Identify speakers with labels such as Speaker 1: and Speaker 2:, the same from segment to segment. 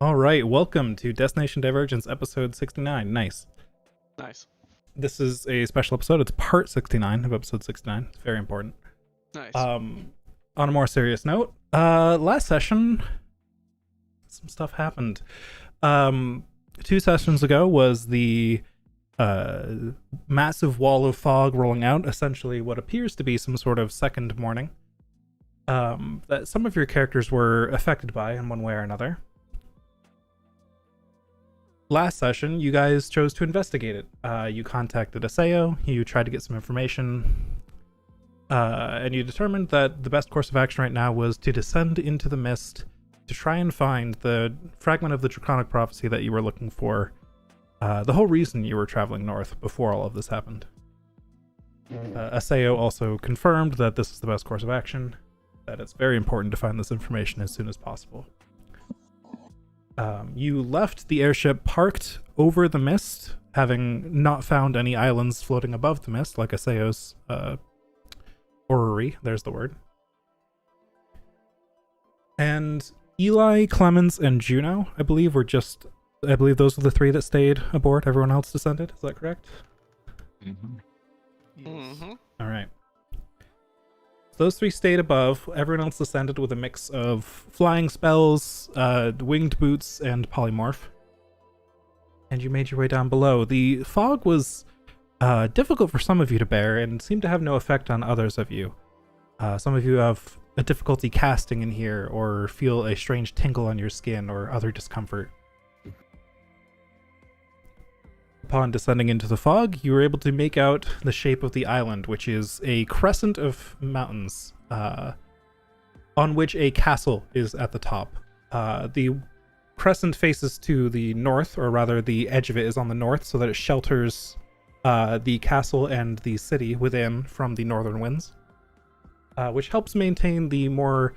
Speaker 1: All right, welcome to Destination Divergence, episode 69. Nice.
Speaker 2: Nice.
Speaker 1: This is a special episode. It's part 69 of episode 69. It's very important.
Speaker 2: Nice.
Speaker 1: Um, on a more serious note, last session, some stuff happened. 2 sessions ago was the massive wall of fog rolling out, essentially what appears to be some sort of second morning. That some of your characters were affected by in one way or another. Last session, you guys chose to investigate it. You contacted Aseo, you tried to get some information, and you determined that the best course of action right now was to descend into the mist to try and find the fragment of the Draconic Prophecy that you were looking for. The whole reason you were traveling north before all of this happened. Aseo also confirmed that this is the best course of action, that it's very important to find this information as soon as possible. You left the airship parked over the mist, having not found any islands floating above the mist, like Aseo's orrery. There's the word. And Eli, Clemens, and Juno, I believe those were the three that stayed aboard. Everyone else descended. Is that correct?
Speaker 3: Mm-hmm.
Speaker 2: Yes. Mm-hmm.
Speaker 1: All right. Those three stayed above. Everyone else descended with a mix of flying spells, winged boots, and polymorph. And you made your way down below. The fog was difficult for some of you to bear and seemed to have no effect on others of you. Some of you have a difficulty casting in here or feel a strange tingle on your skin or other discomfort. Upon descending into the fog, you were able to make out the shape of the island, which is a crescent of mountains, on which a castle is at the top. The crescent faces to the north, or rather the edge of it is on the north, so that it shelters the castle and the city within from the northern winds, which helps maintain the more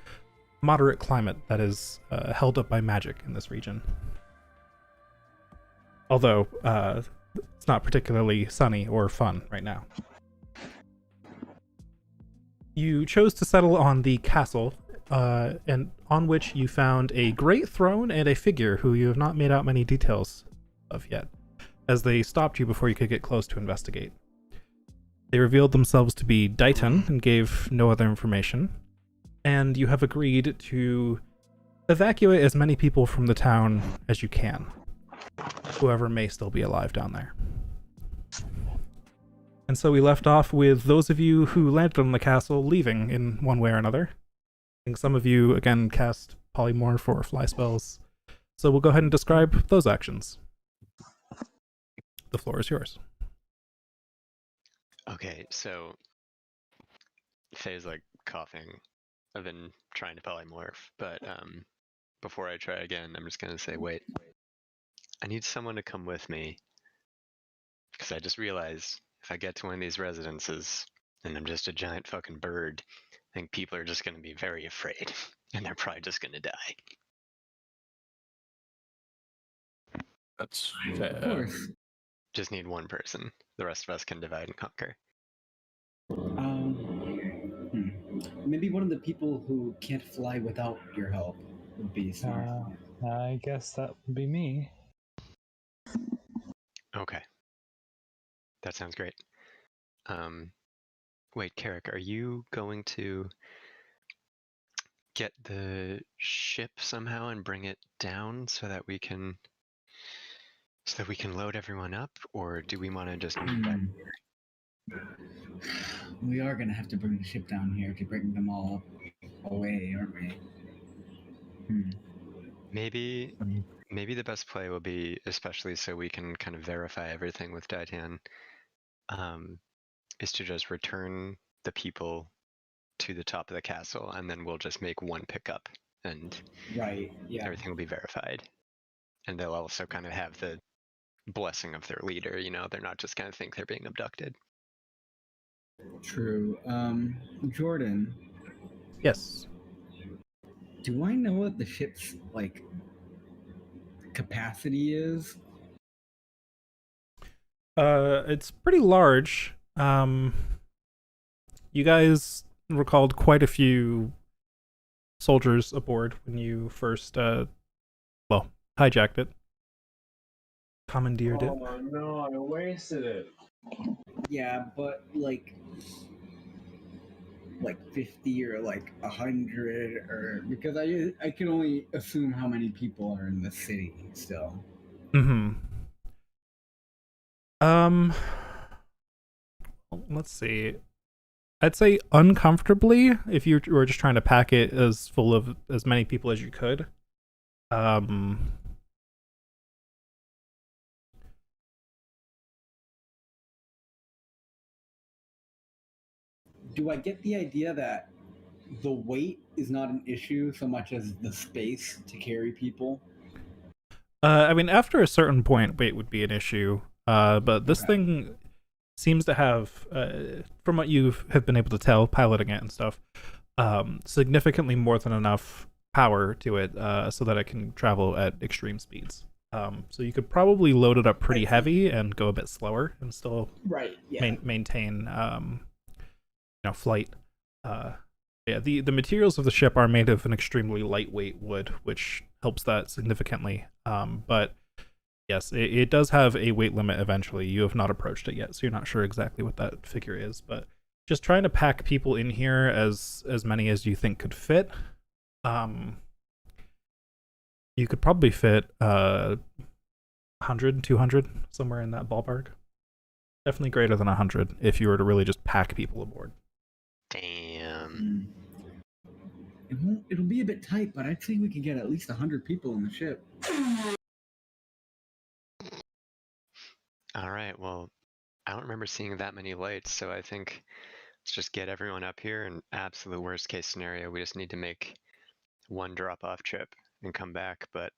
Speaker 1: moderate climate that is held up by magic in this region. Although, it's not particularly sunny or fun right now. You chose to settle on the castle, and on which you found a great throne and a figure who you have not made out many details of yet, as they stopped you before you could get close to investigate. They revealed themselves to be Daiton and gave no other information, and you have agreed to evacuate as many people from the town as you can, whoever may still be alive down there. And so we left off with those of you who landed on the castle leaving in one way or another. I think some of you, again, cast polymorph or fly spells. So we'll go ahead and describe those actions. The floor is yours.
Speaker 3: Okay, so Faye's like coughing. I've been trying to polymorph, but before I try again, I'm just gonna say, wait. I need someone to come with me, because I just realized if I get to one of these residences and I'm just a giant fucking bird, I think people are just gonna be very afraid, and they're probably just gonna die.
Speaker 4: That's
Speaker 5: Of
Speaker 4: fair.
Speaker 5: course.
Speaker 3: Just need one person. The rest of us can divide and conquer.
Speaker 5: Maybe one of the people who can't fly without your help would be smart.
Speaker 4: I guess that would be me.
Speaker 3: Okay. That sounds great. Wait, Carrick, are you going to get the ship somehow and bring it down so that we can load everyone up, or do we want to just meet back here?
Speaker 5: We are gonna have to bring the ship down here to bring them all away, aren't we?
Speaker 3: Maybe the best play will be, especially so we can kind of verify everything with Daitan, is to just return the people to the top of the castle, and then we'll just make one pickup, and
Speaker 5: Right, yeah.
Speaker 3: everything will be verified. And they'll also kind of have the blessing of their leader, you know, they're not just gonna think they're being abducted.
Speaker 5: True. Jordan,
Speaker 1: Yes.
Speaker 5: do I know what the ship's, capacity is?
Speaker 1: It's pretty large. You guys recalled quite a few soldiers aboard when you first, hijacked it. Commandeered it.
Speaker 4: Oh no, I wasted it.
Speaker 5: Yeah, but like 50 or like 100, or because I can only assume how many people are in the city still.
Speaker 1: Mm-hmm. Let's see. I'd say uncomfortably if you were just trying to pack it as full of as many people as you could.
Speaker 5: Do I get the idea that the weight is not an issue so much as the space to carry people?
Speaker 1: I mean, after a certain point, weight would be an issue. But this
Speaker 5: Okay.
Speaker 1: thing seems to have, from what you have been able to tell, piloting it and stuff, significantly more than enough power to it, so that it can travel at extreme speeds. So you could probably load it up pretty heavy and go a bit slower and still
Speaker 5: Right. Yeah.
Speaker 1: maintain, flight. Yeah, the materials of the ship are made of an extremely lightweight wood, which helps that significantly. But yes, it does have a weight limit eventually. You have not approached it yet, so you're not sure exactly what that figure is. But just trying to pack people in here as many as you think could fit. You could probably fit 100, 200, somewhere in that ballpark. Definitely greater than 100 if you were to really just pack people aboard.
Speaker 3: Damn.
Speaker 5: It'll be a bit tight, but I'd say we can get at least 100 people in the ship.
Speaker 3: All right. Well, I don't remember seeing that many lights, so I think let's just get everyone up here. And absolute worst case scenario, we just need to make one drop off trip and come back. But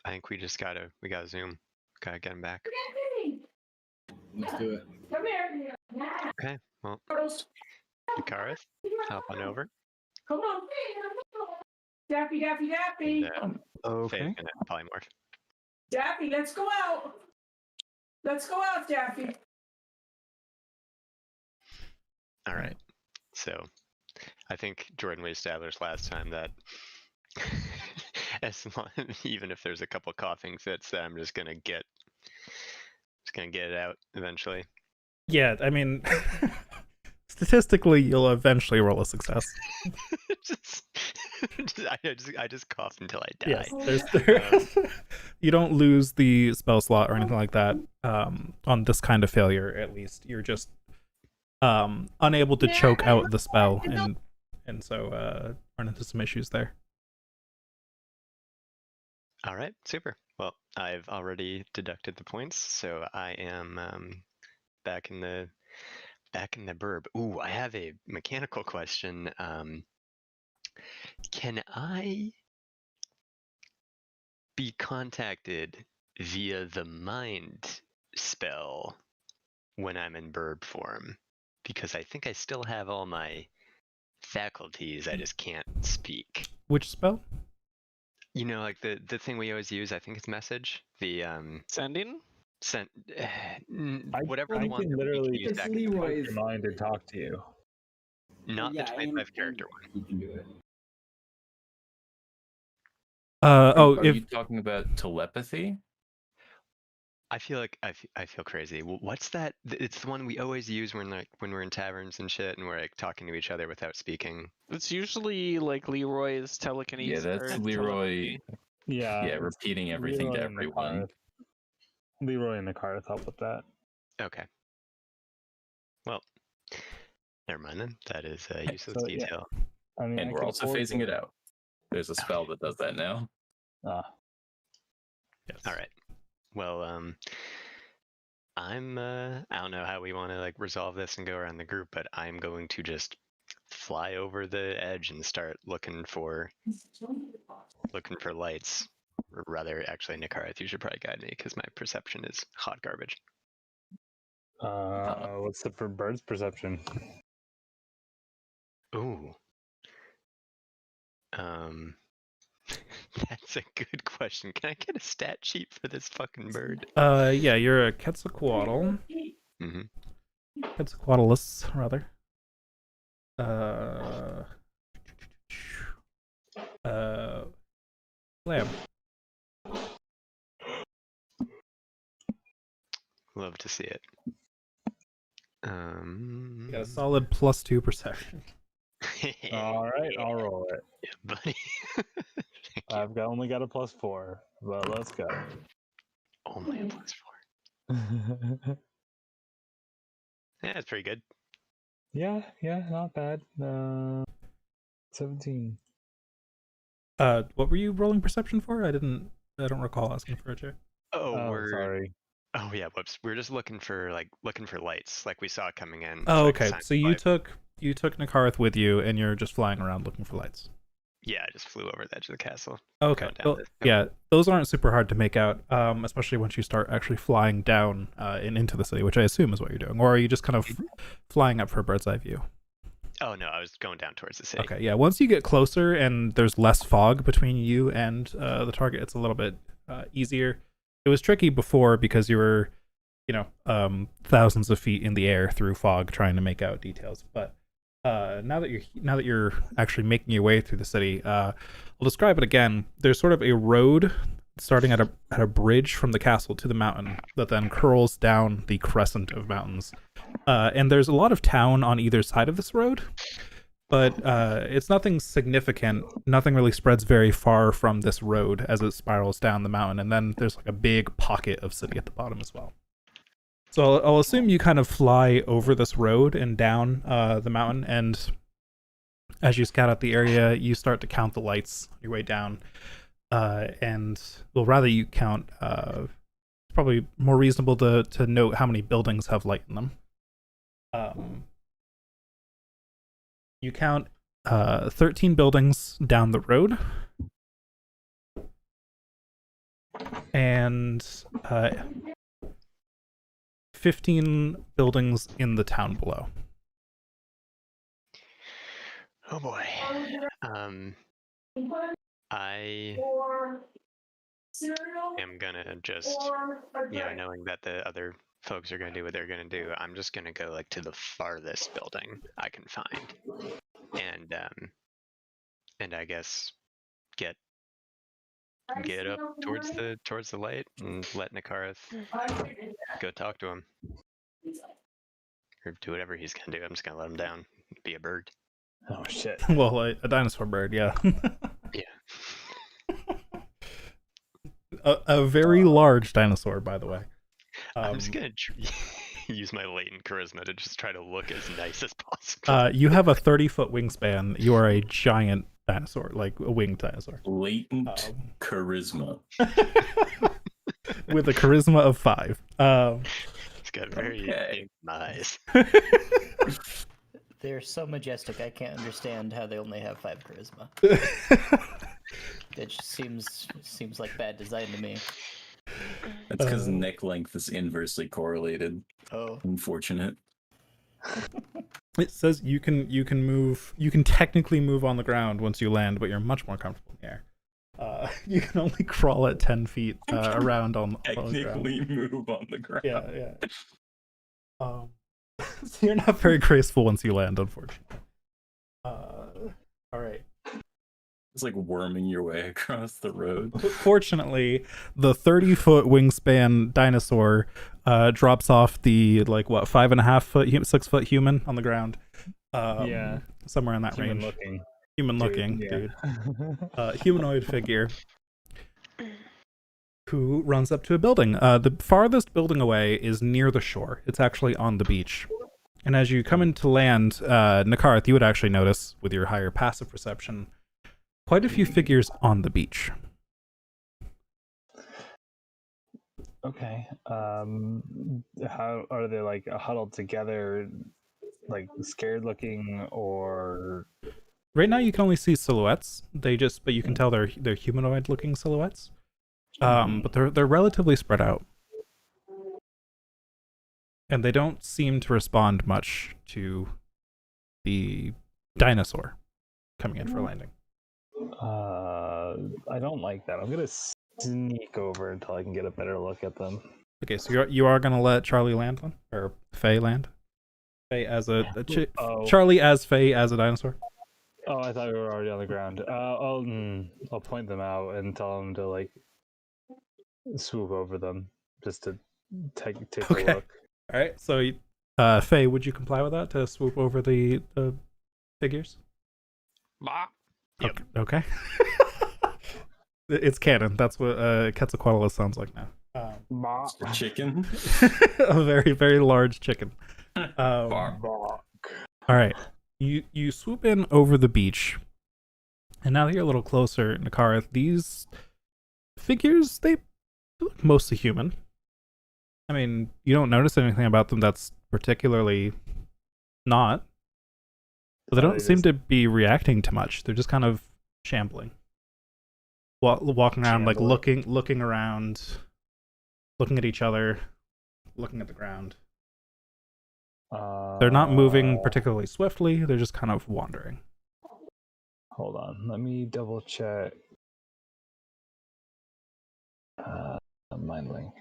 Speaker 3: I think we gotta zoom. Gotta get him back.
Speaker 5: Let's do it.
Speaker 3: Okay. Well, Icarus, hop on over.
Speaker 6: Come on. Daffy, Daffy, Daffy.
Speaker 3: And,
Speaker 4: Okay.
Speaker 3: Faye's gonna polymorph.
Speaker 6: Daffy, let's go out. Let's go out, Daffy.
Speaker 3: All right. So, I think Jordan, we established last time that even if there's a couple coughing fits, that I'm just gonna get it out eventually.
Speaker 1: Yeah, I mean, statistically, you'll eventually roll a success.
Speaker 3: I just cough until I die.
Speaker 1: Yes, you don't lose the spell slot or anything like that. On this kind of failure, at least, you're just unable to choke out the spell, and so run into some issues there.
Speaker 3: All right, super. Well, I've already deducted the points, so I am back in the burb. Ooh, I have a mechanical question. Can I be contacted via the mind spell when I'm in burb form? Because I think I still have all my faculties, I just can't speak.
Speaker 1: Which spell?
Speaker 3: You know, like the thing we always use, I think it's message. The
Speaker 2: Sending?
Speaker 3: sent
Speaker 4: Whatever
Speaker 3: the
Speaker 4: I
Speaker 3: one
Speaker 4: can
Speaker 3: that we
Speaker 4: literally
Speaker 3: use
Speaker 5: It's
Speaker 3: back
Speaker 5: Leroy's.
Speaker 4: your mind and talk to you.
Speaker 3: not
Speaker 5: Yeah,
Speaker 3: the 25 character one.
Speaker 5: You can do it.
Speaker 7: Are
Speaker 1: If
Speaker 7: you talking about telepathy?
Speaker 3: I feel like I feel crazy. What's that? It's the one we always use when we're in taverns and shit, and we're like talking to each other without speaking.
Speaker 2: It's usually like Leroy's telekinesis.
Speaker 7: Yeah, that's
Speaker 2: or
Speaker 7: Leroy.
Speaker 4: Yeah.
Speaker 7: Yeah, repeating everything to
Speaker 4: Leroy and the
Speaker 7: everyone.
Speaker 4: car. Leroy and the car help with that.
Speaker 3: Okay. Well, never mind then. That is a useless
Speaker 4: So, yeah.
Speaker 3: detail.
Speaker 4: I mean,
Speaker 7: And
Speaker 4: I
Speaker 7: we're
Speaker 4: could
Speaker 7: also
Speaker 4: afford
Speaker 7: phasing
Speaker 4: to-
Speaker 7: it out. There's a spell that does that now.
Speaker 1: yes.
Speaker 3: All right. Well, I'm I don't know how we want to like resolve this and go around the group, but I'm going to just fly over the edge and start looking for lights. Or rather, actually, Nikareth, you should probably guide me because my perception is hot garbage.
Speaker 4: What's the for bird's perception?
Speaker 3: Ooh. That's a good question. Can I get a stat sheet for this fucking bird?
Speaker 1: Yeah, you're a Quetzalcoatl.
Speaker 3: Mm-hmm.
Speaker 1: Quetzalcoatlus, rather. Lamb.
Speaker 3: Love to see it.
Speaker 1: You got a solid +2 perception.
Speaker 4: All right, I'll roll it.
Speaker 3: Yeah, buddy. Thank you.
Speaker 4: Only got a +4, but let's go.
Speaker 3: Only a +4. Yeah, it's pretty good.
Speaker 4: yeah, not bad. 17.
Speaker 1: What were you rolling perception for? I don't recall asking for a check.
Speaker 3: Oh, we're
Speaker 4: sorry.
Speaker 3: Oh yeah, whoops. We're just looking for lights, like we saw it coming in.
Speaker 1: Oh,
Speaker 3: so I could
Speaker 1: okay.
Speaker 3: sign
Speaker 1: So you
Speaker 3: five.
Speaker 1: took Nakarth with you, and you're just flying around looking for lights.
Speaker 3: Yeah, I just flew over the edge of the castle.
Speaker 1: Okay.
Speaker 3: Going down
Speaker 1: Well,
Speaker 3: the-
Speaker 1: yeah, those aren't super hard to make out, especially once you start actually flying down and into the city, which I assume is what you're doing. Or are you just kind of flying up for a bird's eye view?
Speaker 3: Oh no, I was going down towards the city.
Speaker 1: Okay, yeah. Once you get closer and there's less fog between you and the target, it's a little bit easier. It was tricky before because you were, thousands of feet in the air through fog trying to make out details. But now that you're actually making your way through the city, I'll describe it again. There's sort of a road starting at a bridge from the castle to the mountain that then curls down the crescent of mountains. And there's a lot of town on either side of this road, but it's nothing significant. Nothing really spreads very far from this road as it spirals down the mountain, and then there's like a big pocket of city at the bottom as well. So I'll assume you kind of fly over this road and down the mountain, and as you scout out the area, you start to count the lights on your way down. And well, rather you count. It's probably more reasonable to note how many buildings have light in them. You count 13 buildings down the road, and 15 buildings in the town below.
Speaker 3: Oh boy. I am gonna just, knowing that the other folks are gonna do what they're gonna do, I'm just gonna go like to the farthest building I can find, and I guess get up towards the light and let Nakarth go talk to him or do whatever he's gonna do. I'm just gonna let him down, be a bird.
Speaker 4: Oh shit.
Speaker 1: Well, a dinosaur bird, yeah.
Speaker 3: Yeah.
Speaker 1: a very large dinosaur, by the way.
Speaker 3: I'm just gonna use my latent charisma to just try to look as nice as possible.
Speaker 1: You have a 30-foot wingspan. You are a giant dinosaur, like a winged dinosaur.
Speaker 7: Latent charisma.
Speaker 1: With a charisma of 5.
Speaker 3: It's got very big eyes.
Speaker 8: They're so majestic, I can't understand how they only have 5 charisma. It just seems like bad design to me.
Speaker 7: That's because neck length is inversely correlated.
Speaker 8: Oh.
Speaker 7: Unfortunate.
Speaker 1: It says you can technically move on the ground once you land, but you're much more comfortable in the air. You can only crawl at 10 feet around on the ground.
Speaker 7: Technically move on the ground.
Speaker 1: Yeah. So you're not very graceful once you land, unfortunately. All right.
Speaker 7: It's like worming your way across the road.
Speaker 1: Fortunately, the 30-foot wingspan dinosaur drops off the 5.5 foot, 6 foot human on the ground.
Speaker 4: Yeah,
Speaker 1: somewhere in that
Speaker 4: human
Speaker 1: range.
Speaker 4: looking.
Speaker 1: Human looking,
Speaker 4: Yeah.
Speaker 1: dude. Humanoid figure who runs up to a building. The farthest building away is near the shore. It's actually on the beach. And as you come into land, Nakarth, you would actually notice, with your higher passive perception, quite a few figures on the beach.
Speaker 4: Okay. How are they, like huddled together, like scared looking, or?
Speaker 1: Right now, you can only see silhouettes. But you can tell they're humanoid-looking silhouettes. But they're relatively spread out, and they don't seem to respond much to the dinosaur coming in for a landing.
Speaker 4: I don't like that. I'm gonna sneak over until I can get a better look at them.
Speaker 1: Okay, so you are gonna let Charlie land one, or Faye land? Faye as Charlie as Faye as a dinosaur.
Speaker 4: Oh, I thought we were already on the ground. I'll point them out and tell them to swoop over them, just to take
Speaker 1: Okay.
Speaker 4: a look.
Speaker 1: All right. So, Faye, would you comply with that to swoop over the figures?
Speaker 2: Bah.
Speaker 3: Yep.
Speaker 1: Okay. It's canon. That's what Quetzalcoatl sounds like now.
Speaker 7: It's a chicken.
Speaker 1: A very, very large chicken.
Speaker 7: Bark.
Speaker 1: All right. You swoop in over the beach, and now that you're a little closer, Nakara, these figures, they look mostly human. I mean, you don't notice anything about them that's particularly not. But they don't seem to be reacting to much. They're just kind of shambling. Walking around, like looking around, looking at each other, looking at the ground. They're not moving particularly swiftly. They're just kind of wandering.
Speaker 4: Hold on, let me double check. Mind link.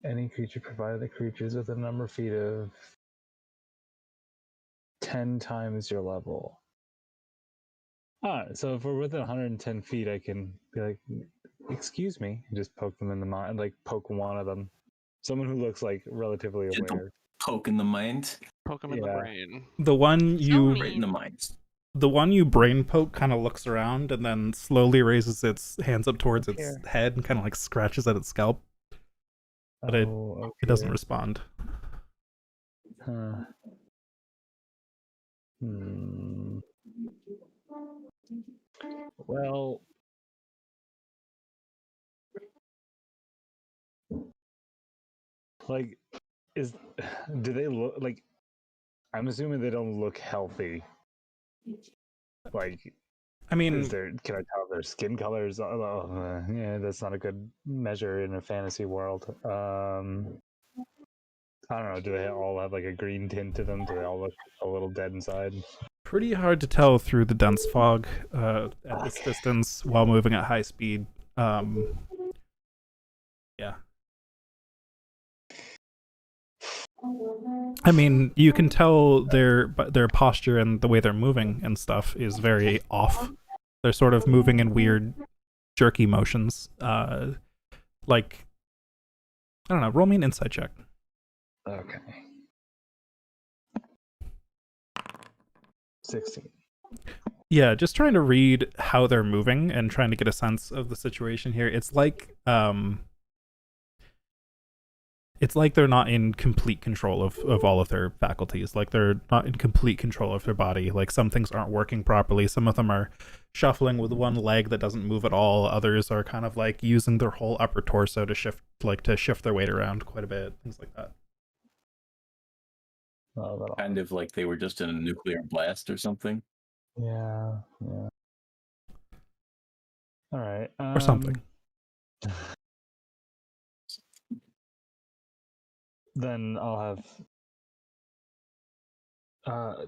Speaker 4: Any creature provided the creatures with a number of feet of 10 times your level. So if we're within 110 feet, I can be like, excuse me, and just poke them in the mind, like poke one of them. Someone who looks like relatively aware.
Speaker 7: Poke in the mind.
Speaker 2: Poke him in the brain.
Speaker 1: The one
Speaker 7: Right in the mind.
Speaker 1: the one you brain poke kind of looks around and then slowly raises its hands up towards its head and kind of like scratches at its scalp. But it doesn't respond.
Speaker 4: Huh. Well, like, do they look like? I'm assuming they don't look healthy. Like,
Speaker 1: I mean,
Speaker 4: can I tell their skin colors? Yeah, that's not a good measure in a fantasy world. I don't know. Do they all have like a green tint to them? Do they all look a little dead inside?
Speaker 1: pretty hard to tell through the dense fog at this distance while moving at high speed. Yeah. I mean, you can tell their posture and the way they're moving and stuff is very off. They're sort of moving in weird, jerky motions. Like, I don't know. Roll me an insight check.
Speaker 4: Okay. 16.
Speaker 1: Yeah, just trying to read how they're moving and trying to get a sense of the situation here. It's like they're not in complete control of all of their faculties. Like they're not in complete control of their body. Like some things aren't working properly. Some of them are shuffling with one leg that doesn't move at all. Others are kind of like using their whole upper torso to shift their weight around quite a bit. Things like that.
Speaker 7: Kind of like they were just in a nuclear blast or something.
Speaker 4: Yeah. All right.
Speaker 1: Or something.
Speaker 4: Then I'll have.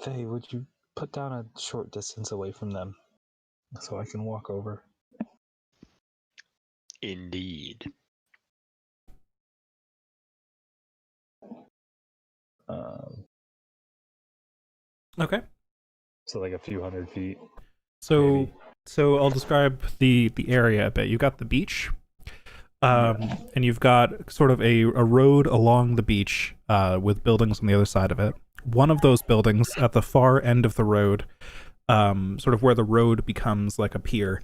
Speaker 4: Faye, would you put down a short distance away from them so I can walk over?
Speaker 3: Indeed.
Speaker 1: Okay.
Speaker 4: So like a few hundred feet.
Speaker 1: So I'll describe the area a bit. You've got the beach, and you've got sort of a road along the beach with buildings on the other side of it. One of those buildings at the far end of the road, sort of where the road becomes like a pier,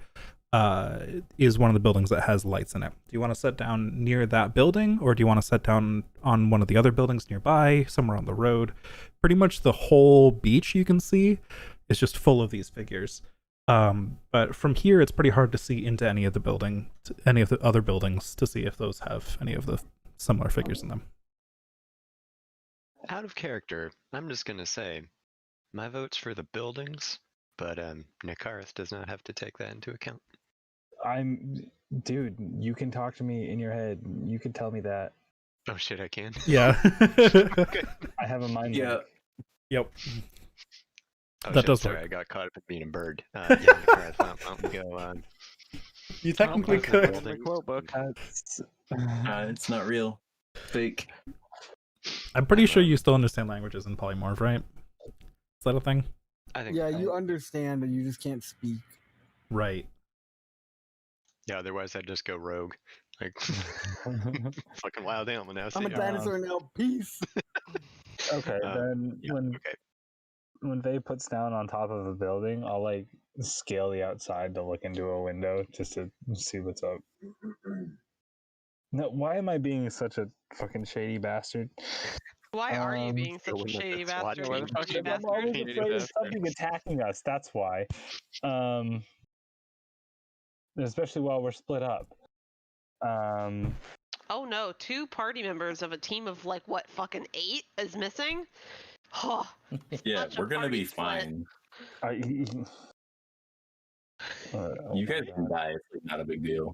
Speaker 1: is one of the buildings that has lights in it. Do you want to sit down near that building, or do you want to sit down on one of the other buildings nearby, somewhere on the road? Pretty much the whole beach you can see is just full of these figures. But from here, it's pretty hard to see into any of the other buildings to see if those have any of the similar figures in them.
Speaker 3: Out of character, I'm just gonna say, my vote's for the buildings, but Nikarith does not have to take that into account.
Speaker 4: Dude, you can talk to me in your head. You can tell me that.
Speaker 3: Oh shit, I can?
Speaker 1: Yeah.
Speaker 3: Okay.
Speaker 4: I have a mind.
Speaker 7: Yeah.
Speaker 1: Yep.
Speaker 3: Oh,
Speaker 1: That
Speaker 3: shit,
Speaker 1: does
Speaker 3: sorry,
Speaker 1: work.
Speaker 3: I got caught up in being a bird. Yeah, Nikarith, why don't we go
Speaker 1: You technically could.
Speaker 2: The quote book.
Speaker 7: It's not real. Fake.
Speaker 1: I'm pretty sure you still understand languages in polymorph, right? Is that a thing?
Speaker 3: I think
Speaker 5: Yeah, you understand, but you just can't speak.
Speaker 1: Right.
Speaker 3: Yeah, otherwise I'd just go rogue. Like fucking wild animal now.
Speaker 9: I'm a
Speaker 3: see?
Speaker 9: dinosaur now. Peace.
Speaker 4: Okay, then
Speaker 3: yeah, okay.
Speaker 4: when Faye puts down on top of a building, I'll like scale the outside to look into a window just to see what's up. No, why am I being such a fucking shady bastard?
Speaker 10: Why are you being
Speaker 3: Go
Speaker 10: such a
Speaker 3: with the
Speaker 10: shady
Speaker 3: SWAT
Speaker 10: bastard?
Speaker 3: team.
Speaker 2: Where the fuck
Speaker 10: Shady
Speaker 2: is
Speaker 4: I'm
Speaker 10: bastard?
Speaker 4: always
Speaker 3: Shady
Speaker 4: afraid of
Speaker 3: bastard.
Speaker 4: something attacking us. That's why. Especially while we're split up.
Speaker 10: Oh no, 2 party members of a team of like what fucking 8 is missing? Oh,
Speaker 7: Yeah,
Speaker 10: such a
Speaker 7: we're gonna be
Speaker 10: party split.
Speaker 7: fine. You guys can die. It's not a big deal.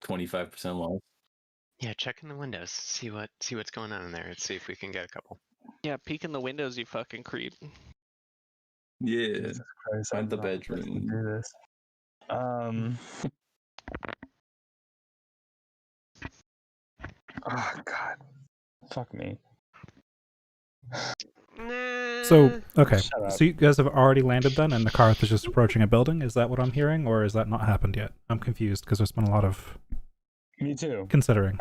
Speaker 7: 25% loss.
Speaker 3: Yeah, check in the windows. See what's going on in there. Let's see if we can get a couple.
Speaker 2: Yeah, peek in the windows, you fucking creep.
Speaker 7: Yeah.
Speaker 4: Jesus Christ,
Speaker 7: Find
Speaker 4: I'm
Speaker 7: the
Speaker 4: not supposed to
Speaker 7: bedroom.
Speaker 4: do this. Oh God, fuck me.
Speaker 1: So, okay.
Speaker 4: Shut up.
Speaker 1: So you guys have already landed then, and the Karth is just approaching a building? Is that what I'm hearing, or is that not happened yet? I'm confused, because there's been a lot of
Speaker 4: Me too.
Speaker 1: considering.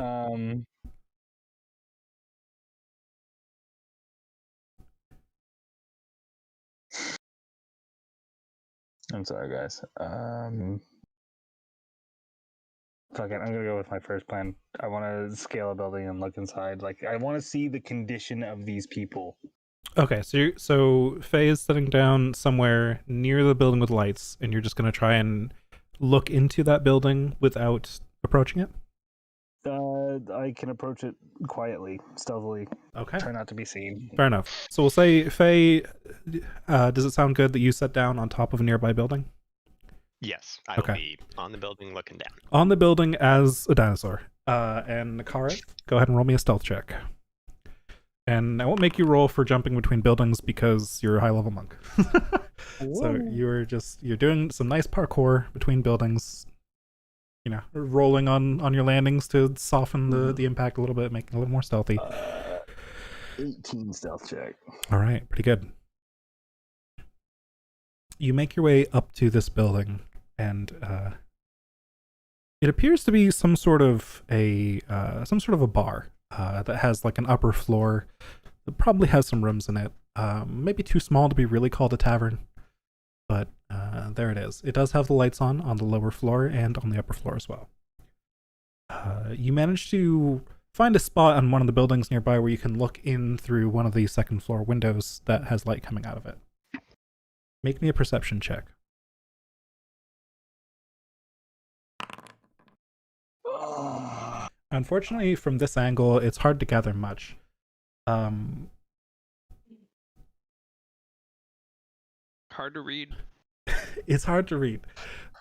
Speaker 4: I'm sorry, guys. Fuck it, I'm gonna go with my first plan. I want to scale a building and look inside. Like, I want to see the condition of these people.
Speaker 1: Okay, so Faye is sitting down somewhere near the building with lights, and you're just going to try and look into that building without approaching it?
Speaker 4: I can approach it quietly, stealthily.
Speaker 1: Okay.
Speaker 4: Try not to be seen.
Speaker 1: Fair enough. So we'll say, Faye, does it sound good that you sit down on top of a nearby building?
Speaker 3: Yes, I
Speaker 1: Okay.
Speaker 3: will be on the building looking down.
Speaker 1: On the building as a dinosaur. And Karth, go ahead and roll me a stealth check. And I won't make you roll for jumping between buildings because you're a high-level monk. So you're doing some nice parkour between buildings, you know, rolling on your landings to soften the impact a little bit, make it a little more stealthy.
Speaker 4: 18 stealth check.
Speaker 1: All right, pretty good. You make your way up to this building, and it appears to be some sort of a bar that has like an upper floor. It probably has some rooms in it. Maybe too small to be really called a tavern, but there it is. It does have the lights on the lower floor and on the upper floor as well. You manage to find a spot on one of the buildings nearby where you can look in through one of the second floor windows that has light coming out of it. Make me a perception check. Unfortunately, from this angle, it's hard to gather much.
Speaker 2: Hard to read.
Speaker 1: It's hard to read.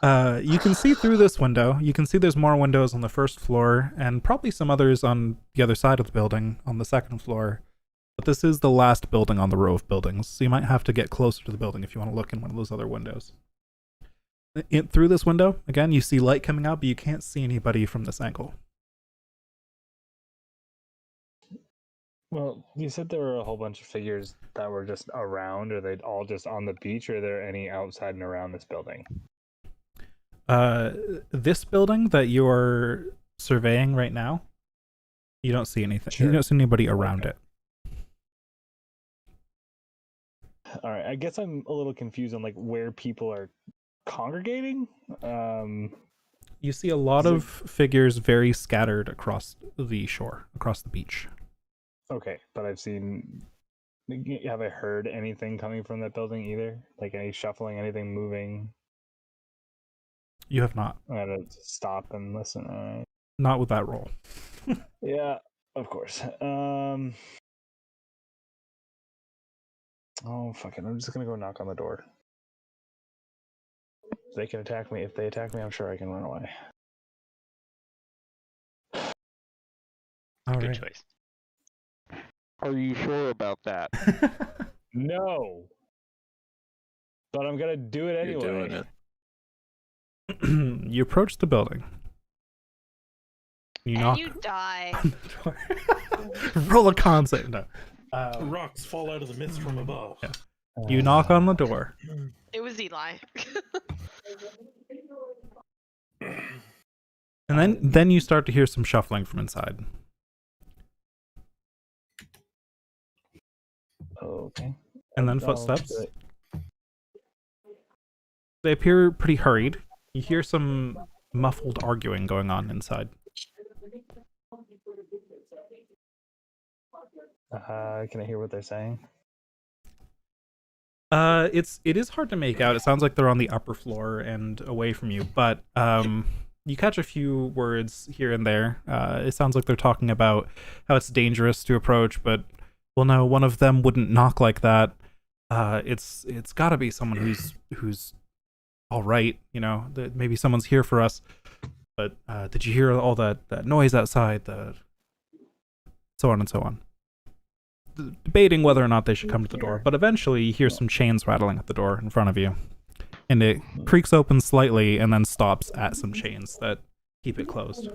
Speaker 1: You can see through this window. You can see there's more windows on the first floor and probably some others on the other side of the building on the second floor. But this is the last building on the row of buildings, so you might have to get closer to the building if you want to look in one of those other windows. Through this window, again, you see light coming out, but you can't see anybody from this angle.
Speaker 4: Well, you said there were a whole bunch of figures that were just around. Are they all just on the beach, or are there any outside and around this building?
Speaker 1: This building that you're surveying right now, you don't see anything.
Speaker 4: Sure.
Speaker 1: You don't see anybody around
Speaker 4: Okay.
Speaker 1: it.
Speaker 4: All right, I guess I'm a little confused on like where people are congregating.
Speaker 1: You see a lot
Speaker 4: Is it-
Speaker 1: of figures very scattered across the shore, across the beach.
Speaker 4: Okay, but have I heard anything coming from that building either? Like any shuffling, anything moving?
Speaker 1: You have not.
Speaker 4: I gotta stop and listen. All right.
Speaker 1: Not with that roll.
Speaker 4: Yeah, of course. Oh, fuck it. I'm just gonna go knock on the door. They can attack me. If they attack me, I'm sure I can run away.
Speaker 1: All
Speaker 3: Good
Speaker 1: right.
Speaker 3: choice.
Speaker 2: Are you sure about that?
Speaker 4: No! But I'm gonna do it anyway.
Speaker 7: You're doing it.
Speaker 1: You approach the building. You
Speaker 10: And
Speaker 1: knock
Speaker 10: you die.
Speaker 1: on the door. Roll a con save. No.
Speaker 11: Rocks fall out of the mist from above.
Speaker 1: Yeah. You knock on the door.
Speaker 10: It was Eli.
Speaker 1: And then you start to hear some shuffling from inside.
Speaker 4: Okay.
Speaker 1: And then
Speaker 4: I'll do
Speaker 1: footsteps.
Speaker 4: it.
Speaker 1: They appear pretty hurried. You hear some muffled arguing going on inside.
Speaker 4: Can I hear what they're saying?
Speaker 1: It is hard to make out. It sounds like they're on the upper floor and away from you, but you catch a few words here and there. It sounds like they're talking about how it's dangerous to approach, but well, no, one of them wouldn't knock like that. It's got to be someone who's all right, you know. That maybe someone's here for us. But did you hear all that noise outside? So on and so on. Debating whether or not they should come to the door, but eventually you hear some chains rattling at the door in front of you, and it creaks open slightly and then stops at some chains that keep it closed.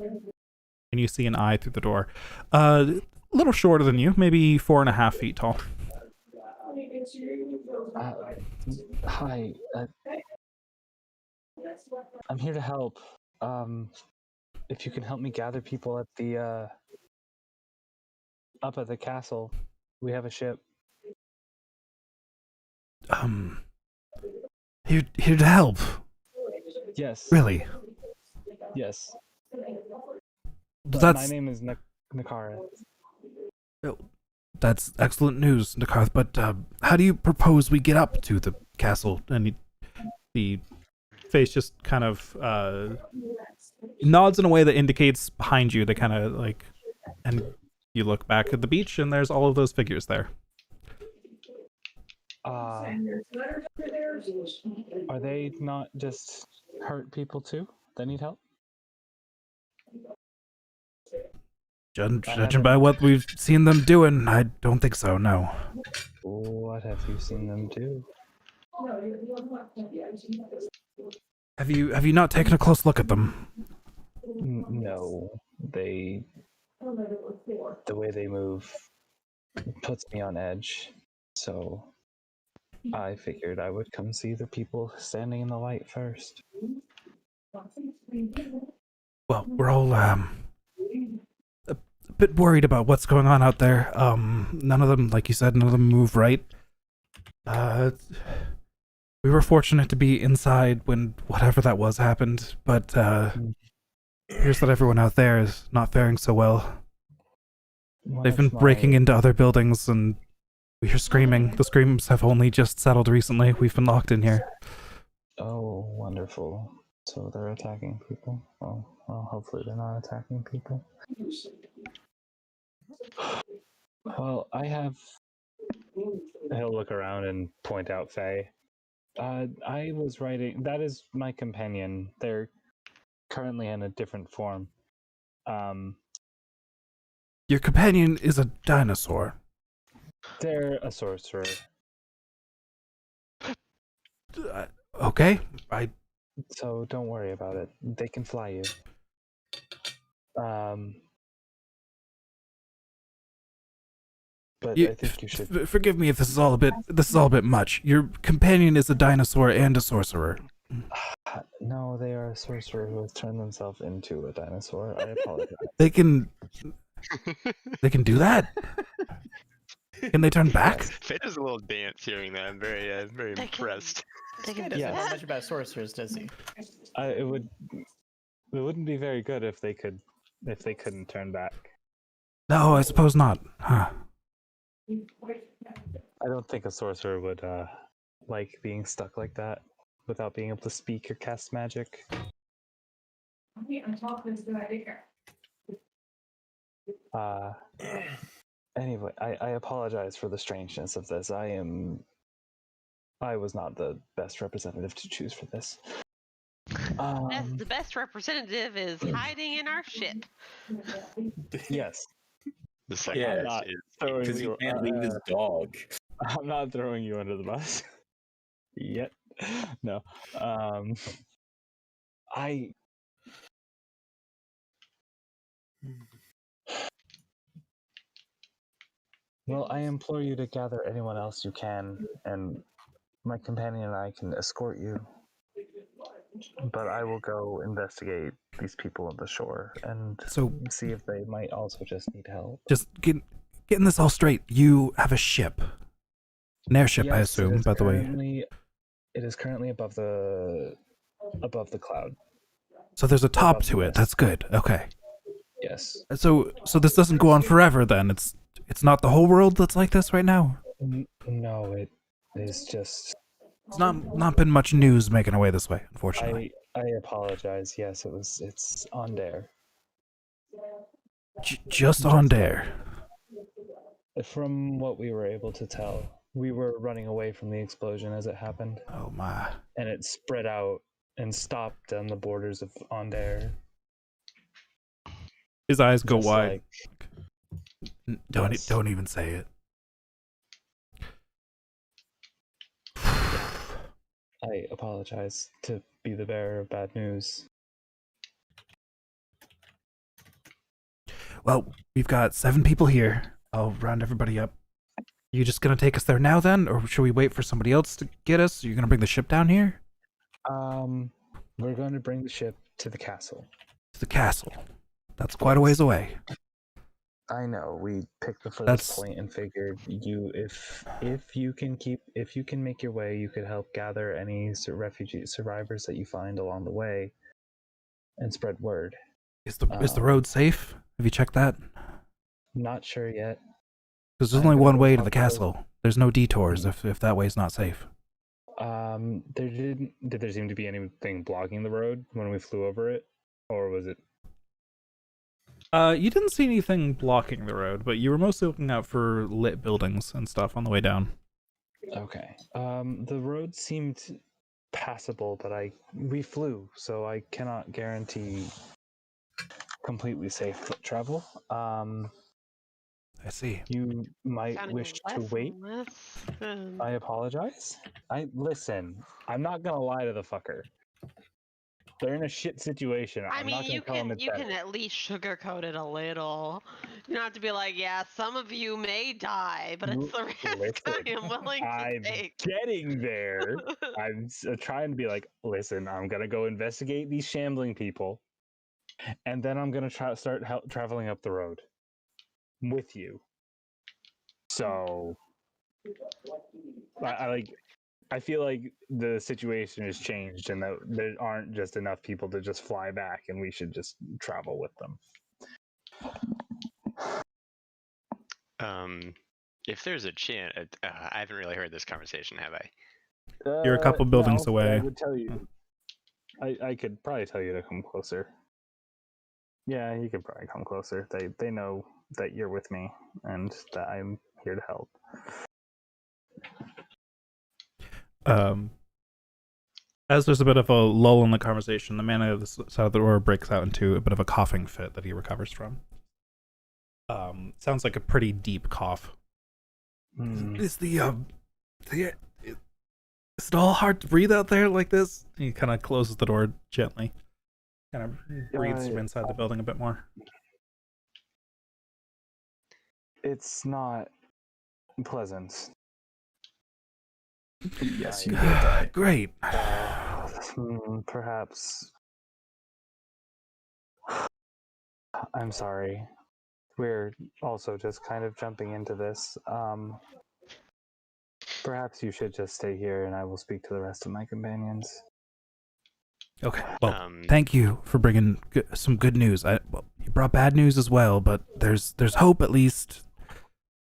Speaker 1: And you see an eye through the door, a little shorter than you, maybe 4.5 feet tall.
Speaker 4: Hi, I'm here to help. If you can help me gather people at the up at the castle, we have a ship.
Speaker 1: Here to help.
Speaker 4: Yes.
Speaker 1: Really?
Speaker 4: Yes.
Speaker 1: That's
Speaker 4: My name is Nakara.
Speaker 1: That's excellent news, Nakarth, but how do you propose we get up to the castle? And the face just kind of nods in a way that indicates behind you. They kind of like, and you look back at the beach, and there's all of those figures there.
Speaker 4: Are they not just hurt people too that need help?
Speaker 1: Judging by what we've seen them doing, I don't think so, no.
Speaker 4: What have you seen them do?
Speaker 1: Have you not taken a close look at them?
Speaker 4: No, the way they move puts me on edge, so I figured I would come see the people standing in the light first.
Speaker 1: Well, we're all a bit worried about what's going on out there. None of them, like you said, none of them move right. We were fortunate to be inside when whatever that was happened, but here's that everyone out there is not faring so well. They've been breaking into other buildings, and we hear screaming. The screams have only just settled recently. We've been locked in here.
Speaker 4: Oh, wonderful. So they're attacking people? Oh, well, hopefully they're not attacking people. Well, He'll look around and point out Faye. I was writing... That is my companion. They're currently in a different form.
Speaker 1: Your companion is a dinosaur.
Speaker 4: They're a sorcerer.
Speaker 1: Okay,
Speaker 4: So don't worry about it. They can fly you. But I think you should...
Speaker 1: Forgive me if this is all a bit much. Your companion is a dinosaur and a sorcerer.
Speaker 4: No, they are a sorcerer who has turned themselves into a dinosaur. I apologize.
Speaker 1: They can do that? Can they turn back?
Speaker 3: Faye does a little dance hearing that. I'm very impressed.
Speaker 8: He doesn't know much about sorcerers, does he?
Speaker 4: It wouldn't be very good if they couldn't turn back.
Speaker 1: No, I suppose not. Huh.
Speaker 4: I don't think a sorcerer would like being stuck like that without being able to speak or cast magic. Anyway, I apologize for the strangeness of this. I was not the best representative to choose for this.
Speaker 10: The best representative is hiding in our ship.
Speaker 4: Yes.
Speaker 3: The second
Speaker 7: Yeah,
Speaker 3: is
Speaker 7: because he can't leave his dog.
Speaker 4: I'm not throwing you under the bus yet. No. Well, I implore you to gather anyone else you can, and my companion and I can escort you. but I will go investigate these people on the shore and
Speaker 1: So
Speaker 4: see if they might also just need help.
Speaker 1: just getting this all straight. You have a ship, an airship, I
Speaker 4: Yes,
Speaker 1: assume. By the way,
Speaker 4: it is currently above the cloud.
Speaker 1: so there's a top
Speaker 4: above the
Speaker 1: to it.
Speaker 4: mist.
Speaker 1: That's good. Okay.
Speaker 4: Yes.
Speaker 1: So this doesn't go on forever. Then it's not the whole world that's like this right now.
Speaker 4: No, it is just.
Speaker 1: It's not been much news making away this way, unfortunately.
Speaker 4: I apologize. Yes, it's on there.
Speaker 1: Just on there.
Speaker 4: From what we were able to tell, we were running away from the explosion as it happened.
Speaker 1: Oh my!
Speaker 4: And it spread out and stopped on the borders of Ondair.
Speaker 1: His eyes go
Speaker 4: Just
Speaker 1: wide.
Speaker 4: Yes.
Speaker 1: Don't even say it.
Speaker 4: I apologize to be the bearer of bad news.
Speaker 1: Well, we've got 7 people here. I'll round everybody up. You just gonna take us there now then, or should we wait for somebody else to get us? You're gonna bring the ship down here?
Speaker 4: We're going to bring the ship to the castle.
Speaker 1: To the castle. That's quite a ways away.
Speaker 4: I know. We picked the furthest point and figured if you can make your way, you could help gather any refugee survivors that you find along the way, and spread word.
Speaker 1: Is the road safe? Have you checked that?
Speaker 4: Not sure yet.
Speaker 1: Because there's only one way to the castle. There's no detours if that way's not safe.
Speaker 4: Did there seem to be anything blocking the road when we flew over it, or was it?
Speaker 1: You didn't see anything blocking the road, but you were mostly looking out for lit buildings and stuff on the way down.
Speaker 4: Okay. The road seemed passable, but we flew, so I cannot guarantee completely safe travel.
Speaker 1: I see.
Speaker 4: You might wish to wait. I apologize. Listen. I'm not gonna lie to the fucker. They're in a shit situation.
Speaker 10: I mean, you can at least sugarcoat it a little. You don't have to be like, yeah, some of you may die, but it's the risk I am willing to take.
Speaker 4: Getting there. I'm trying to be like, listen, I'm gonna go investigate these shambling people, and then I'm gonna start traveling up the road with you. So, I feel like the situation has changed and that there aren't just enough people to just fly back, and we should just travel with them.
Speaker 3: If there's a chance, I haven't really heard this conversation, have I?
Speaker 1: You're a couple buildings away.
Speaker 4: I would tell you. I could probably tell you to come closer. Yeah, you could probably come closer. They know that you're with me and that I'm here to help.
Speaker 1: As there's a bit of a lull in the conversation, the man on the other side of the door breaks out into a bit of a coughing fit that he recovers from. Sounds like a pretty deep cough. Is it all hard to breathe out there like this? He kind of closes the door gently. Kind of breathes from inside the building a bit more.
Speaker 4: It's not pleasant.
Speaker 7: Yes, you will die.
Speaker 1: Great.
Speaker 4: Perhaps. I'm sorry. We're also just kind of jumping into this. Perhaps you should just stay here and I will speak to the rest of my companions.
Speaker 1: Okay. Well, thank you for bringing some good news. You brought bad news as well, but there's hope at least.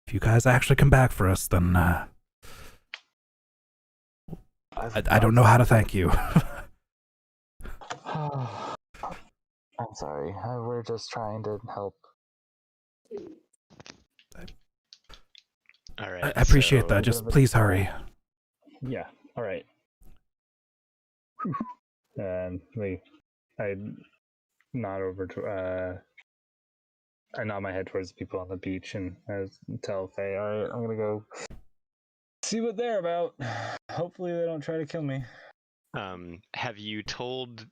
Speaker 1: If you guys actually come back for us, then I don't know how to thank you.
Speaker 4: I'm sorry. We're just trying to help.
Speaker 3: All right.
Speaker 1: I appreciate that. Just please hurry.
Speaker 4: Yeah. All right. And I nod over to I nod my head towards the people on the beach and I tell Faye, all right, I'm gonna go see what they're about. Hopefully they don't try to kill me.
Speaker 3: Have you told,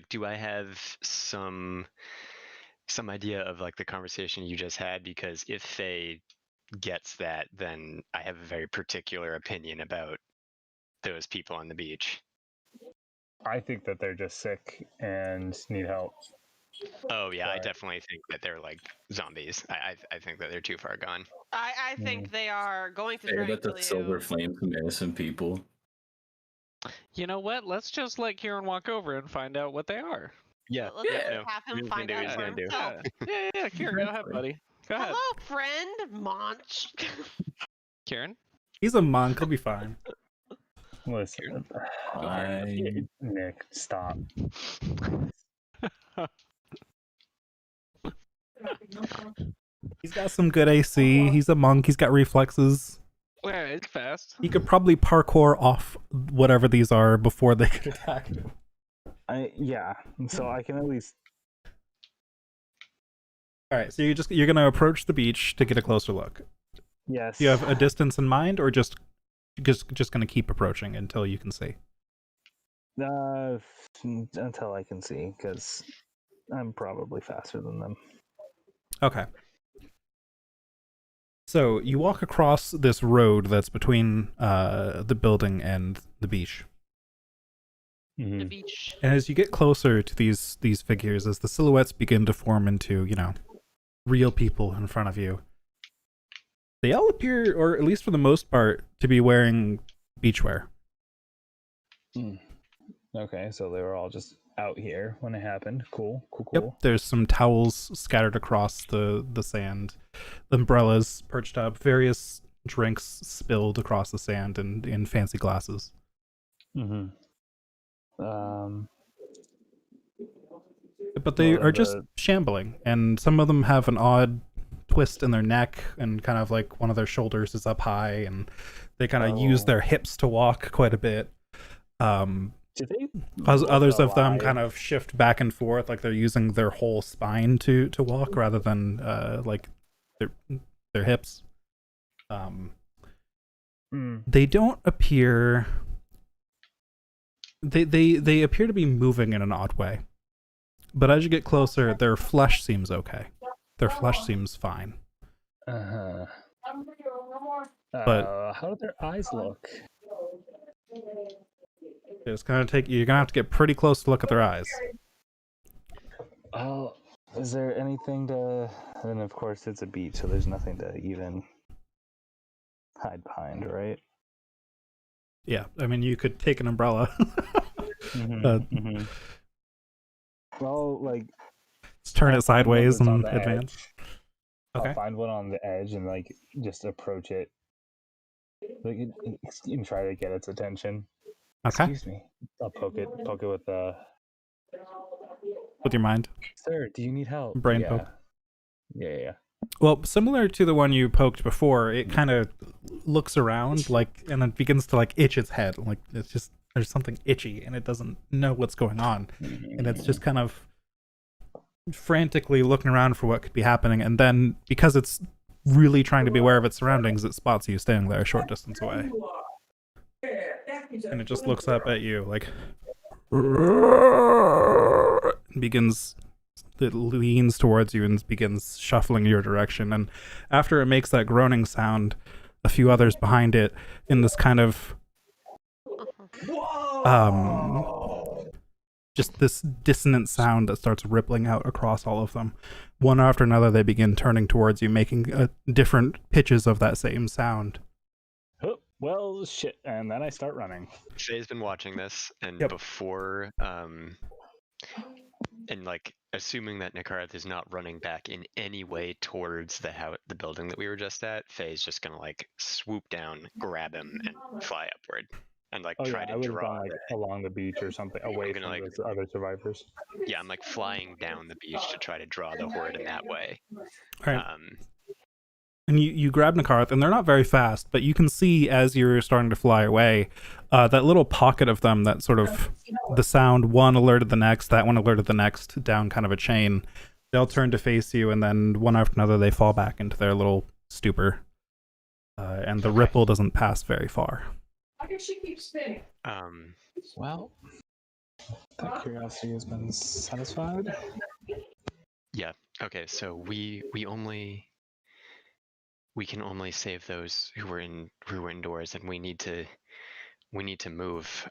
Speaker 3: do I have some idea of the conversation you just had? Because if Faye gets that, then I have a very particular opinion about those people on the beach.
Speaker 4: I think that they're just sick and need help.
Speaker 3: Oh yeah, I
Speaker 4: Right.
Speaker 3: definitely think that they're like zombies. I think that they're too far gone.
Speaker 10: I think they are going to
Speaker 7: Say
Speaker 10: try
Speaker 7: that
Speaker 10: and
Speaker 7: the
Speaker 10: kill
Speaker 7: silver
Speaker 10: you.
Speaker 7: flame some innocent people.
Speaker 2: You know what? Let's just let Kieran walk over and find out what they are.
Speaker 3: Yeah.
Speaker 10: Let's
Speaker 3: yeah.
Speaker 10: just
Speaker 3: No.
Speaker 10: have him
Speaker 3: He's gonna
Speaker 10: find
Speaker 3: do what
Speaker 10: out
Speaker 3: he's
Speaker 10: for
Speaker 3: gonna do.
Speaker 10: himself.
Speaker 2: Yeah. Kieran, go ahead, buddy. Go ahead.
Speaker 10: Hello, friend, Monch.
Speaker 2: Kieran?
Speaker 1: He's a monk. He'll be fine.
Speaker 4: Listen,
Speaker 7: I
Speaker 4: Nick, stop.
Speaker 1: He's got some good AC. He's a monk. He's got reflexes.
Speaker 2: Yeah, it's fast.
Speaker 1: He could probably parkour off whatever these are before they could attack him.
Speaker 4: Yeah, so I can at least.
Speaker 1: All right, so you're gonna approach the beach to get a closer look.
Speaker 4: Yes.
Speaker 1: Do you have a distance in mind, or just gonna keep approaching until you can see?
Speaker 4: Until I can see, because I'm probably faster than them.
Speaker 1: Okay. So you walk across this road that's between the building and the beach.
Speaker 10: The beach.
Speaker 1: And as you get closer to these figures, as the silhouettes begin to form into, real people in front of you, they all appear, or at least for the most part, to be wearing beachwear.
Speaker 4: Okay, so they were all just out here when it happened. Cool.
Speaker 1: Yep, there's some towels scattered across the sand, umbrellas perched up, various drinks spilled across the sand and in fancy glasses. But they are just shambling, and some of them have an odd twist in their neck, and kind of like one of their shoulders is up high, and they kind of use their hips to walk quite a bit. Others of them kind of shift back and forth, like they're using their whole spine to walk rather than like their hips. They don't appear. They appear to be moving in an odd way, but as you get closer, their flesh seems okay. Their flesh seems fine.
Speaker 4: But how do their eyes look?
Speaker 1: It's gonna take. You're gonna have to get pretty close to look at their eyes.
Speaker 4: Oh, is there anything to? And of course, it's a beach, so there's nothing to even hide behind, right?
Speaker 1: Yeah, I mean, you could take an umbrella.
Speaker 4: Well, like,
Speaker 1: let's turn it sideways and advance.
Speaker 4: Okay. I'll find one on the edge and like just approach it, like, and try to get its attention.
Speaker 1: Okay.
Speaker 4: Excuse me. I'll poke it with
Speaker 1: your mind.
Speaker 4: Sir, do you need help?
Speaker 1: Brain poke.
Speaker 4: Yeah.
Speaker 1: Well, similar to the one you poked before, it kind of looks around, like, and it begins to like itch its head, like it's just there's something itchy, and it doesn't know what's going on, and it's just kind of frantically looking around for what could be happening, and then because it's really trying to be aware of its surroundings, it spots you standing there a short distance away, and it just looks up at you like, it leans towards you and begins shuffling your direction, and after it makes that groaning sound, a few others behind it, in this kind of just this dissonant sound that starts rippling out across all of them, one after another they begin turning towards you, making different pitches of that same sound.
Speaker 4: Oh, well, shit, and then I start running.
Speaker 3: Shay's been watching this, and before and like assuming that Nikarth is not running back in any way towards the building that we were just at, Faye's just gonna like swoop down, grab him, and fly upward, and like try to draw
Speaker 4: gone, like, along the beach or something, away from the other survivors.
Speaker 3: Yeah, I'm like flying down the beach to try to draw the horde in that way.
Speaker 1: All right. And you grab Nikarth, and they're not very fast, but you can see as you're starting to fly away, that little pocket of them that sort of, the sound, one alerted the next, that one alerted the next, down kind of a chain. They'll turn to face you, and then one after another they fall back into their little stupor. And the ripple doesn't pass very far.
Speaker 6: Why does she keep spinning?
Speaker 4: Well, that curiosity has been satisfied.
Speaker 3: Yeah, okay, so we can only save those who were indoors, and we need to move.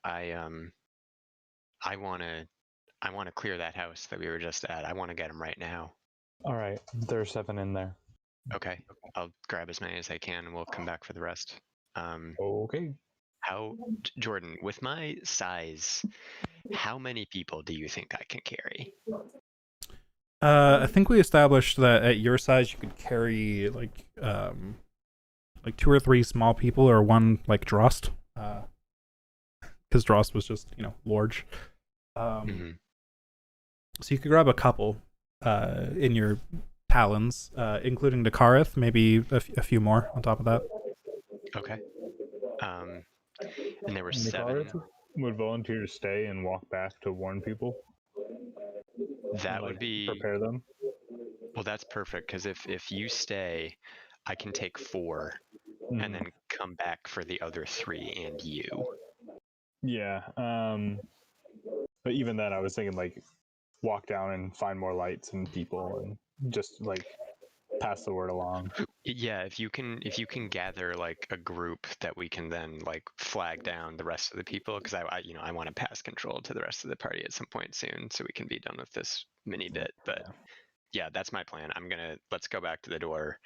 Speaker 3: I wanna clear that house that we were just at. I want to get him right now.
Speaker 4: All right, there are 7 in there.
Speaker 3: Okay, I'll grab as many as I can, and we'll come back for the rest.
Speaker 4: Okay.
Speaker 3: Jordan, with my size, how many people do you think I can carry?
Speaker 1: I think we established that at your size you could carry like 2 or 3 small people or 1 like Drost. Because Drost was just, large.
Speaker 3: Mhm.
Speaker 1: So you could grab a couple in your talons, including Dakarith, maybe a few more on top of that.
Speaker 3: Okay. And there were
Speaker 4: Nicaris
Speaker 3: 7.
Speaker 4: would volunteer to stay and walk back to warn people.
Speaker 3: That
Speaker 4: and,
Speaker 3: would be
Speaker 4: prepare them.
Speaker 3: Well, that's perfect because if you stay, I can take 4 and then come back for the other 3 and you.
Speaker 4: Yeah. But even then, I was thinking like walk down and find more lights and people and just like pass the word along.
Speaker 3: Yeah, if you can gather like a group that we can then like flag down the rest of the people, because I want to pass control to the rest of the party at some point soon, so we can be done with this mini bit. But yeah, that's my plan. Let's go back to the door,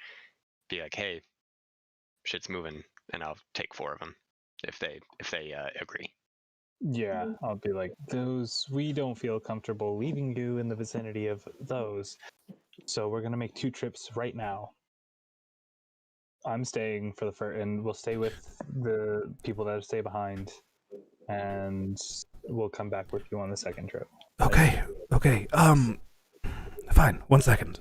Speaker 3: be like, hey, shit's moving, and I'll take 4 of them if they agree.
Speaker 4: Yeah, I'll be like, we don't feel comfortable leaving you in the vicinity of those. So we're going to make 2 trips right now. I'm staying for the first, and we'll stay with the people that stay behind, and we'll come back with you on the second trip.
Speaker 1: Okay. Fine. 1 second.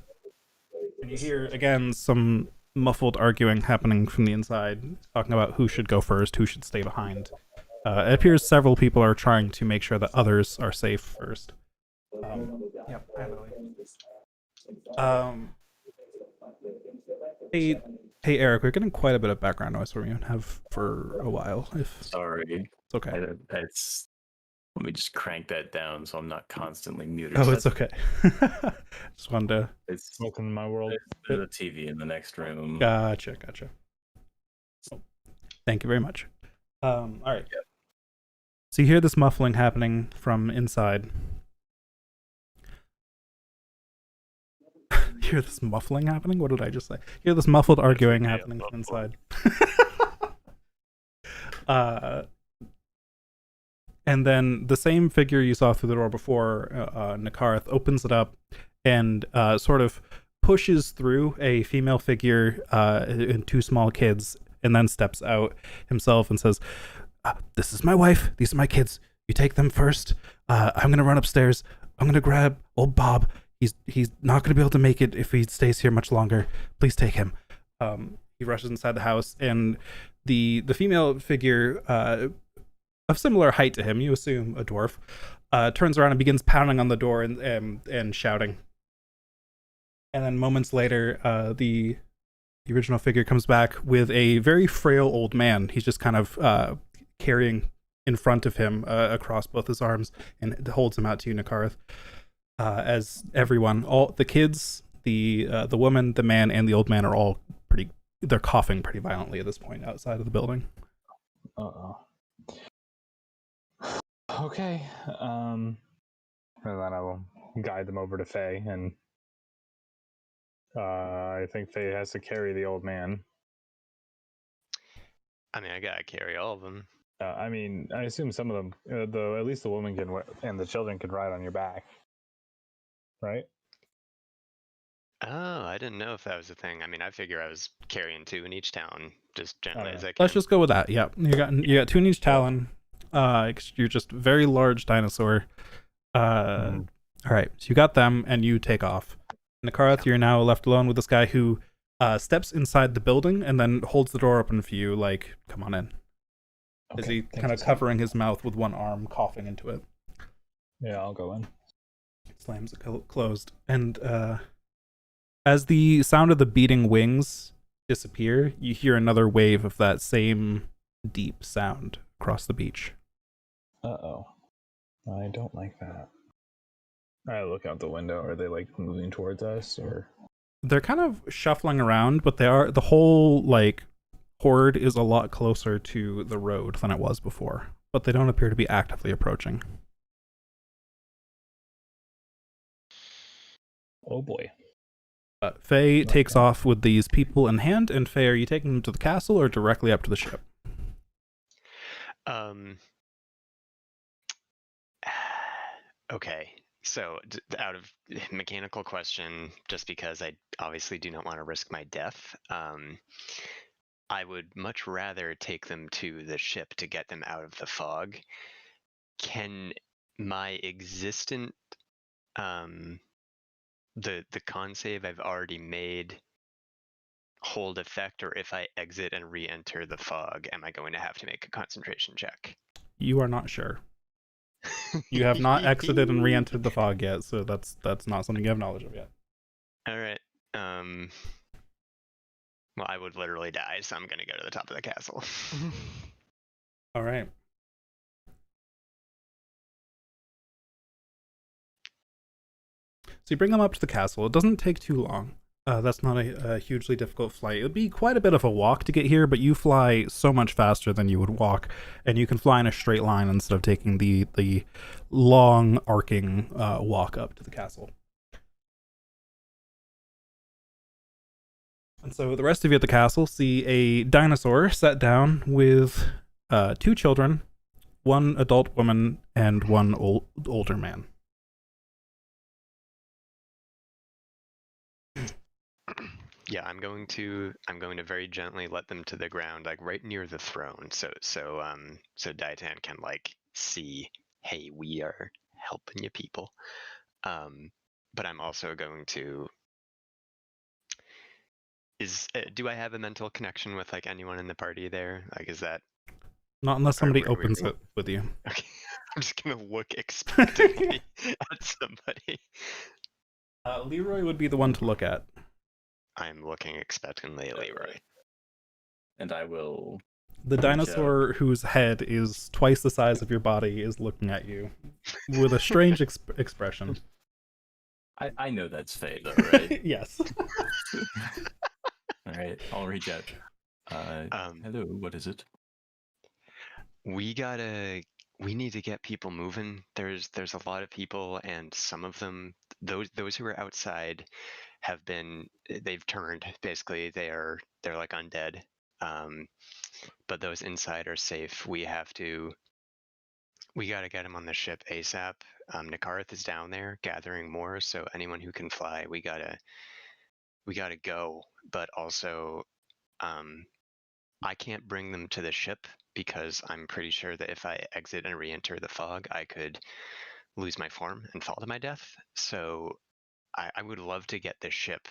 Speaker 1: And you hear again some muffled arguing happening from the inside, talking about who should go first, who should stay behind. It appears several people are trying to make sure that others are safe first. Hey, Eric, we're getting quite a bit of background noise from you and have for a while.
Speaker 7: Sorry.
Speaker 1: It's okay.
Speaker 7: Let me just crank that down so I'm not constantly muted.
Speaker 1: Oh, it's okay. Just wanted to...
Speaker 7: It's
Speaker 4: welcome to my world.
Speaker 7: There's a TV in the next room.
Speaker 1: Gotcha. Thank you very much. All right.
Speaker 7: Yep.
Speaker 1: So you hear this muffling happening from inside. You hear this muffling happening? What did I just say? You hear this muffled arguing happening from inside. And then the same figure you saw through the door before, Nakarth, opens it up and sort of pushes through a female figure and 2 small kids, and then steps out himself and says, this is my wife, these are my kids, you take them first. I'm gonna run upstairs, I'm gonna grab old Bob, he's not gonna be able to make it if he stays here much longer, please take him. He rushes inside the house, and the female figure of similar height to him, you assume a dwarf, turns around and begins pounding on the door and shouting. And then moments later, the original figure comes back with a very frail old man. He's just kind of carrying in front of him across both his arms, and holds him out to you, Nakarth. As everyone, all the kids, the woman, the man, and the old man are all they're coughing pretty violently at this point outside of the building.
Speaker 4: Okay. And then I will guide them over to Faye, and I think Faye has to carry the old man.
Speaker 3: I mean, I gotta carry all of them.
Speaker 4: I assume some of them, at least the woman and the children can ride on your back, right?
Speaker 3: Oh, I didn't know if that was a thing. I mean, I figure I was carrying 2 in each talon, just gently as I can.
Speaker 1: Let's just go with that. Yeah, you got 2 in each talon. You're just a very large dinosaur. All right, so you got them, and you take off. Nakarth, you're now left alone with this guy who steps inside the building and then holds the door open for you, like, come on in. Is he kind of covering his mouth with one arm, coughing into it?
Speaker 4: Yeah, I'll go in.
Speaker 1: Slams it closed. And as the sound of the beating wings disappear, you hear another wave of that same deep sound across the beach.
Speaker 4: Uh-oh. I don't like that. I look out the window. Are they like moving towards us, or?
Speaker 1: They're kind of shuffling around, but the whole like horde is a lot closer to the road than it was before. But they don't appear to be actively approaching.
Speaker 4: Oh boy.
Speaker 1: Faye takes off with these people in hand, and Faye, are you taking them to the castle or directly up to the ship?
Speaker 3: Okay, so out of mechanical question, just because I obviously do not want to risk my death, I would much rather take them to the ship to get them out of the fog. Can my existent the con save I've already made hold effect, or if I exit and re-enter the fog, am I going to have to make a concentration check?
Speaker 1: You are not sure. You have not exited and re-entered the fog yet, so that's not something you have knowledge of yet.
Speaker 3: All right. Well, I would literally die, so I'm gonna go to the top of the castle.
Speaker 1: All right. So you bring them up to the castle. It doesn't take too long. That's not a hugely difficult flight. It would be quite a bit of a walk to get here, but you fly so much faster than you would walk, and you can fly in a straight line instead of taking the long arcing walk up to the castle. And so the rest of you at the castle see a dinosaur sat down with 2 children, 1 adult woman, and 1 older man.
Speaker 3: Yeah, I'm going to very gently let them to the ground, like right near the throne, so Daitan can like see, hey, we are helping you people. But I'm also going to. Do I have a mental connection with like anyone in the party there? Like, is that
Speaker 1: not unless somebody opens it with you?
Speaker 3: Okay, I'm just gonna look expectantly at somebody.
Speaker 1: Leroy would be the one to look at.
Speaker 3: I'm looking expectantly at Leroy.
Speaker 7: And I will.
Speaker 1: The dinosaur whose head is twice the size of your body is looking at you with a strange expression.
Speaker 7: I know that's Faye, though, right?
Speaker 1: Yes.
Speaker 7: All right, I'll reach out. Hello, what is it?
Speaker 3: We need to get people moving. There's a lot of people, and some of them, those who are outside, they've turned. Basically, they're like undead. But those inside are safe. We gotta get them on the ship ASAP. Nikarth is down there gathering more, so anyone who can fly, we gotta go. But also, I can't bring them to the ship because I'm pretty sure that if I exit and re-enter the fog, I could lose my form and fall to my death. So I would love to get the ship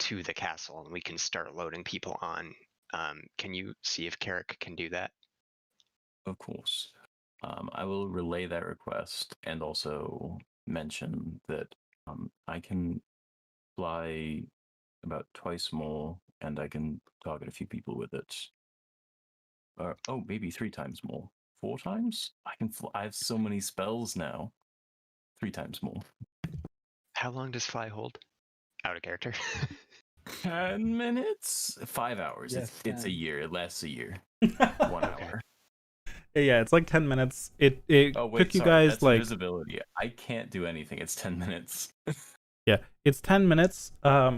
Speaker 3: to the castle and we can start loading people on. Can you see if Carrick can do that?
Speaker 7: Of course. I will relay that request and also mention that I can fly about twice more and I can target a few people with it. Maybe 3 times more. 4 times? I have so many spells now. 3 times more.
Speaker 3: How long does fly hold? Out of character.
Speaker 7: 10 minutes? 5 hours.
Speaker 1: Yes,
Speaker 7: it's a year. It lasts a year. 1 hour.
Speaker 1: Yeah, it's like 10 minutes. It took you guys
Speaker 7: that's
Speaker 1: like
Speaker 7: invisibility. I can't do anything. It's 10 minutes.
Speaker 1: Yeah, it's 10 minutes,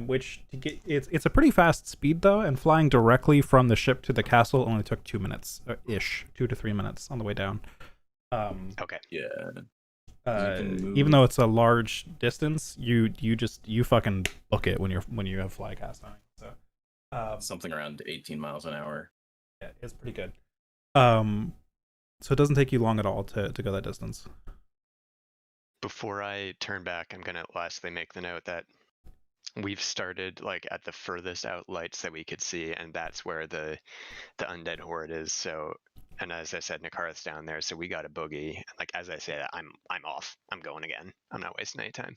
Speaker 1: which to get it's a pretty fast speed though, and flying directly from the ship to the castle only took 2 minutes ish, 2 to 3 minutes on the way down.
Speaker 3: Okay.
Speaker 7: Yeah.
Speaker 1: Even though it's a large distance, you fucking book it when you have fly cast on it. So
Speaker 7: something around 18 miles an hour.
Speaker 1: Yeah, it's pretty good. So it doesn't take you long at all to go that distance.
Speaker 3: Before I turn back, I'm gonna lastly make the note that we've started like at the furthest out lights that we could see, and that's where the undead horde is. So, and as I said, Nikarth's down there, so we got a boogie. Like as I said, I'm off. I'm going again. I'm not wasting any time.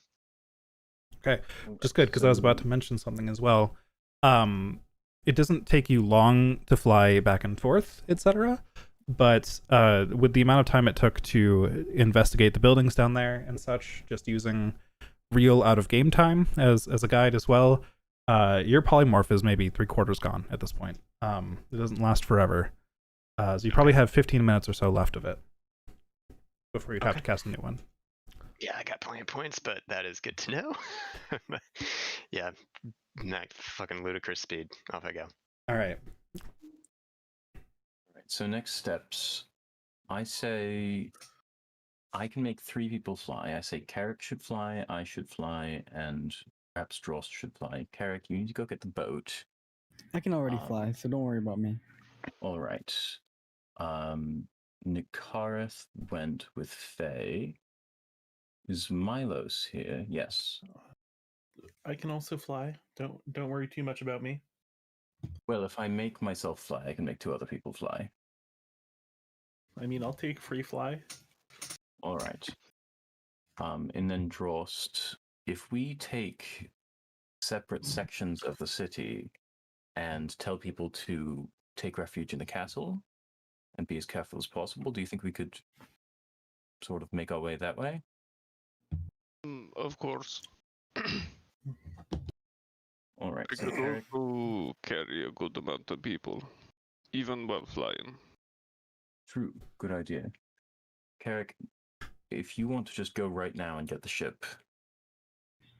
Speaker 1: Okay, just good because I was about to mention something as well. It doesn't take you long to fly back and forth, etc. But with the amount of time it took to investigate the buildings down there and such, just using real out of game time as a guide as well, your polymorph is maybe 3/4 gone at this point. It doesn't last forever, so you probably have 15 minutes or so left of it before you'd have to cast a new one.
Speaker 3: Yeah, I got plenty of points, but that is good to know. Yeah, not fucking ludicrous speed. Off I go.
Speaker 1: All right.
Speaker 7: Right, so next steps. I say I can make 3 people fly. I say Carrick should fly, I should fly, and perhaps Dross should fly. Carrick, you need to go get the boat.
Speaker 5: I can already fly, so don't worry about me.
Speaker 7: All right. Nikareth went with Faye. Is Milos here? Yes.
Speaker 11: I can also fly. Don't worry too much about me.
Speaker 7: Well, if I make myself fly, I can make 2 other people fly.
Speaker 11: I mean, I'll take free fly.
Speaker 7: All right. And then Drost, if we take separate sections of the city and tell people to take refuge in the castle and be as careful as possible, do you think we could sort of make our way that way?
Speaker 2: Of course.
Speaker 7: All right.
Speaker 2: I
Speaker 7: So
Speaker 2: could
Speaker 7: Carrick,
Speaker 2: also carry a good amount of people, even while flying.
Speaker 7: true. Good idea. Carrick, if you want to just go right now and get the ship.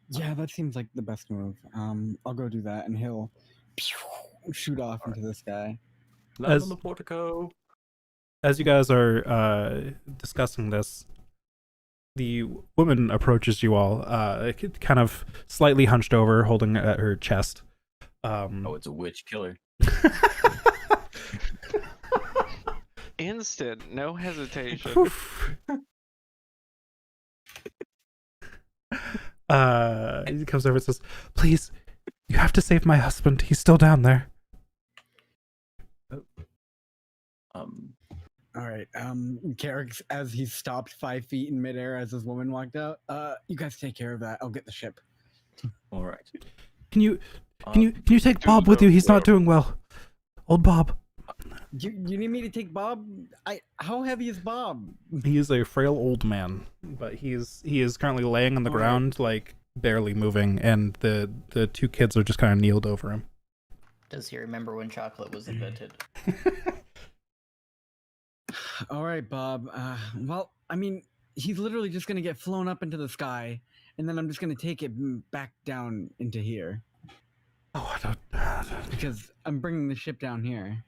Speaker 5: Yeah, that seems like the best move. I'll go do that, and he'll shoot off into the sky.
Speaker 7: Land on the portico.
Speaker 1: As you guys are discussing this, the woman approaches you all, kind of slightly hunched over, holding at her chest.
Speaker 7: Oh, it's a witch killer.
Speaker 2: Instant, no hesitation.
Speaker 1: He comes over and says, "Please, you have to save my husband. He's still down there."
Speaker 5: All right. Carrick, as he stopped 5 feet in midair as this woman walked out. You guys take care of that. I'll get the ship.
Speaker 7: All right.
Speaker 1: Can you take Bob with you? He's not doing well. Old Bob.
Speaker 5: You need me to take Bob? How heavy is Bob?
Speaker 1: He is a frail old man, but he is currently laying on the ground, like barely moving, and the 2 kids are just kind of kneeled over him.
Speaker 8: Does he remember when chocolate was invented?
Speaker 5: All right, Bob. Well, I mean, he's literally just gonna get flown up into the sky, and then I'm just gonna take it back down into here.
Speaker 1: Oh, I don't.
Speaker 5: Because I'm bringing the ship down here.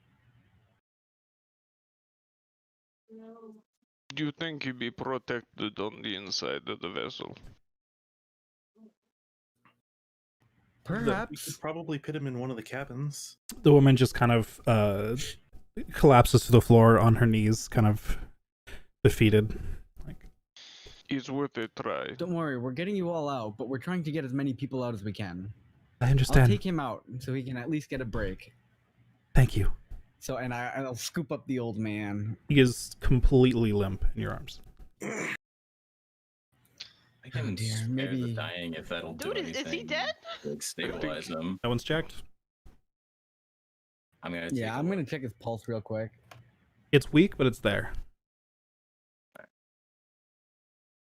Speaker 2: Do you think he'd be protected on the inside of the vessel?
Speaker 11: We
Speaker 5: Perhaps.
Speaker 11: could probably put him in one of the cabins.
Speaker 1: The woman just kind of collapses to the floor on her knees, kind of defeated.
Speaker 2: It's worth a try.
Speaker 5: Don't worry, we're getting you all out, but we're trying to get as many people out as we can.
Speaker 1: I understand.
Speaker 5: I'll take him out so he can at least get a break.
Speaker 1: Thank you.
Speaker 5: So, and I'll scoop up the old man.
Speaker 1: He is completely limp in your arms.
Speaker 7: I can spare
Speaker 5: maybe
Speaker 7: the dying if that'll do
Speaker 10: Dude,
Speaker 7: anything.
Speaker 10: is he dead?
Speaker 7: Like stabilize him.
Speaker 1: No one's checked.
Speaker 7: I'm gonna.
Speaker 5: Yeah, I'm gonna check his pulse real quick.
Speaker 1: It's weak, but it's there.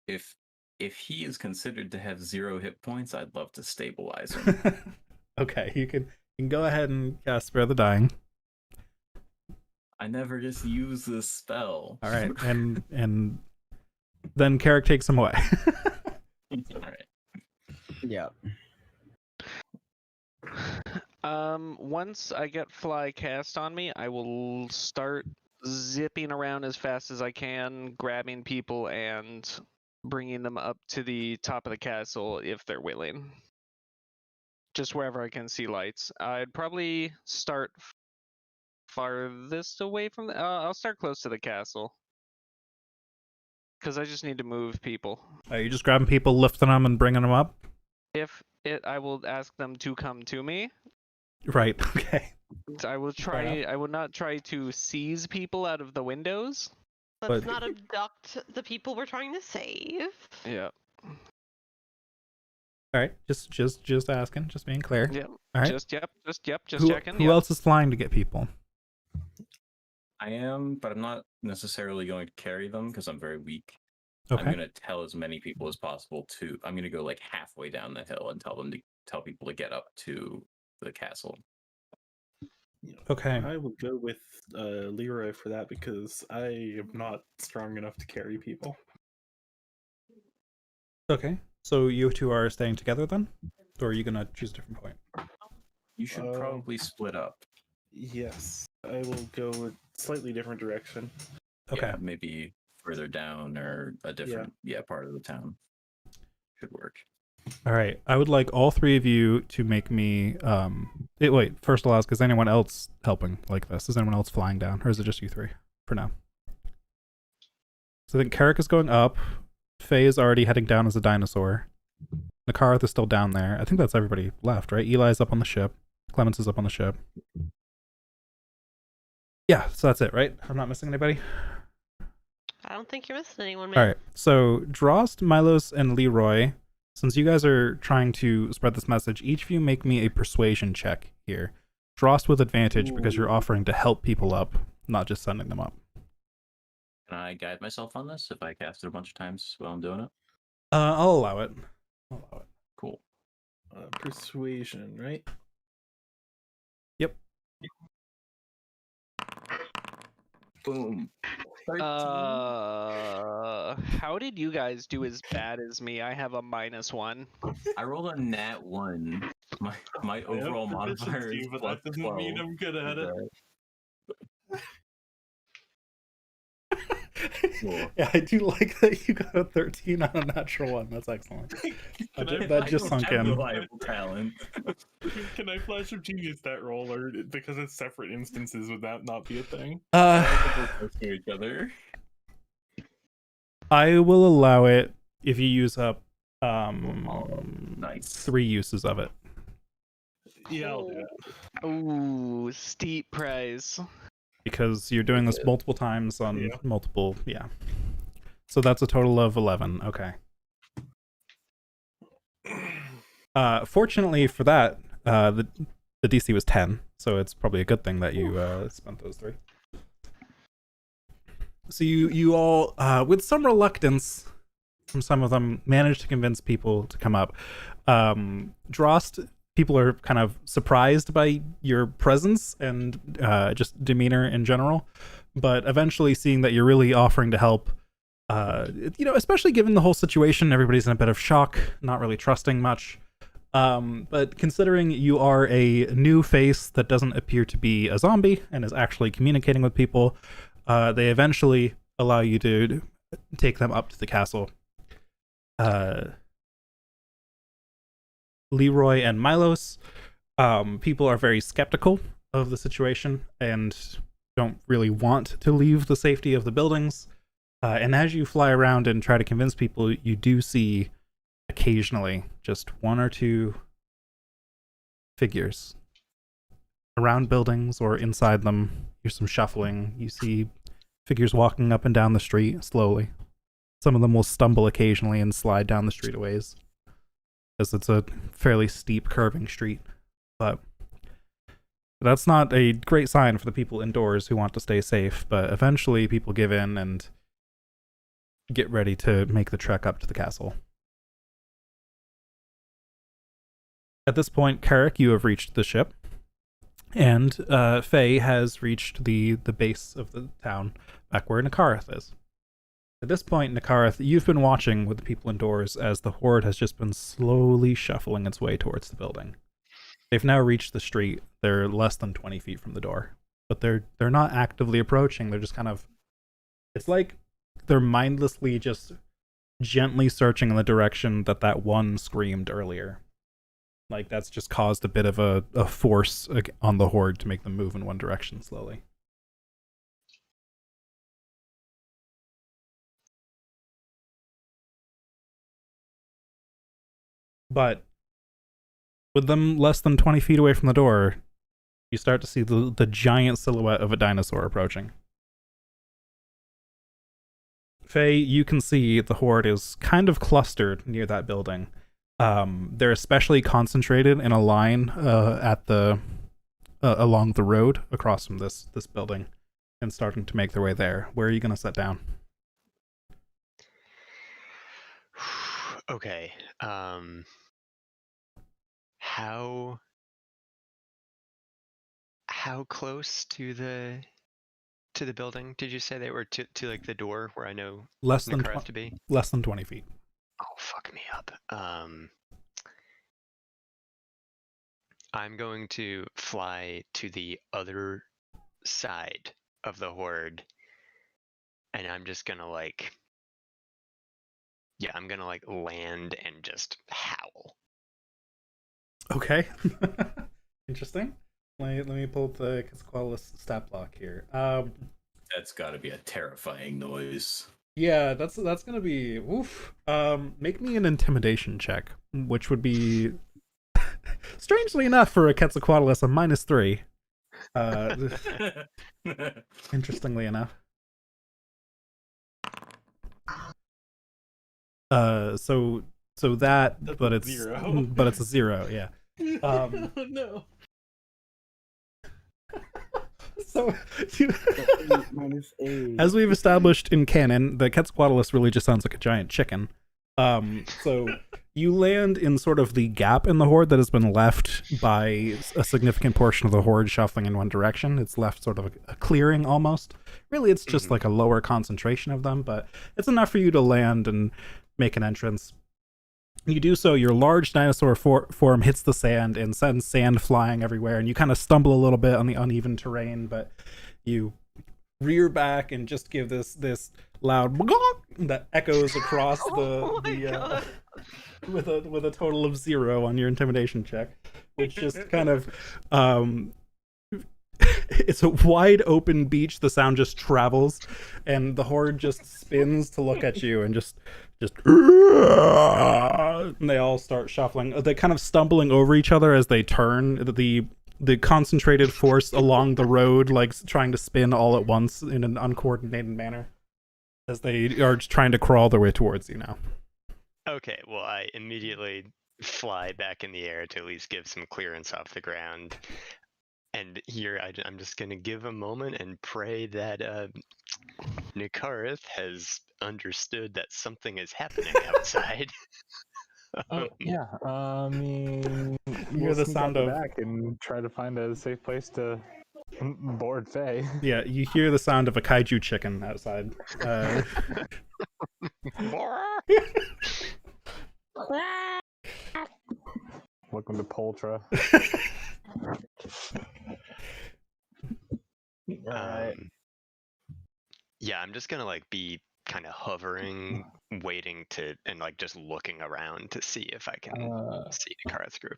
Speaker 7: If he is considered to have 0 hit points, I'd love to stabilize him.
Speaker 1: Okay, you can go ahead and cast Spare the Dying.
Speaker 7: I never just use this spell.
Speaker 1: All right, and then Carrick takes him away.
Speaker 7: All right.
Speaker 5: Yeah.
Speaker 2: Once I get fly cast on me, I will start zipping around as fast as I can, grabbing people and bringing them up to the top of the castle if they're willing. Just wherever I can see lights. I'd probably start farthest away from the. I'll start close to the castle. Because I just need to move people.
Speaker 1: Are you just grabbing people, lifting them, and bringing them up?
Speaker 2: I will ask them to come to me.
Speaker 1: Right. Okay.
Speaker 2: I will try. I will not try to seize people out of the windows.
Speaker 10: Let's not abduct the people we're trying to save.
Speaker 2: Yeah.
Speaker 1: All right. Just asking. Just being clear.
Speaker 2: Yep.
Speaker 1: All right.
Speaker 2: Just
Speaker 1: who,
Speaker 2: checking.
Speaker 1: Who else is flying to get people?
Speaker 7: I am, but I'm not necessarily going to carry them because I'm very weak.
Speaker 1: Okay.
Speaker 7: I'm going to tell as many people as possible to. I'm going to go like halfway down the hill and tell people to get up to the castle.
Speaker 1: Okay.
Speaker 11: I will go with Leroy for that because I am not strong enough to carry people.
Speaker 1: Okay. So you two are staying together then? Or are you going to choose a different point?
Speaker 7: You should probably split up.
Speaker 11: Yes, I will go a slightly different direction.
Speaker 1: Okay.
Speaker 7: Yeah, maybe further down or a different part of the town. Should work.
Speaker 1: All right. I would like all three of you to make me. Wait. First, I'll ask: is anyone else helping like this? Is anyone else flying down, or is it just you three for now? So I think Carrick is going up. Faye is already heading down as a dinosaur. Nakarath is still down there. I think that's everybody left, right? Eli's up on the ship. Clemens is up on the ship. Yeah. So that's it, right? I'm not missing anybody.
Speaker 10: I don't think you're missing anyone, man.
Speaker 1: All right. So Drost, Milos, and Leroy. Since you guys are trying to spread this message, each of you make me a persuasion check here. Drost with advantage because you're offering to help people up, not just sending them up.
Speaker 7: Can I guide myself on this if I cast it a bunch of times while I'm doing it?
Speaker 1: I'll allow it.
Speaker 7: Cool.
Speaker 11: Persuasion, right?
Speaker 1: Yep.
Speaker 7: Boom.
Speaker 2: How did you guys do as bad as me? I have a -1.
Speaker 7: I rolled a nat 1. My overall modifier is
Speaker 11: but
Speaker 7: plus
Speaker 11: that doesn't
Speaker 7: 12.
Speaker 11: mean I'm good at it.
Speaker 7: Cool.
Speaker 1: Yeah, I do like that you got a 13 on a natural one. That's excellent. That just sunk in.
Speaker 7: Reliable talent.
Speaker 11: Can I flash of genius that roll, or because it's separate instances, would that not be a thing?
Speaker 7: To each other.
Speaker 1: I will allow it if you use up
Speaker 7: nice
Speaker 1: 3 uses of it.
Speaker 11: Yeah, I'll do it.
Speaker 2: Ooh, steep price.
Speaker 1: Because you're doing this multiple times on multiple, So that's a total of 11. Okay. Fortunately for that, the DC was 10, so it's probably a good thing that you spent those 3. So you all, with some reluctance from some of them, managed to convince people to come up. Drost, people are kind of surprised by your presence and just demeanor in general, but eventually seeing that you're really offering to help, especially given the whole situation, everybody's in a bit of shock, not really trusting much. But considering you are a new face that doesn't appear to be a zombie and is actually communicating with people, they eventually allow you to take them up to the castle. Leroy and Milos, people are very skeptical of the situation and don't really want to leave the safety of the buildings. And as you fly around and try to convince people, you do see occasionally just 1 or 2 figures around buildings or inside them. Here's some shuffling. You see figures walking up and down the street slowly. Some of them will stumble occasionally and slide down the street a ways, as it's a fairly steep curving street. But that's not a great sign for the people indoors who want to stay safe. But eventually people give in and get ready to make the trek up to the castle. At this point, Carrick, you have reached the ship, and Faye has reached the base of the town, back where Nakarath is. At this point, Nakarath, you've been watching with the people indoors as the horde has just been slowly shuffling its way towards the building. They've now reached the street. They're less than 20 feet from the door, but they're not actively approaching. They're just kind of, it's like they're mindlessly just gently searching in the direction that one screamed earlier. Like, that's just caused a bit of a force on the horde to make them move in one direction slowly. But with them less than 20 feet away from the door, you start to see the giant silhouette of a dinosaur approaching. Faye, you can see the horde is kind of clustered near that building. They're especially concentrated in a line at the along the road across from this building, and starting to make their way there. Where are you going to set down?
Speaker 3: Okay. How close to the building did you say they were, to like the door where I know
Speaker 1: Less than
Speaker 3: Nakarath to be?
Speaker 1: less than 20 feet.
Speaker 3: Oh fuck. fuck me up. I'm going to fly to the other side of the horde, and I'm just gonna like, yeah, I'm gonna like land and just howl.
Speaker 1: Okay. Interesting. Let me pull up the Quetzalcoatlus stat block here.
Speaker 7: That's got to be a terrifying noise.
Speaker 1: Yeah, that's gonna be oof. Make me an intimidation check, which would be strangely enough for a Quetzalcoatlus a -3. Interestingly enough. So that,
Speaker 11: That's
Speaker 1: but
Speaker 11: a
Speaker 1: it's
Speaker 11: 0.
Speaker 1: but it's a 0, yeah.
Speaker 11: No.
Speaker 1: So,
Speaker 5: -8.
Speaker 1: as we've established in canon, the Quetzalcoatlus really just sounds like a giant chicken. So you land in sort of the gap in the horde that has been left by a significant portion of the horde shuffling in one direction. It's left sort of a clearing almost. Really, it's just like a lower concentration of them, but it's enough for you to land and make an entrance. You do so, your large dinosaur form hits the sand and sends sand flying everywhere, and you kind of stumble a little bit on the uneven terrain, but you rear back and just give this loud that echoes across with a total of 0 on your intimidation check, which just kind of it's a wide open beach. The sound just travels, and the horde just spins to look at you, and just and they all start shuffling. They kind of stumbling over each other as they turn. The concentrated force along the road, like trying to spin all at once in an uncoordinated manner, as they are trying to crawl their way towards you now.
Speaker 3: Okay, well, I immediately fly back in the air to at least give some clearance off the ground. And here, I'm just going to give a moment and pray that Nikarith has understood that something is happening outside.
Speaker 4: Yeah, I mean,
Speaker 1: You hear
Speaker 4: we'll
Speaker 1: the
Speaker 4: sneak
Speaker 1: sound
Speaker 4: out the
Speaker 1: of
Speaker 4: back and try to find a safe place to board Faye.
Speaker 1: yeah. You hear the sound of a kaiju chicken outside.
Speaker 4: Welcome to Poltra. Alright.
Speaker 3: Yeah, I'm just gonna like be kind of hovering, waiting to, and like just looking around to see if I can see Nikarith's group.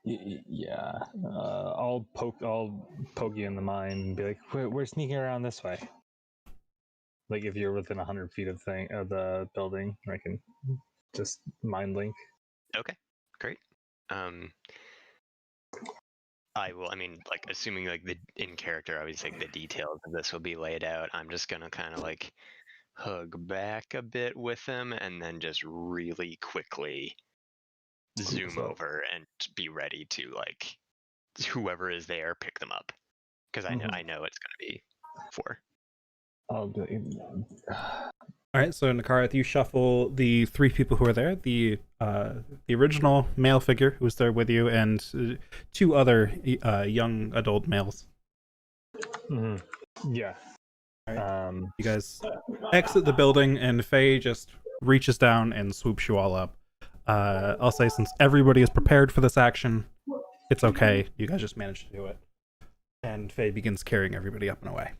Speaker 4: Yeah, I'll poke you in the mind and be like, we're sneaking around this way. Like if you're within 100 feet of the building, I can just mind link.
Speaker 3: Okay, great. I will. I mean, like assuming like the in character, obviously like, the details of this will be laid out. I'm just gonna kind of like hug back a bit with them, and then just really quickly zoom over and be ready to like whoever is there pick them up, because I know it's gonna be 4.
Speaker 4: I'll do it.
Speaker 1: All right, so Nikarith, you shuffle the 3 people who are there: the original male figure who was there with you, and 2 other young adult males.
Speaker 4: Yeah.
Speaker 1: All right. You guys exit the building, and Faye just reaches down and swoops you all up. I'll say, since everybody is prepared for this action, it's okay. You guys just managed to do it. And Faye begins carrying everybody up and away.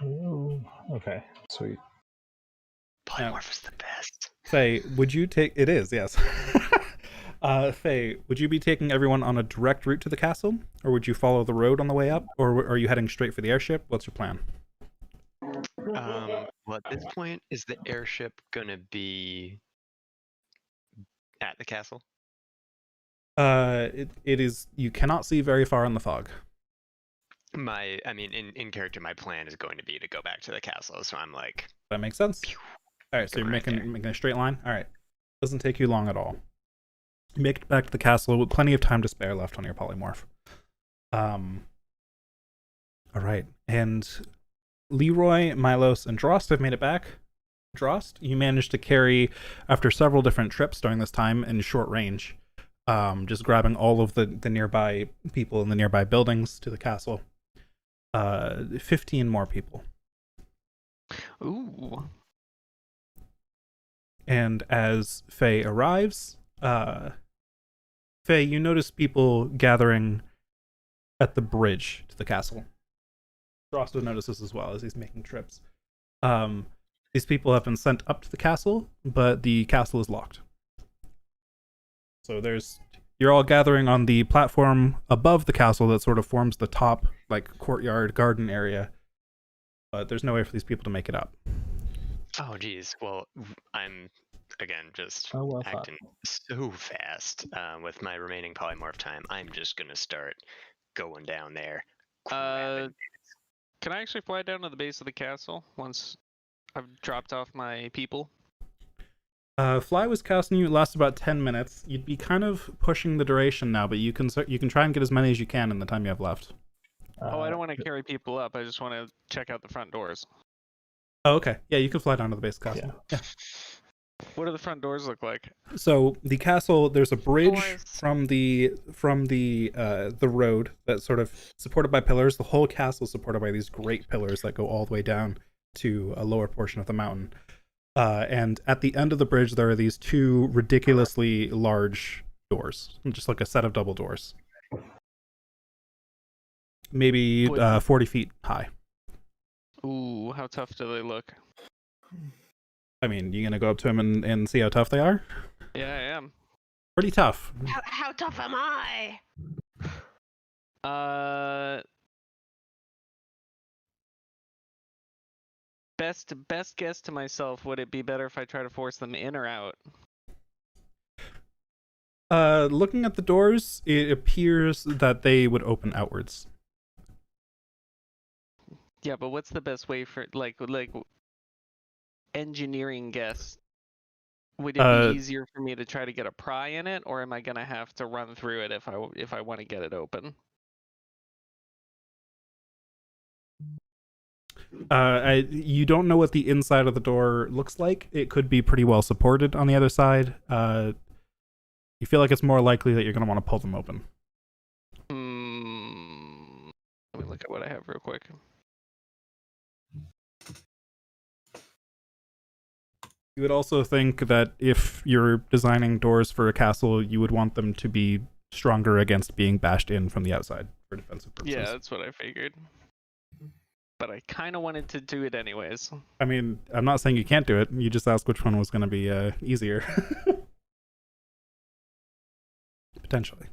Speaker 4: Ooh, okay, sweet.
Speaker 3: Polymorph is the best.
Speaker 1: Faye, would you take... It is, yes. Faye, would you be taking everyone on a direct route to the castle? Or would you follow the road on the way up? Or are you heading straight for the airship? What's your plan?
Speaker 3: Well, at this point, is the airship gonna be at the castle?
Speaker 1: It is... You cannot see very far in the fog.
Speaker 3: I mean, in character, my plan is going to be to go back to the castle, so I'm like...
Speaker 1: That makes sense. All right, so you're making a straight line? All right. Doesn't take you long at all. You make it back to the castle with plenty of time to spare left on your polymorph. All right, and Leroy, Milos, and Drost have made it back. Drost, you managed to carry, after several different trips during this time, in short range, just grabbing all of the nearby people in the nearby buildings to the castle. 15 more people.
Speaker 2: Ooh.
Speaker 1: And as Faye arrives, Faye, you notice people gathering at the bridge to the castle. Frosto notices as well as he's making trips. These people have been sent up to the castle, but the castle is locked. So you're all gathering on the platform above the castle that sort of forms the top, like, courtyard garden area. But there's no way for these people to make it up.
Speaker 3: Oh, geez. Well, I'm, again, just
Speaker 8: fuck.
Speaker 3: acting so fast with my remaining polymorph time. I'm just going to start going down there.
Speaker 2: Can I actually fly down to the base of the castle once I've dropped off my people?
Speaker 1: Fly was casting you. It lasts about 10 minutes. You'd be kind of pushing the duration now, but you can try and get as many as you can in the time you have left.
Speaker 2: Oh, I don't want to carry people up. I just want to check out the front doors.
Speaker 1: Oh, okay. Yeah, you can fly down to the base of the castle. Yeah.
Speaker 2: What do the front doors look like?
Speaker 1: So the castle, there's a bridge
Speaker 10: Doors.
Speaker 1: from the road that's sort of supported by pillars. The whole castle is supported by these great pillars that go all the way down to a lower portion of the mountain. And at the end of the bridge, there are these two ridiculously large doors, just like a set of double doors. Maybe 40 feet high.
Speaker 2: Ooh, how tough do they look?
Speaker 1: I mean, you gonna go up to them and see how tough they are?
Speaker 2: Yeah, I am.
Speaker 1: Pretty tough.
Speaker 10: How tough am I?
Speaker 2: Best guess to myself, would it be better if I try to force them in or out?
Speaker 1: Looking at the doors, it appears that they would open outwards.
Speaker 2: Yeah, but what's the best way for like engineering guess? Would it be easier for me to try to get a pry in it, or am I gonna have to run through it if I want to get it open?
Speaker 1: You don't know what the inside of the door looks like. It could be pretty well supported on the other side. You feel like it's more likely that you're going to want to pull them open.
Speaker 2: Let me look at what I have real quick.
Speaker 1: You would also think that if you're designing doors for a castle, you would want them to be stronger against being bashed in from the outside for defensive purposes.
Speaker 2: Yeah, that's what I figured. But I kind of wanted to do it anyways.
Speaker 1: I mean, I'm not saying you can't do it. You just asked which one was going to be easier. Potentially.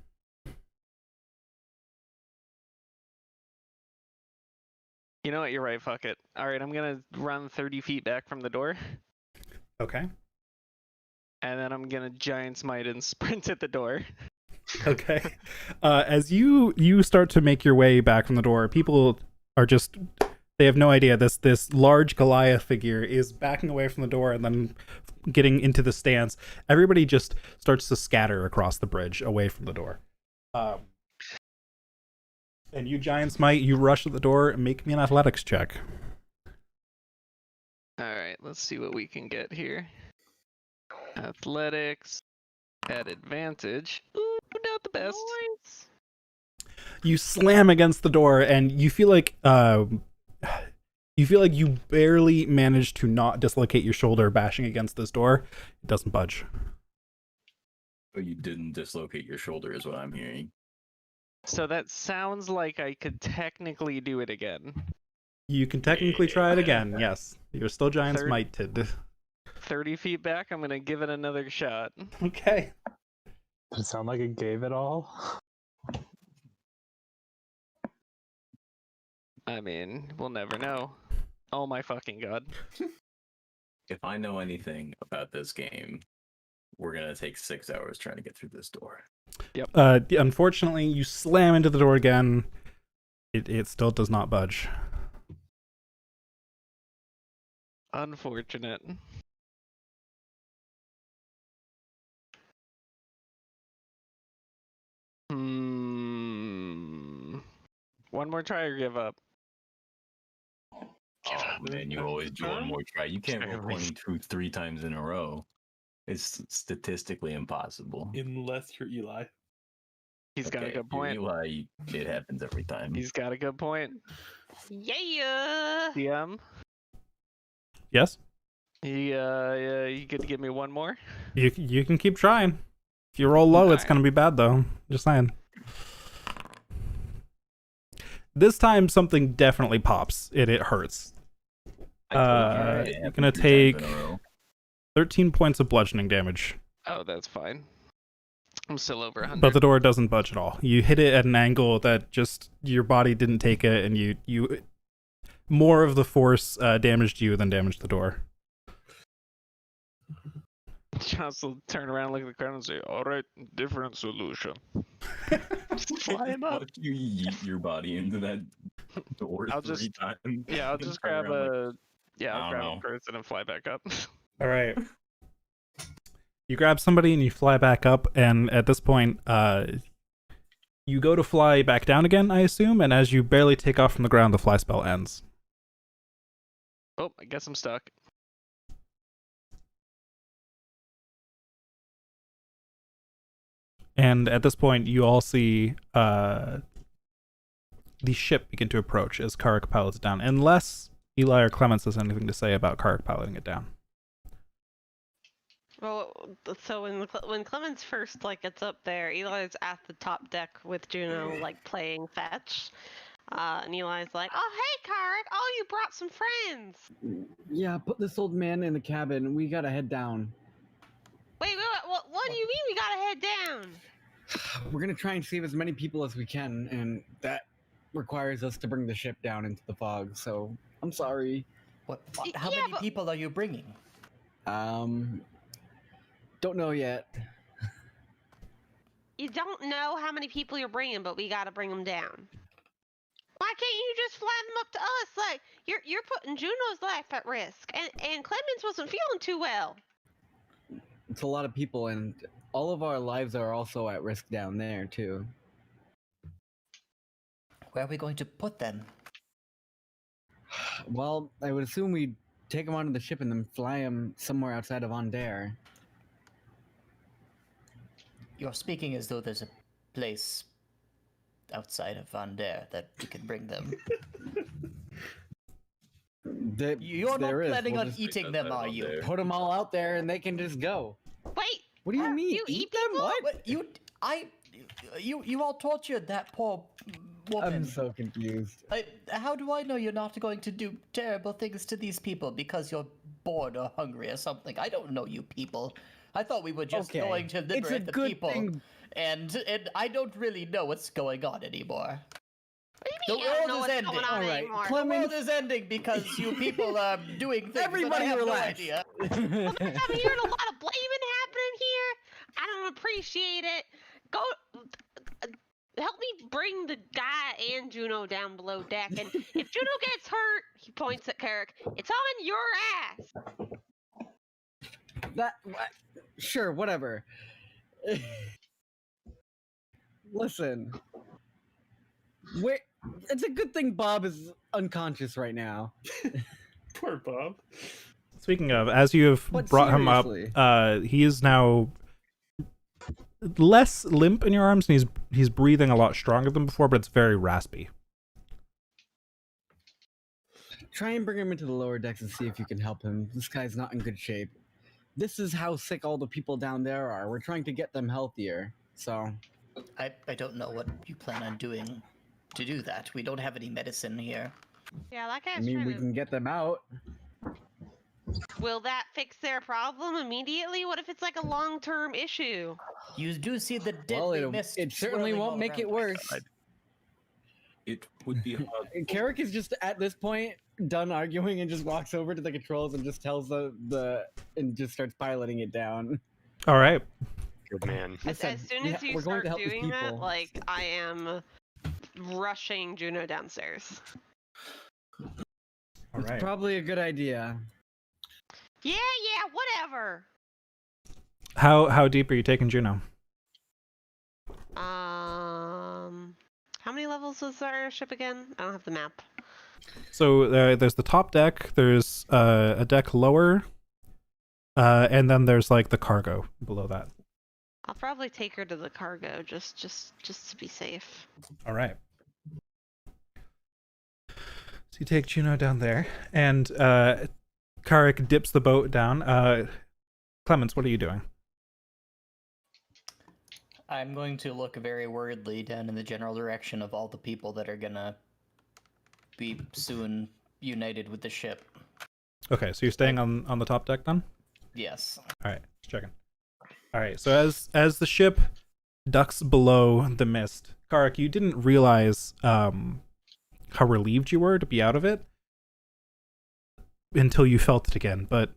Speaker 2: You know what? You're right. Fuck it. All right, I'm going to run 30 feet back from the door.
Speaker 1: Okay.
Speaker 2: And then I'm going to giant smite and sprint at the door.
Speaker 1: Okay. As you start to make your way back from the door, people are just... They have no idea this large Goliath figure is backing away from the door and then getting into the stance. Everybody just starts to scatter across the bridge away from the door. And you giant smite, you rush at the door and make me an athletics check.
Speaker 2: Alright, let's see what we can get here. Athletics at advantage. Ooh, not the best.
Speaker 10: Nice.
Speaker 1: You slam against the door and you feel like you barely managed to not dislocate your shoulder bashing against this door. It doesn't budge.
Speaker 7: But you didn't dislocate your shoulder is what I'm hearing.
Speaker 2: So that sounds like I could technically do it again.
Speaker 1: You can technically try it again, yes. You're still giant smited.
Speaker 2: 30 feet back, I'm gonna give it another shot.
Speaker 1: Okay.
Speaker 4: Does it sound like it gave it all?
Speaker 2: I mean, we'll never know. Oh my fucking god.
Speaker 7: If I know anything about this game, we're going to take 6 hours trying to get through this door.
Speaker 2: Yep.
Speaker 1: Unfortunately, you slam into the door again. It still does not budge.
Speaker 2: Unfortunate. One more try or give up?
Speaker 7: Oh man, you always do one more try. You can't roll 22 3 times in a row. It's statistically impossible.
Speaker 11: Unless you're Eli.
Speaker 2: He's got a good point.
Speaker 7: Eli, it happens every time.
Speaker 2: He's got a good point.
Speaker 10: Yeah.
Speaker 2: DM?
Speaker 1: Yes?
Speaker 2: You could give me one more?
Speaker 1: You can keep trying. If you roll low, it's
Speaker 2: Alright.
Speaker 1: gonna be bad though. Just saying. This time something definitely pops. It hurts.
Speaker 7: I told you
Speaker 1: Uh,
Speaker 7: it
Speaker 1: you're
Speaker 7: happened
Speaker 1: gonna
Speaker 7: 3 times
Speaker 1: take
Speaker 7: in a row.
Speaker 1: 13 points of bludgeoning damage.
Speaker 2: Oh, that's fine. I'm still over 100.
Speaker 1: But the door doesn't budge at all. You hit it at an angle that just your body didn't take it, and you more of the force damaged you than damaged the door.
Speaker 2: Joss will turn around, look at the crowd, and say, "Alright, different solution."
Speaker 3: Just fly him up.
Speaker 7: Watch you yeet your body into that door
Speaker 2: I'll
Speaker 7: 3
Speaker 2: just-
Speaker 7: times.
Speaker 2: Yeah, I'll
Speaker 7: and
Speaker 2: just
Speaker 7: turn
Speaker 2: grab
Speaker 7: around like,
Speaker 2: I'll
Speaker 7: I
Speaker 2: grab
Speaker 7: don't
Speaker 2: a person and fly back up.
Speaker 1: All right. You grab somebody and you fly back up, and at this point, you go to fly back down again, I assume, and as you barely take off from the ground, the fly spell ends.
Speaker 2: Oh, I guess I'm stuck.
Speaker 1: And at this point, you all see the ship begin to approach as Karuk pilots it down, unless Eli or Clemens has anything to say about Karuk piloting it down.
Speaker 10: Well, so when Clemens first gets up there, Eli's at the top deck with Juno playing fetch, and Eli's like, "Oh hey, Karuk! Oh, you brought some friends."
Speaker 5: Yeah, put this old man in the cabin. We gotta head down.
Speaker 10: Wait, what do you mean we gotta head down?
Speaker 5: We're gonna try and save as many people as we can, and that requires us to bring the ship down into the fog. So I'm sorry.
Speaker 8: How many people are you bringing?
Speaker 5: Don't know yet.
Speaker 10: You don't know how many people you're bringing, but we gotta bring them down. Why can't you just fly them up to us? You're putting Juno's life at risk, and Clemens wasn't feeling too well.
Speaker 5: It's a lot of people, and all of our lives are also at risk down there too.
Speaker 8: Where are we going to put them?
Speaker 5: Well, I would assume we'd take them onto the ship and then fly them somewhere outside of Onder.
Speaker 8: You're speaking as though there's a place outside of Onder that we can bring them. You're not planning on eating them, are you?
Speaker 5: Put them all out there and they can just go.
Speaker 10: Wait,
Speaker 5: what do you mean?
Speaker 10: You eat
Speaker 5: them?
Speaker 10: people?
Speaker 5: What?
Speaker 8: You all tortured that poor woman.
Speaker 5: I'm so confused.
Speaker 8: How do I know you're not going to do terrible things to these people because you're bored or hungry or something? I don't know you people. I thought we were just going to liberate the people, and I don't really know what's going on anymore.
Speaker 10: The world is ending.
Speaker 8: The world is ending because you people are doing things.
Speaker 5: Everybody
Speaker 8: that I have
Speaker 5: relax.
Speaker 8: No idea.
Speaker 10: I'm hearing a lot of blaming happening here. I don't appreciate it. Go. Help me bring the guy and Juno down below deck, and if Juno gets hurt, he points at Karuk, it's on your ass.
Speaker 5: Sure, whatever. Listen, it's a good thing Bob is unconscious right now.
Speaker 11: Poor Bob.
Speaker 1: Speaking of, as you have brought him up, he is now less limp in your arms, and he's breathing a lot stronger than before, but it's very raspy.
Speaker 5: Try and bring him into the lower decks and see if you can help him. This guy's not in good shape. This is how sick all the people down there are. We're trying to get them healthier, so...
Speaker 8: I don't know what you plan on doing to do that. We don't have any medicine here.
Speaker 10: Yeah, that guy's
Speaker 5: I mean, we can get them out.
Speaker 10: Will that fix their problem immediately? What if it's a long-term issue?
Speaker 8: You do see the deadly mist.
Speaker 5: It certainly won't make it worse.
Speaker 7: It would be hard.
Speaker 5: Carrick is just at this point done arguing and just walks over to the controls and just tells and just starts piloting it down.
Speaker 1: All right.
Speaker 3: Good man.
Speaker 10: As soon as you start doing that, I am rushing Juno downstairs.
Speaker 1: All right.
Speaker 5: It's probably a good idea.
Speaker 10: Yeah, whatever.
Speaker 1: How deep are you taking Juno?
Speaker 10: How many levels was our ship again? I don't have the map.
Speaker 1: So there's the top deck. There's a deck lower, and then there's the cargo below that.
Speaker 10: I'll probably take her to the cargo just to be safe.
Speaker 1: All right. So you take Juno down there, and Karik dips the boat down. Clemens, what are you doing?
Speaker 8: I'm going to look very worriedly down in the general direction of all the people that are gonna be soon united with the ship.
Speaker 1: Okay, so you're staying on the top deck then?
Speaker 8: Yes.
Speaker 1: All right, just checking. All right, so as the ship ducks below the mist, Karik, you didn't realize how relieved you were to be out of it until you felt it again, but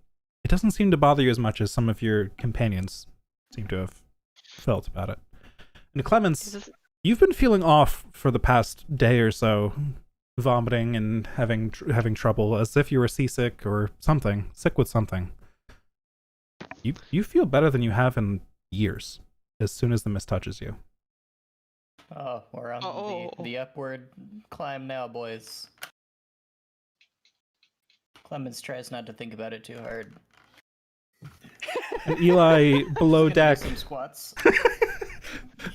Speaker 1: it doesn't seem to bother you as much as some of your companions seem to have felt about it. And Clemens, you've been feeling off for the past day or so, vomiting and having trouble, as if you were seasick or something, sick with something. You feel better than you have in years as soon as the mist touches you.
Speaker 8: Oh, we're on the upward climb now, boys. Clemens tries not to think about it too hard.
Speaker 1: And Eli, below deck.
Speaker 8: Some squats.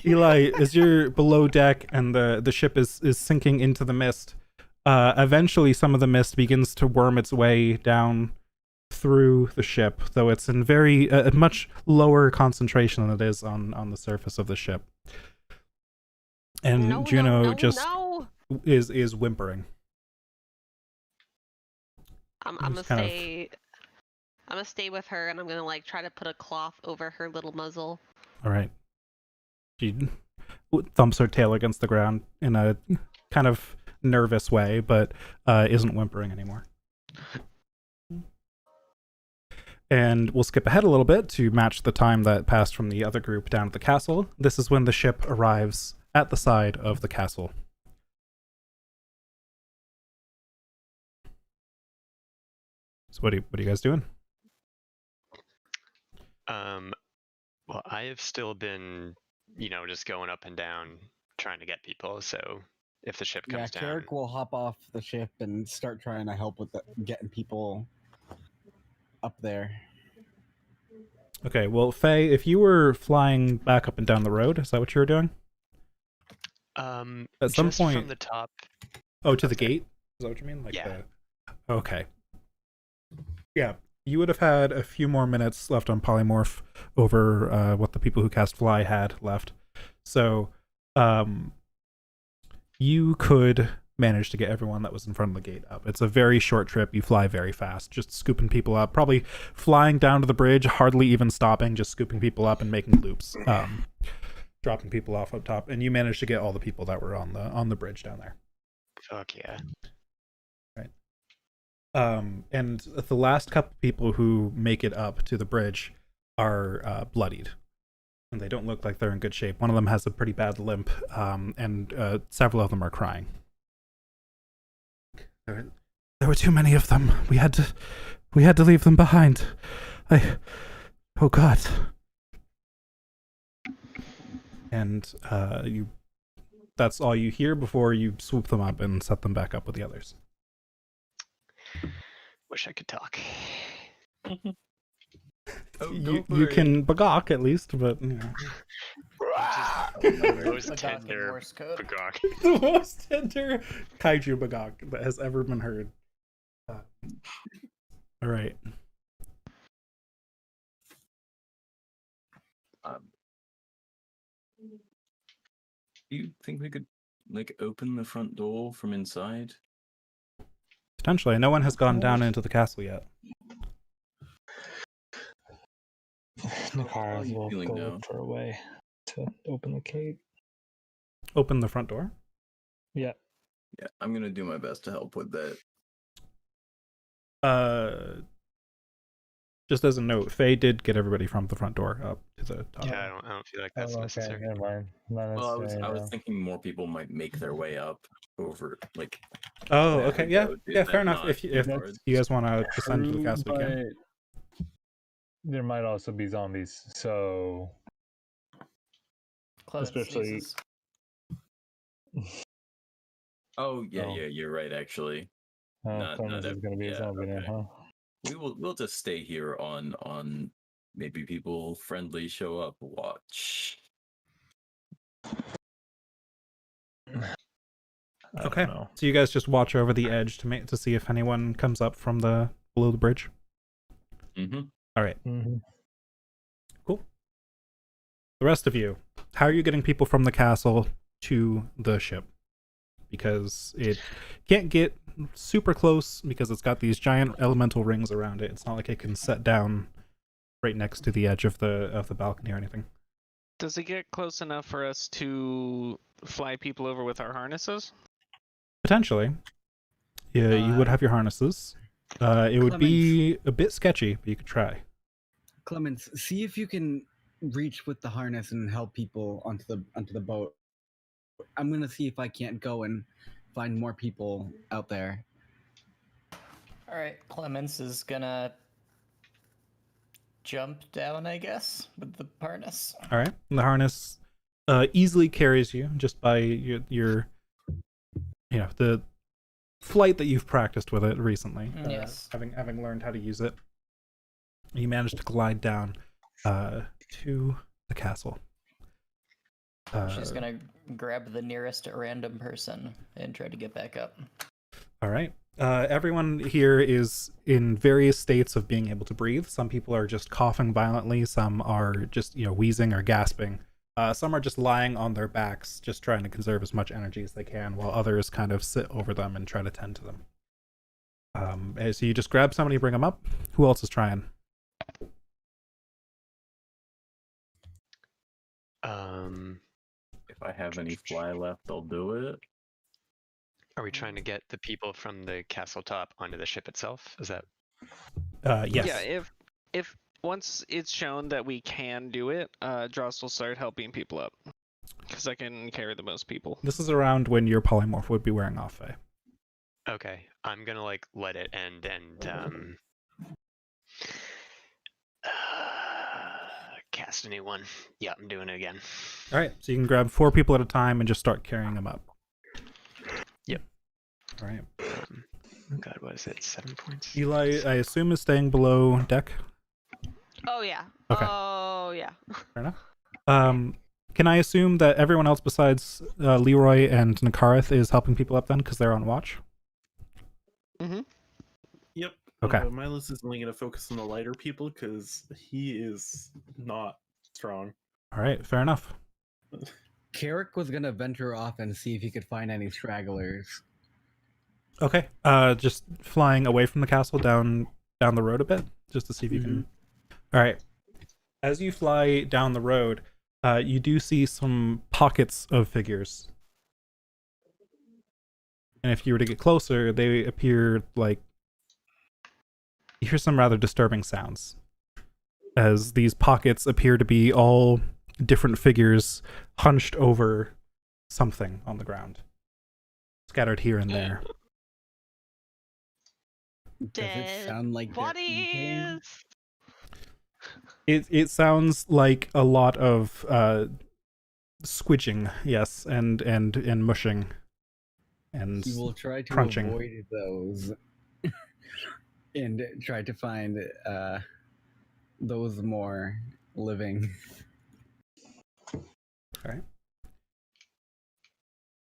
Speaker 1: Eli, as you're below deck and the ship is sinking into the mist, eventually some of the mist begins to worm its way down through the ship, though it's in a much lower concentration than it is on the surface of the ship. And Juno is whimpering.
Speaker 10: I'm gonna stay with her, and I'm gonna try to put a cloth over her little muzzle.
Speaker 1: All right. She thumps her tail against the ground in a kind of nervous way, but isn't whimpering anymore. And we'll skip ahead a little bit to match the time that passed from the other group down at the castle. This is when the ship arrives at the side of the castle. So what are you guys doing?
Speaker 3: Well, I have still been, just going up and down trying to get people. So if the ship comes down,
Speaker 5: Carrick will hop off the ship and start trying to help with getting people up there.
Speaker 1: Okay, well, Faye, if you were flying back up and down the road, is that what you were doing? At some point
Speaker 3: from the top.
Speaker 1: Oh, to the gate? Is that what you mean?
Speaker 3: Yeah.
Speaker 1: Okay. Yeah, you would have had a few more minutes left on Polymorph over what the people who cast Fly had left. So, you could manage to get everyone that was in front of the gate up. It's a very short trip. You fly very fast, just scooping people up, probably flying down to the bridge, hardly even stopping, just scooping people up and making loops, dropping people off up top. And you managed to get all the people that were on the bridge down there.
Speaker 3: Fuck yeah.
Speaker 1: Right. And the last couple people who make it up to the bridge are bloodied. And they don't look like they're in good shape. One of them has a pretty bad limp, and several of them are crying. There were too many of them. We had to leave them behind. Oh God. And that's all you hear before you swoop them up and set them back up with the others.
Speaker 3: Wish I could talk.
Speaker 1: You can bagok at least, but
Speaker 3: The most tender bagok.
Speaker 1: The most tender kaiju bagok that has ever been heard. All right.
Speaker 7: Do you think we could open the front door from inside?
Speaker 1: Potentially. No one has gone down into the castle yet.
Speaker 4: Nakara will go look for a way to open the gate.
Speaker 1: Open the front door?
Speaker 4: Yeah.
Speaker 7: Yeah, I'm gonna do my best to help with that.
Speaker 1: Just as a note, Faye did get everybody from the front door up to the top.
Speaker 3: Yeah, I don't feel like that's necessary.
Speaker 4: Never mind.
Speaker 7: Well, I was thinking more people might make their way up over
Speaker 1: Oh, okay, yeah, fair enough. If you guys want to descend to the castle, you can.
Speaker 4: There might also be zombies, so especially.
Speaker 7: Oh yeah, you're right. Actually,
Speaker 4: Clemens is going to be a zombie now, huh?
Speaker 7: We'll just stay here on maybe people friendly show up. Watch.
Speaker 1: Okay, so you guys just watch over the edge to see if anyone comes up from below the bridge.
Speaker 7: Mm-hmm.
Speaker 1: All right.
Speaker 4: Mm-hmm.
Speaker 1: Cool. The rest of you, how are you getting people from the castle to the ship? Because it can't get super close because it's got these giant elemental rings around it. It's not like it can set down right next to the edge of the balcony or anything.
Speaker 2: Does it get close enough for us to fly people over with our harnesses?
Speaker 1: Potentially. Yeah, you would have your harnesses. It would be a bit sketchy, but you could try.
Speaker 5: Clemens, see if you can reach with the harness and help people onto the boat. I'm gonna see if I can't go and find more people out there.
Speaker 8: All right, Clemens is gonna jump down, I guess, with the harness.
Speaker 1: All right. And the harness easily carries you just by your the flight that you've practiced with it recently.
Speaker 8: Yes.
Speaker 1: Having learned how to use it. You manage to glide down to the castle.
Speaker 8: She's gonna grab the nearest random person and try to get back up.
Speaker 1: All right. Everyone here is in various states of being able to breathe. Some people are just coughing violently. Some are just wheezing or gasping. Some are just lying on their backs, just trying to conserve as much energy as they can, while others kind of sit over them and try to tend to them. So you just grab somebody, bring them up. Who else is trying?
Speaker 7: If I have any fly left, I'll do it.
Speaker 3: Are we trying to get the people from the castle top onto the ship itself? Is that?
Speaker 1: Yes.
Speaker 2: Yeah. If once it's shown that we can do it, Dross will start helping people up because I can carry the most people.
Speaker 1: This is around when your polymorph would be wearing off, Faye.
Speaker 3: Okay, I'm gonna let it end and cast a new one. Yeah, I'm doing it again.
Speaker 1: All right, so you can grab 4 people at a time and just start carrying them up.
Speaker 3: Yep.
Speaker 1: All right.
Speaker 3: Oh God, what is it? 7 points.
Speaker 1: Eli, I assume, is staying below deck.
Speaker 10: Oh yeah.
Speaker 1: Okay.
Speaker 10: Oh yeah.
Speaker 1: Fair enough. Can I assume that everyone else besides Leroy and Nakareth is helping people up then because they're on watch?
Speaker 2: Mm-hmm.
Speaker 11: Yep.
Speaker 1: Okay.
Speaker 11: Milos is only going to focus on the lighter people because he is not strong.
Speaker 1: All right, fair enough.
Speaker 5: Carrick was gonna venture off and see if he could find any stragglers.
Speaker 1: Okay. Just flying away from the castle down the road a bit, just to see if you can. All right. As you fly down the road, you do see some pockets of figures. And if you were to get closer, they appear like you hear some rather disturbing sounds. As these pockets appear to be all different figures hunched over something on the ground, scattered here and there.
Speaker 5: Does it sound like
Speaker 10: bodies?
Speaker 1: It sounds like a lot of squidging, yes, and mushing, and
Speaker 5: you will try to
Speaker 1: crunching.
Speaker 5: avoid those and try to find those more living.
Speaker 1: All right.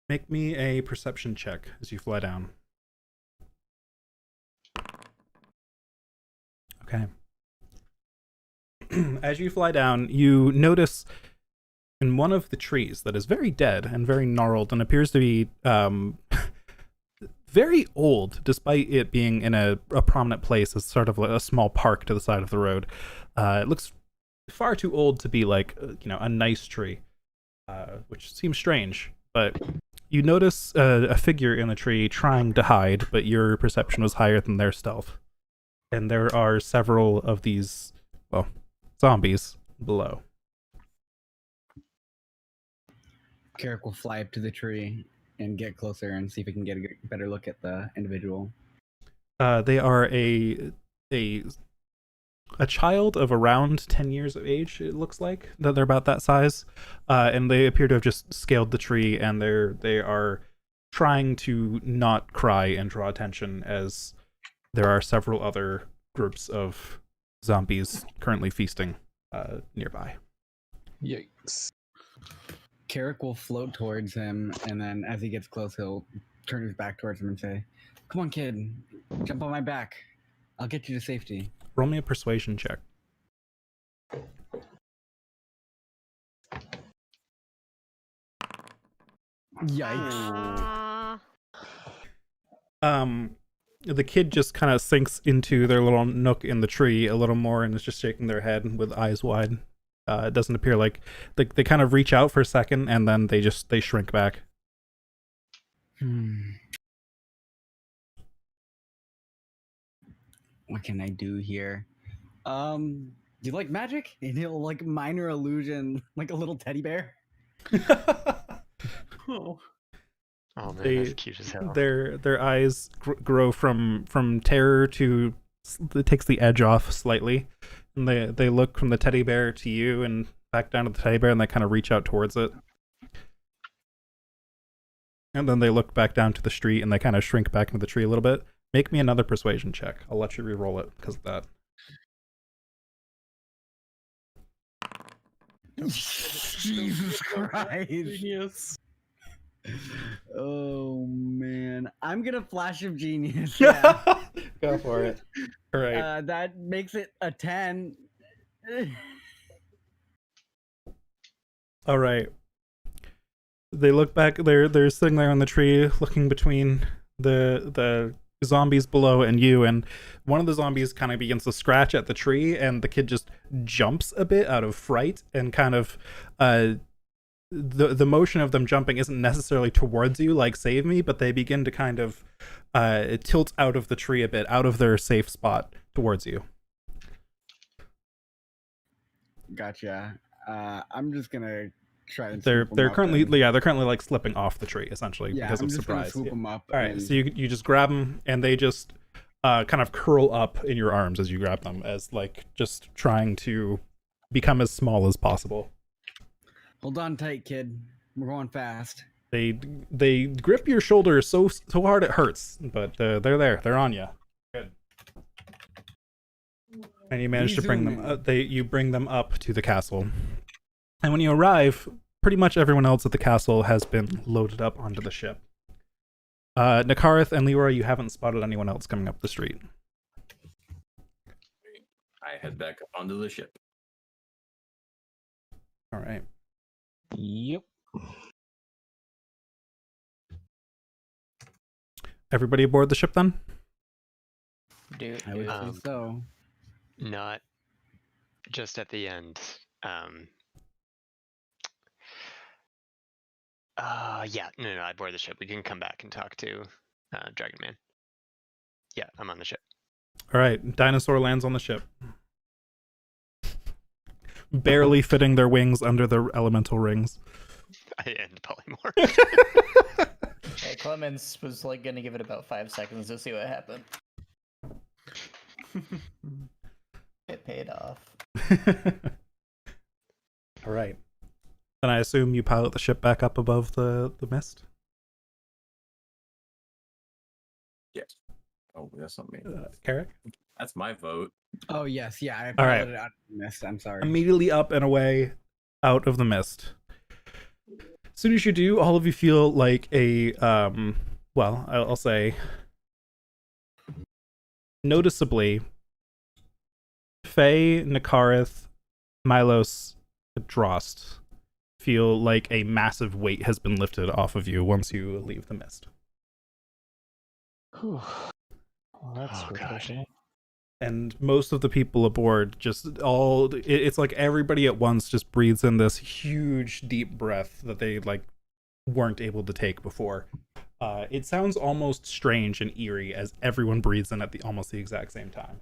Speaker 1: Make me a perception check as you fly down. Okay. As you fly down, you notice in one of the trees that is very dead and very gnarled and appears to be very old, despite it being in a prominent place as sort of like a small park to the side of the road. It looks far too old to be like a nice tree, which seems strange. But you notice a figure in the tree trying to hide, but your perception was higher than their stealth. And there are several of these, zombies below.
Speaker 5: Carrick will fly up to the tree and get closer and see if he can get a better look at the individual.
Speaker 1: They are a child of around 10 years of age, it looks like. That they're about that size. And they appear to have just scaled the tree, and they are trying to not cry and draw attention, as there are several other groups of zombies currently feasting nearby.
Speaker 4: Yikes.
Speaker 5: Carrick will float towards him, and then as he gets close, he'll turn his back towards him and say, "Come on, kid. Jump on my back. I'll get you to safety."
Speaker 1: roll me a persuasion check.
Speaker 5: Yikes.
Speaker 1: The kid just kind of sinks into their little nook in the tree a little more and is just shaking their head with eyes wide. It doesn't appear like they kind of reach out for a second and then they shrink back.
Speaker 5: What can I do here? Do you like magic? And he'll like minor illusion, like a little teddy bear.
Speaker 11: Oh.
Speaker 3: Oh man, that's cute as hell.
Speaker 1: Their eyes grow from terror to, it takes the edge off slightly, and they look from the teddy bear to you and back down to the teddy bear, and they kind of reach out towards it, and then they look back down to the street and they kind of shrink back into the tree a little bit. Make me another persuasion check. I'll let you re-roll it because of that.
Speaker 5: Jesus Christ.
Speaker 11: Genius.
Speaker 5: Oh man, I'm gonna flash of genius. Yeah.
Speaker 1: Go for it. All right.
Speaker 5: That makes it a 10.
Speaker 1: All right. They look back. They're sitting there on the tree, looking between the zombies below and you. And one of the zombies kind of begins to scratch at the tree, and the kid just jumps a bit out of fright and kind of the motion of them jumping isn't necessarily towards you like save me, but they begin to kind of tilt out of the tree a bit, out of their safe spot towards you.
Speaker 5: Gotcha. I'm just gonna try and
Speaker 1: they're currently they're currently like slipping off the tree essentially because of surprise.
Speaker 5: Swoop them up.
Speaker 1: All right, so you just grab them and they just kind of curl up in your arms as you grab them, as like just trying to become as small as possible.
Speaker 5: Hold on tight, kid. We're going fast.
Speaker 1: They grip your shoulder so hard it hurts, but they're there. They're on you. Good. And you manage to bring them. You bring them up to the castle. And when you arrive, pretty much everyone else at the castle has been loaded up onto the ship. Nakareth and Leroy, you haven't spotted anyone else coming up the street.
Speaker 7: I head back up onto the ship.
Speaker 1: All right.
Speaker 4: Yep.
Speaker 1: Everybody aboard the ship then?
Speaker 5: I would say so.
Speaker 3: Not just at the end. Yeah, no, I board the ship. We can come back and talk to Dragon Man. Yeah, I'm on the ship.
Speaker 1: All right, dinosaur lands on the ship, barely fitting their wings under the elemental rings.
Speaker 3: I end polymorph.
Speaker 8: Hey, Clemens was like gonna give it about 5 seconds to see what happened. It paid off.
Speaker 1: All right. Then I assume you pilot the ship back up above the mist?
Speaker 7: Yes. Oh, that's not me.
Speaker 1: Carrick?
Speaker 7: That's my vote.
Speaker 5: Oh yes, yeah. I
Speaker 1: All right.
Speaker 5: piloted out of the mist. I'm sorry.
Speaker 1: Immediately up and away out of the mist. As soon as you do, all of you feel like a, well, I'll say, noticeably, Faye, Nakareth, Milos, Drost feel like a massive weight has been lifted off of you once you leave the mist.
Speaker 4: Well, that's refreshing.
Speaker 1: And most of the people aboard just all, it's like everybody at once just breathes in this huge deep breath that they like weren't able to take before. It sounds almost strange and eerie as everyone breathes in at almost the exact same time.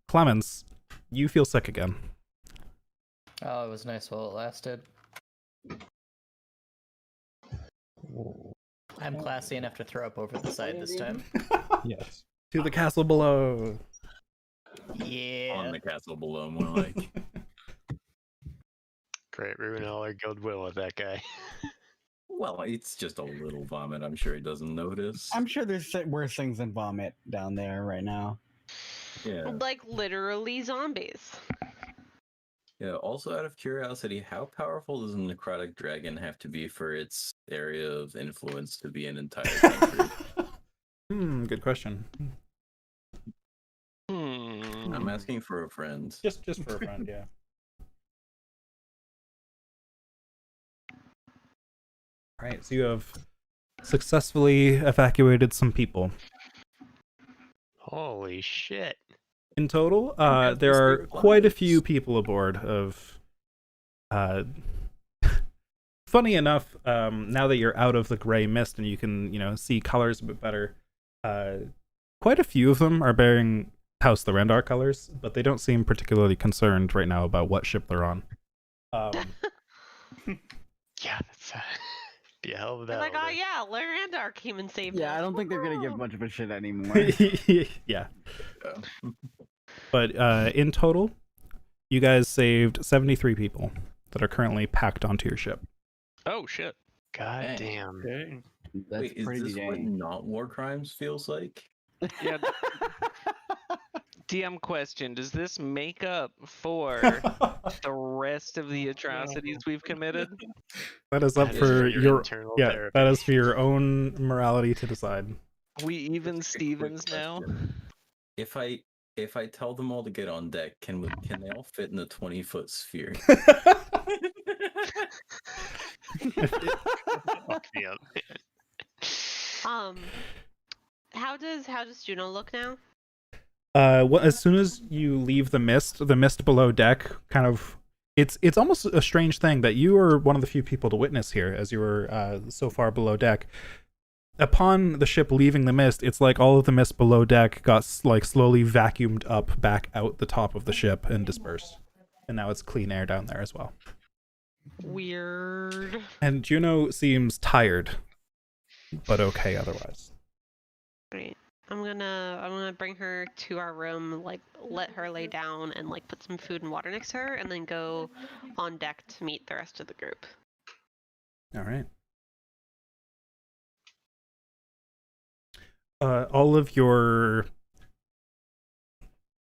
Speaker 1: Clemens, you feel sick again.
Speaker 8: Oh, it was nice while it lasted. I'm classy enough to throw up over the side this time.
Speaker 4: Yes.
Speaker 1: To the castle below.
Speaker 8: Yeah.
Speaker 7: On the castle below, more like.
Speaker 3: Great, ruin all our goodwill with that guy.
Speaker 7: Well, it's just a little vomit. I'm sure he doesn't notice.
Speaker 5: I'm sure there's worse things than vomit down there right now.
Speaker 7: Yeah.
Speaker 10: Like literally zombies.
Speaker 7: Yeah, also out of curiosity, how powerful does a necrotic dragon have to be for its area of influence to be an entire country?
Speaker 1: Good question.
Speaker 7: I'm asking for a friend.
Speaker 1: Just for a friend, yeah. All right, so you have successfully evacuated some people.
Speaker 3: Holy shit.
Speaker 1: In total,
Speaker 7: have
Speaker 1: there
Speaker 7: to
Speaker 1: are
Speaker 7: save
Speaker 1: quite a
Speaker 7: lives.
Speaker 1: few people aboard of funny enough, now that you're out of the gray mist and you can, see colors a bit better, quite a few of them are bearing House the Rendar colors, but they don't seem particularly concerned right now about what ship they're on.
Speaker 3: Yeah, that's be a hell of a
Speaker 10: They're
Speaker 3: battle.
Speaker 10: like, oh yeah, Larandar came and saved us.
Speaker 5: Yeah, I don't think they're gonna give
Speaker 10: Woohoo!
Speaker 5: much of a shit anymore.
Speaker 1: Yeah. But in total, you guys saved 73 people that are currently packed onto your ship.
Speaker 2: Oh shit.
Speaker 3: God
Speaker 7: Dang.
Speaker 3: damn.
Speaker 11: Okay.
Speaker 5: That's
Speaker 7: Wait, is
Speaker 5: pretty
Speaker 7: this what
Speaker 5: dang.
Speaker 7: not war crimes feels like?
Speaker 2: Yeah. DM question: does this make up for the rest of the atrocities we've committed?
Speaker 1: That is up
Speaker 3: That is
Speaker 1: for your
Speaker 3: internal
Speaker 1: that
Speaker 3: therapy.
Speaker 1: is for your own morality to decide.
Speaker 2: We even
Speaker 7: That's a quick
Speaker 2: Stevens now.
Speaker 7: question. If I tell them all to get on deck, can they all fit in a 20-foot sphere?
Speaker 3: Fuck me up.
Speaker 10: How does Juno look now?
Speaker 1: As soon as you leave the mist below deck kind of it's almost a strange thing that you are one of the few people to witness here as you were so far below deck. Upon the ship leaving the mist, it's like all of the mist below deck got like slowly vacuumed up back out the top of the ship and dispersed. And now it's clean air down there as well.
Speaker 10: Weird.
Speaker 1: And Juno seems tired, but okay otherwise.
Speaker 10: Great. I'm gonna bring her to our room, like let her lay down and like put some food and water next to her, and then go on deck to meet the rest of the group.
Speaker 1: All right. All of your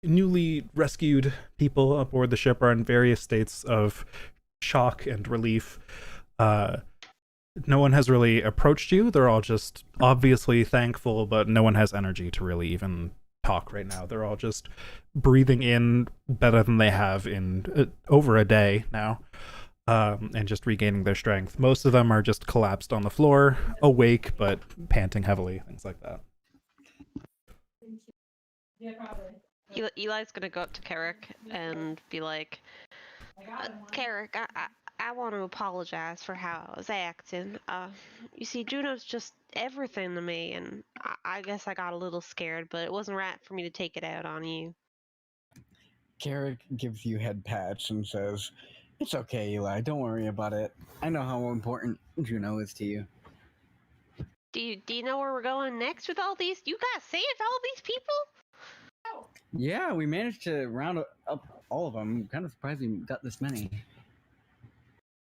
Speaker 1: newly rescued people aboard the ship are in various states of shock and relief. No one has really approached you. They're all just obviously thankful, but no one has energy to really even talk right now. They're all just breathing in better than they have in over a day now, and just regaining their strength. Most of them are just collapsed on the floor, awake, but panting heavily, things like that.
Speaker 6: Yeah, probably.
Speaker 10: Eli's gonna go up to Carrick and be like, Carrick, I want to apologize for how I was acting. You see, Juno's just everything to me, and I guess I got a little scared, but it wasn't right for me to take it out on you.
Speaker 5: Carrick gives you head pats and says, "It's okay, Eli. Don't worry about it. I know how important Juno is to you."
Speaker 10: Do you know where we're going next with all these? You guys saved all these people?
Speaker 5: Yeah, we managed to round up all of them. I'm kind of surprised we got this many.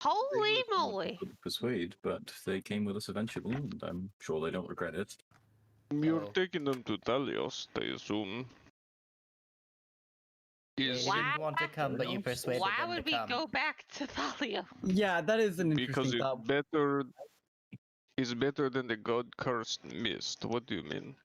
Speaker 10: Holy moly!
Speaker 7: Persuade, but they came with us eventually, and I'm sure they don't regret it.
Speaker 2: You're taking them to Talios, I assume.
Speaker 8: Yeah, you didn't want to come, but you persuaded
Speaker 10: Why
Speaker 8: them
Speaker 10: would
Speaker 8: to
Speaker 10: we
Speaker 8: come.
Speaker 10: go back to Thalia?
Speaker 5: Yeah, that is an
Speaker 2: Because
Speaker 5: interesting
Speaker 2: it's
Speaker 5: thought.
Speaker 2: better. It's better than the god-cursed mist. What do you mean?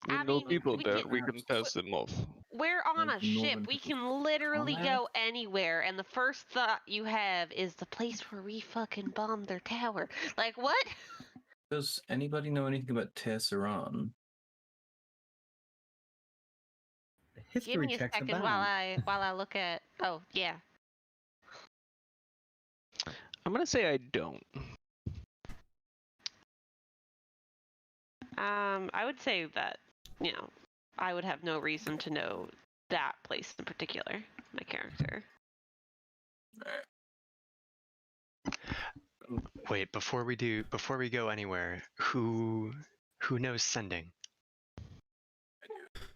Speaker 2: We
Speaker 10: I
Speaker 2: know
Speaker 10: mean,
Speaker 2: people
Speaker 10: we
Speaker 2: there.
Speaker 10: can-
Speaker 2: We can pass them off.
Speaker 10: We're on a ship.
Speaker 7: Northern
Speaker 10: We
Speaker 7: people.
Speaker 10: can literally
Speaker 5: Alright.
Speaker 10: go anywhere, and the first thought you have is the place where we fucking bombed their tower. Like, what?
Speaker 7: Does anybody know anything about Tesseran?
Speaker 10: Give
Speaker 5: History
Speaker 10: me a
Speaker 5: checks
Speaker 10: second
Speaker 5: abound.
Speaker 10: while I look at. Oh yeah.
Speaker 2: I'm gonna say I don't.
Speaker 10: I would say that I would have no reason to know that place in particular. My character.
Speaker 3: Wait, before we go anywhere, who knows sending?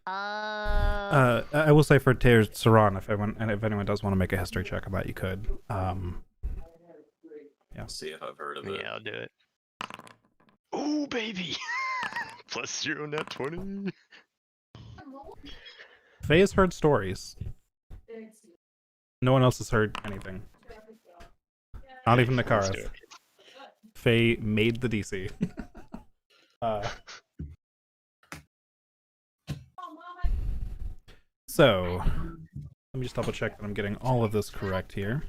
Speaker 1: I will say for Tears Saran, if anyone does want to make a history check about, you could. Yeah.
Speaker 7: See if I've heard of it.
Speaker 3: Yeah, I'll do it. Oh baby, +0 net 20.
Speaker 1: Faye has heard stories. No one else has heard anything. Not even
Speaker 3: Let's do
Speaker 1: Nakarath.
Speaker 3: it.
Speaker 1: Faye made the DC. So, let me just double check that I'm getting all of this correct here.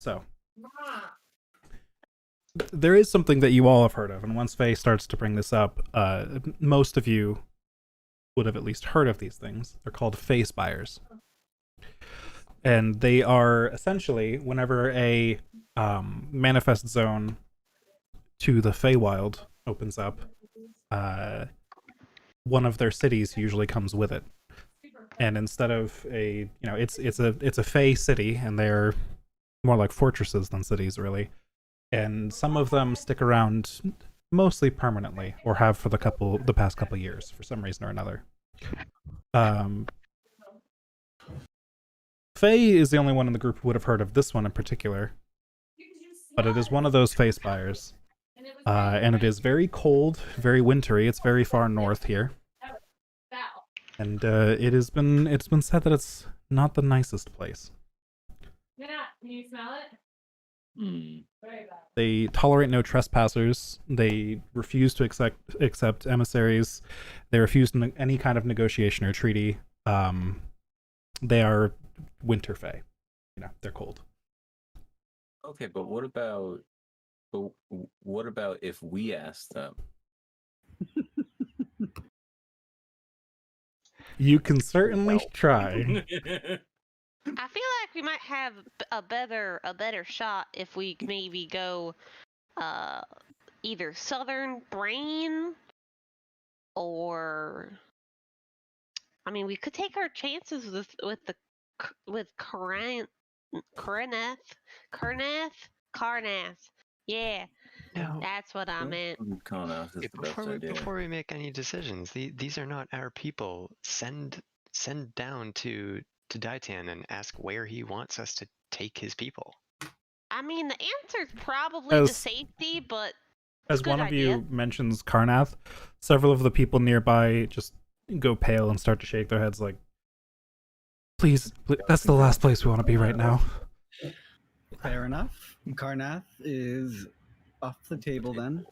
Speaker 1: So, there is something that you all have heard of, and once Faye starts to bring this up, most of you would have at least heard of these things. They're called Fae Spires. And they are essentially, whenever a manifest zone to the Feywild opens up, one of their cities usually comes with it. And instead of it's a Fey city, and they're more like fortresses than cities, really. And some of them stick around mostly permanently, or have for the past couple years for some reason or another. Faye is the only one in the group who would have heard of this one in particular, but it is one of those Fae Spires, and it is very cold, very wintry. It's very far north here, and it's been said that it's not the nicest place.
Speaker 6: Yeah, can you smell it?
Speaker 1: They tolerate no trespassers. They refuse to accept emissaries. They refuse any kind of negotiation or treaty. They are winter fae. They're cold.
Speaker 7: Okay, but what about if we ask them?
Speaker 1: You can certainly try.
Speaker 10: I feel like we might have a better shot if we maybe go either Southern Brain, or I mean, we could take our chances with Karnath. Yeah,
Speaker 3: No.
Speaker 10: that's what I meant.
Speaker 7: Karnath is the best idea.
Speaker 3: Before we make any decisions, these are not our people. Send down to Daitan and ask where he wants us to take his people.
Speaker 10: I mean, the answer's probably the safety, but
Speaker 1: as one of you mentions Karnath, several of the people nearby just go pale and start to shake their heads like, please, that's the last place we want to be right now.
Speaker 5: Fair enough. Karnath is off the table then.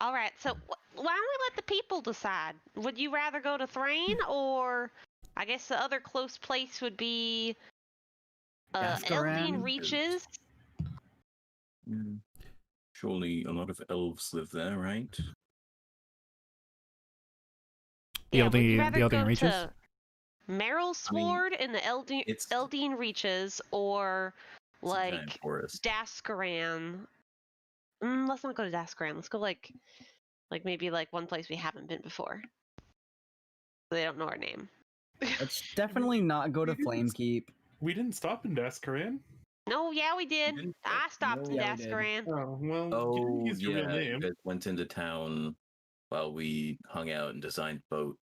Speaker 10: All right, so why don't we let the people decide? Would you rather go to Thrain, or I guess the other close place would be Eldine Reaches?
Speaker 7: Surely a lot of elves live there, right?
Speaker 10: Yeah, would you rather go
Speaker 1: Reaches?
Speaker 10: to Merrill Sword in the Eldine Reaches, or like Daskaran? Let's not go to Daskaran. Let's go like maybe like one place we haven't been before. They don't know our name.
Speaker 5: Let's definitely not go to Flamekeep.
Speaker 11: We didn't stop in Daskaran.
Speaker 10: No, yeah, we did. I stopped in Daskaran.
Speaker 11: Oh, well,
Speaker 7: oh,
Speaker 11: use your real name.
Speaker 7: You guys went into town while we hung out and designed boat.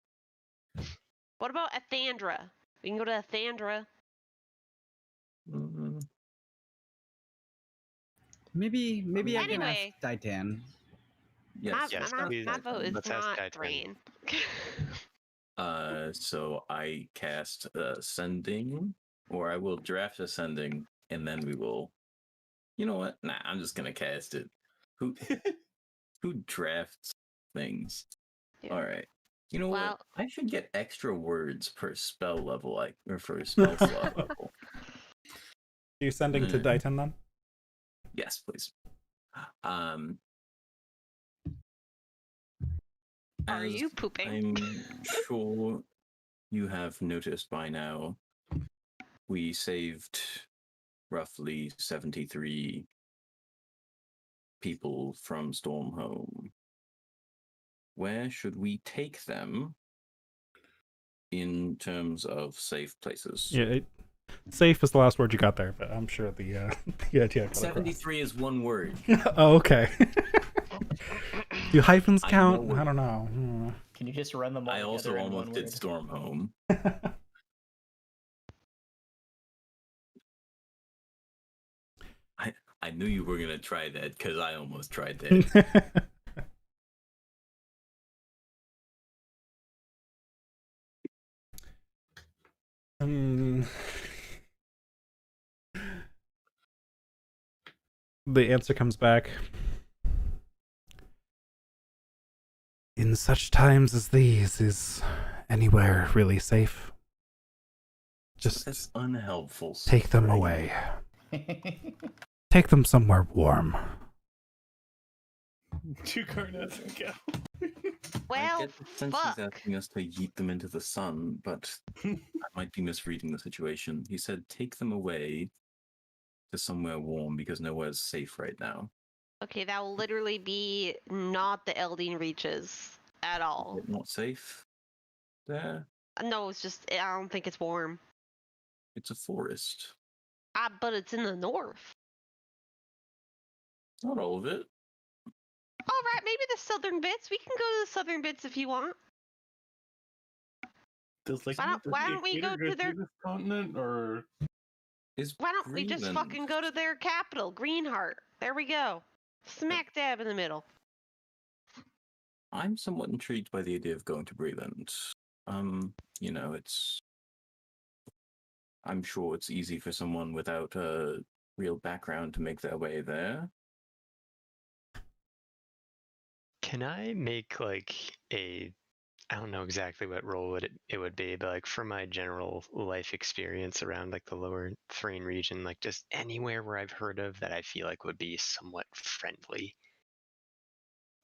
Speaker 10: What about Athandra? We can go to Athandra.
Speaker 7: Mm-hmm.
Speaker 5: Maybe I can
Speaker 10: Anyway.
Speaker 5: ask Titan.
Speaker 7: Yes.
Speaker 10: My vote is not Thrain.
Speaker 7: So I cast Ascending, or I will draft Ascending, and then we will. You know what? Nah, I'm just gonna cast it. Who drafts things?
Speaker 10: Yeah.
Speaker 7: All right. You know what? I should get extra words per spell level, or for spell slot level.
Speaker 1: Are you sending to Daitan then?
Speaker 7: Yes, please.
Speaker 10: Are you pooping?
Speaker 7: I'm sure you have noticed by now, we saved roughly 73 people from Stormhome. Where should we take them in terms of safe places?
Speaker 1: Yeah, safe is the last word you got there, but I'm sure the idea.
Speaker 7: 73 is one word.
Speaker 1: Oh, okay. Do hyphens count? I don't know.
Speaker 8: Can you just run them all?
Speaker 7: I also almost did Stormhome. I knew you were going to try that because I almost tried that.
Speaker 1: The answer comes back. In such times as these, is anywhere really safe? Just
Speaker 7: That's unhelpful.
Speaker 1: take them away. Take them somewhere warm.
Speaker 11: To Garnet and go.
Speaker 10: Well,
Speaker 7: I get the sense he's asking us to yeet them into the sun, but I might be misreading the situation. He said take them away to somewhere warm because nowhere's safe right now.
Speaker 10: Okay, that will literally be not the Eldine Reaches at all.
Speaker 7: Is it not safe there?
Speaker 10: No, it's just I don't think it's warm.
Speaker 7: It's a forest.
Speaker 10: But it's in the north.
Speaker 7: Not all of it.
Speaker 10: All right, maybe the southern bits. We can go to the southern bits if you want.
Speaker 11: Does like
Speaker 10: Why don't we go to their
Speaker 11: this continent, or
Speaker 10: why don't we just fucking go to their capital, Greenheart? There we go. Smack dab in the middle.
Speaker 7: I'm somewhat intrigued by the idea of going to Breland. You know, I'm sure it's easy for someone without a real background to make their way there.
Speaker 3: Can I make like I don't know exactly what role it would be, but like for my general life experience around like the lower Thrain region, like just anywhere where I've heard of that I feel like would be somewhat friendly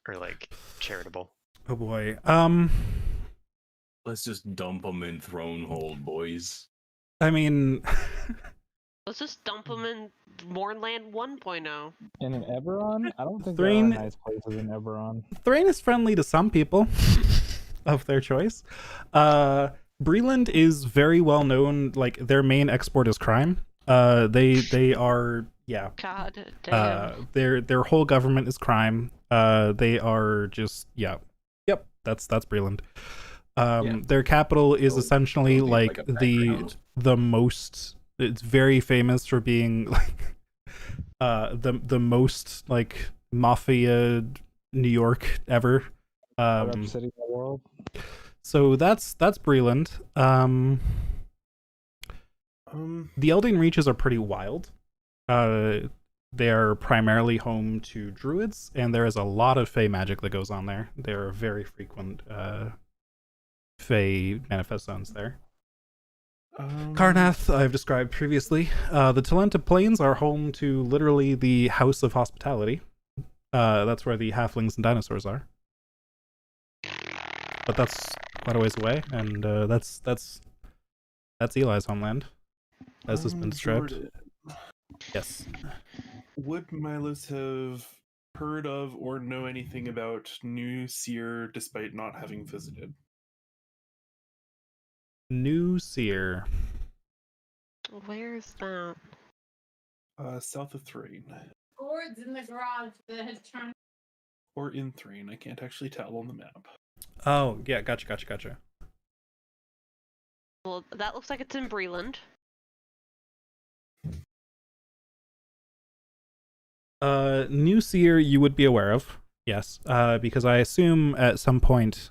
Speaker 3: or like charitable.
Speaker 1: Oh boy.
Speaker 7: Let's just dump them in Thronehold, boys.
Speaker 1: I mean,
Speaker 10: let's just dump them in Mournland 1.0.
Speaker 4: And in Eberron? I don't think
Speaker 1: Thrain...
Speaker 4: there are nice places in Eberron.
Speaker 1: Thrain is friendly to some people of their choice. Breland is very well known. Like, their main export is crime. They are, yeah.
Speaker 10: God damn.
Speaker 1: Their whole government is crime. They are just, yeah. Yep, that's Breland. Their capital is essentially like the most. It's very famous for being like the most like mafia New York ever.
Speaker 4: City in the world.
Speaker 1: So that's Breland. The Eldin Reaches are pretty wild. They are primarily home to druids, and there is a lot of Fey magic that goes on there. There are very frequent Fey manifest zones there. Karnath, I've described previously. The Talenta Plains are home to literally the House of Hospitality. That's where the halflings and dinosaurs are. But that's quite a ways away, and that's Eli's homeland, as has been described.
Speaker 11: Jordan,
Speaker 1: yes.
Speaker 11: Would Milos have heard of or know anything about New Seer despite not having visited?
Speaker 1: New Seer.
Speaker 10: Where's that?
Speaker 11: South of Thrain.
Speaker 6: Gourds in the garage that has turned.
Speaker 11: Or in Thrain, I can't actually tell on the map.
Speaker 1: Oh, yeah, gotcha.
Speaker 10: Well, that looks like it's in Breland.
Speaker 1: New Seer you would be aware of, yes, because I assume at some point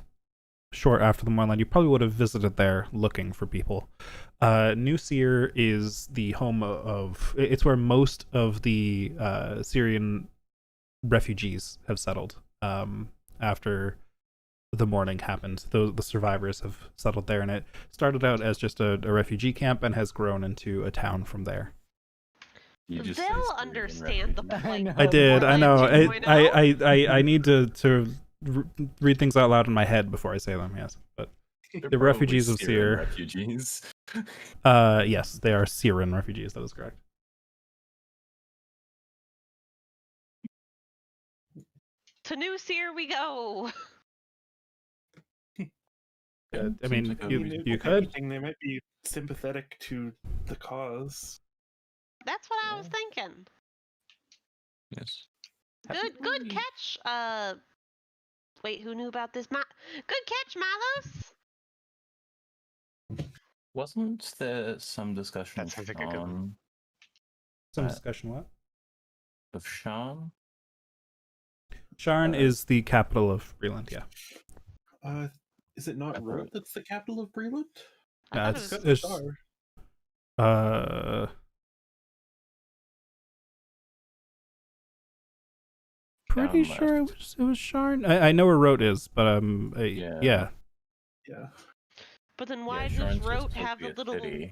Speaker 1: short after the Mournland, you probably would have visited there looking for people. New Seer is the home of, it's where most of the Syrian refugees have settled after the morning happened. The survivors have settled there, and it started out as just a refugee camp and has grown into a town from there.
Speaker 10: They'll understand the point.
Speaker 1: I did. I know. I need to read things out loud in my head before I say them. Yes, but the refugees of Seer.
Speaker 7: Refugees.
Speaker 1: Yes, they are Syrian refugees. That is correct.
Speaker 10: To New Seer we go.
Speaker 1: I mean, you could.
Speaker 11: Anything, they might be sympathetic to the cause.
Speaker 10: That's what I was thinking.
Speaker 7: Yes.
Speaker 10: Good catch. Wait, who knew about this? Good catch, Milos.
Speaker 7: Wasn't there some discussion of Shan?
Speaker 1: Some discussion what?
Speaker 7: Of Shan?
Speaker 1: Sharn is the capital of Breland, yeah.
Speaker 11: Is it not Road that's the capital of Breland?
Speaker 1: It's Pretty
Speaker 7: Down
Speaker 1: sure
Speaker 7: left.
Speaker 1: it was Sharn. I know where Rote is, but
Speaker 7: Yeah.
Speaker 1: yeah.
Speaker 11: Yeah.
Speaker 10: But then
Speaker 7: Yeah,
Speaker 10: why does
Speaker 7: Sharn's just
Speaker 10: Rote
Speaker 7: supposed to
Speaker 10: have
Speaker 7: be
Speaker 10: a
Speaker 7: a
Speaker 10: little
Speaker 7: city.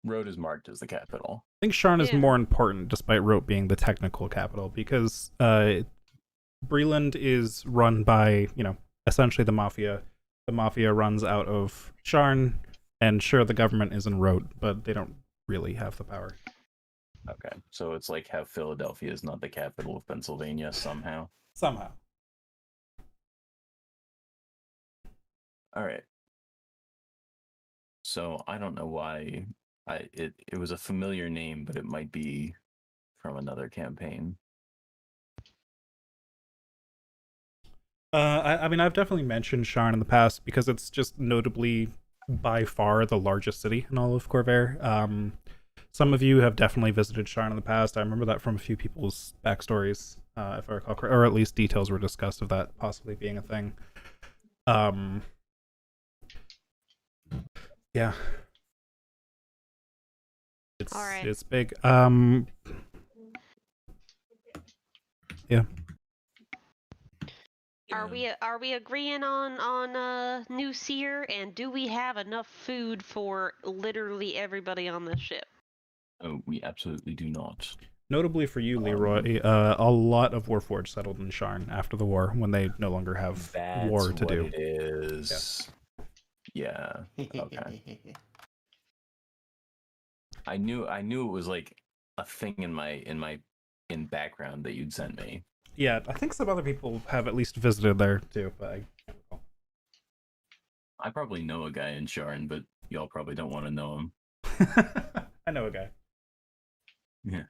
Speaker 7: Road is marked as the capital.
Speaker 1: I think Sharn is
Speaker 10: Yeah.
Speaker 1: more important, despite Rote being the technical capital, because Breland is run by, essentially the Mafia. The Mafia runs out of Sharn, and sure, the government is in Rote, but they don't really have the power.
Speaker 7: Okay, so it's like how Philadelphia is not the capital of Pennsylvania somehow.
Speaker 1: Somehow.
Speaker 7: All right. So I don't know why it was a familiar name, but it might be from another campaign.
Speaker 1: I mean, I've definitely mentioned Sharn in the past because it's just notably by far the largest city in all of Corvair. Some of you have definitely visited Sharn in the past. I remember that from a few people's backstories, if I recall correctly, or at least details were discussed of that possibly being a thing. Yeah.
Speaker 10: All right.
Speaker 1: It's big. Yeah.
Speaker 10: Are we agreeing on new seer, and do we have enough food for literally everybody on the ship?
Speaker 7: Oh, we absolutely do not.
Speaker 1: Notably for you, Leroy, a lot of Warforged settled in Sharn after the war when they no longer have war to do.
Speaker 7: It is. Yeah. Okay. I knew it was like a thing in background that you'd sent me.
Speaker 1: Yeah, I think some other people have at least visited there too, but I can't recall.
Speaker 7: I probably know a guy in Sharn, but y'all probably don't want to know him.
Speaker 1: I know a guy.
Speaker 7: Yeah.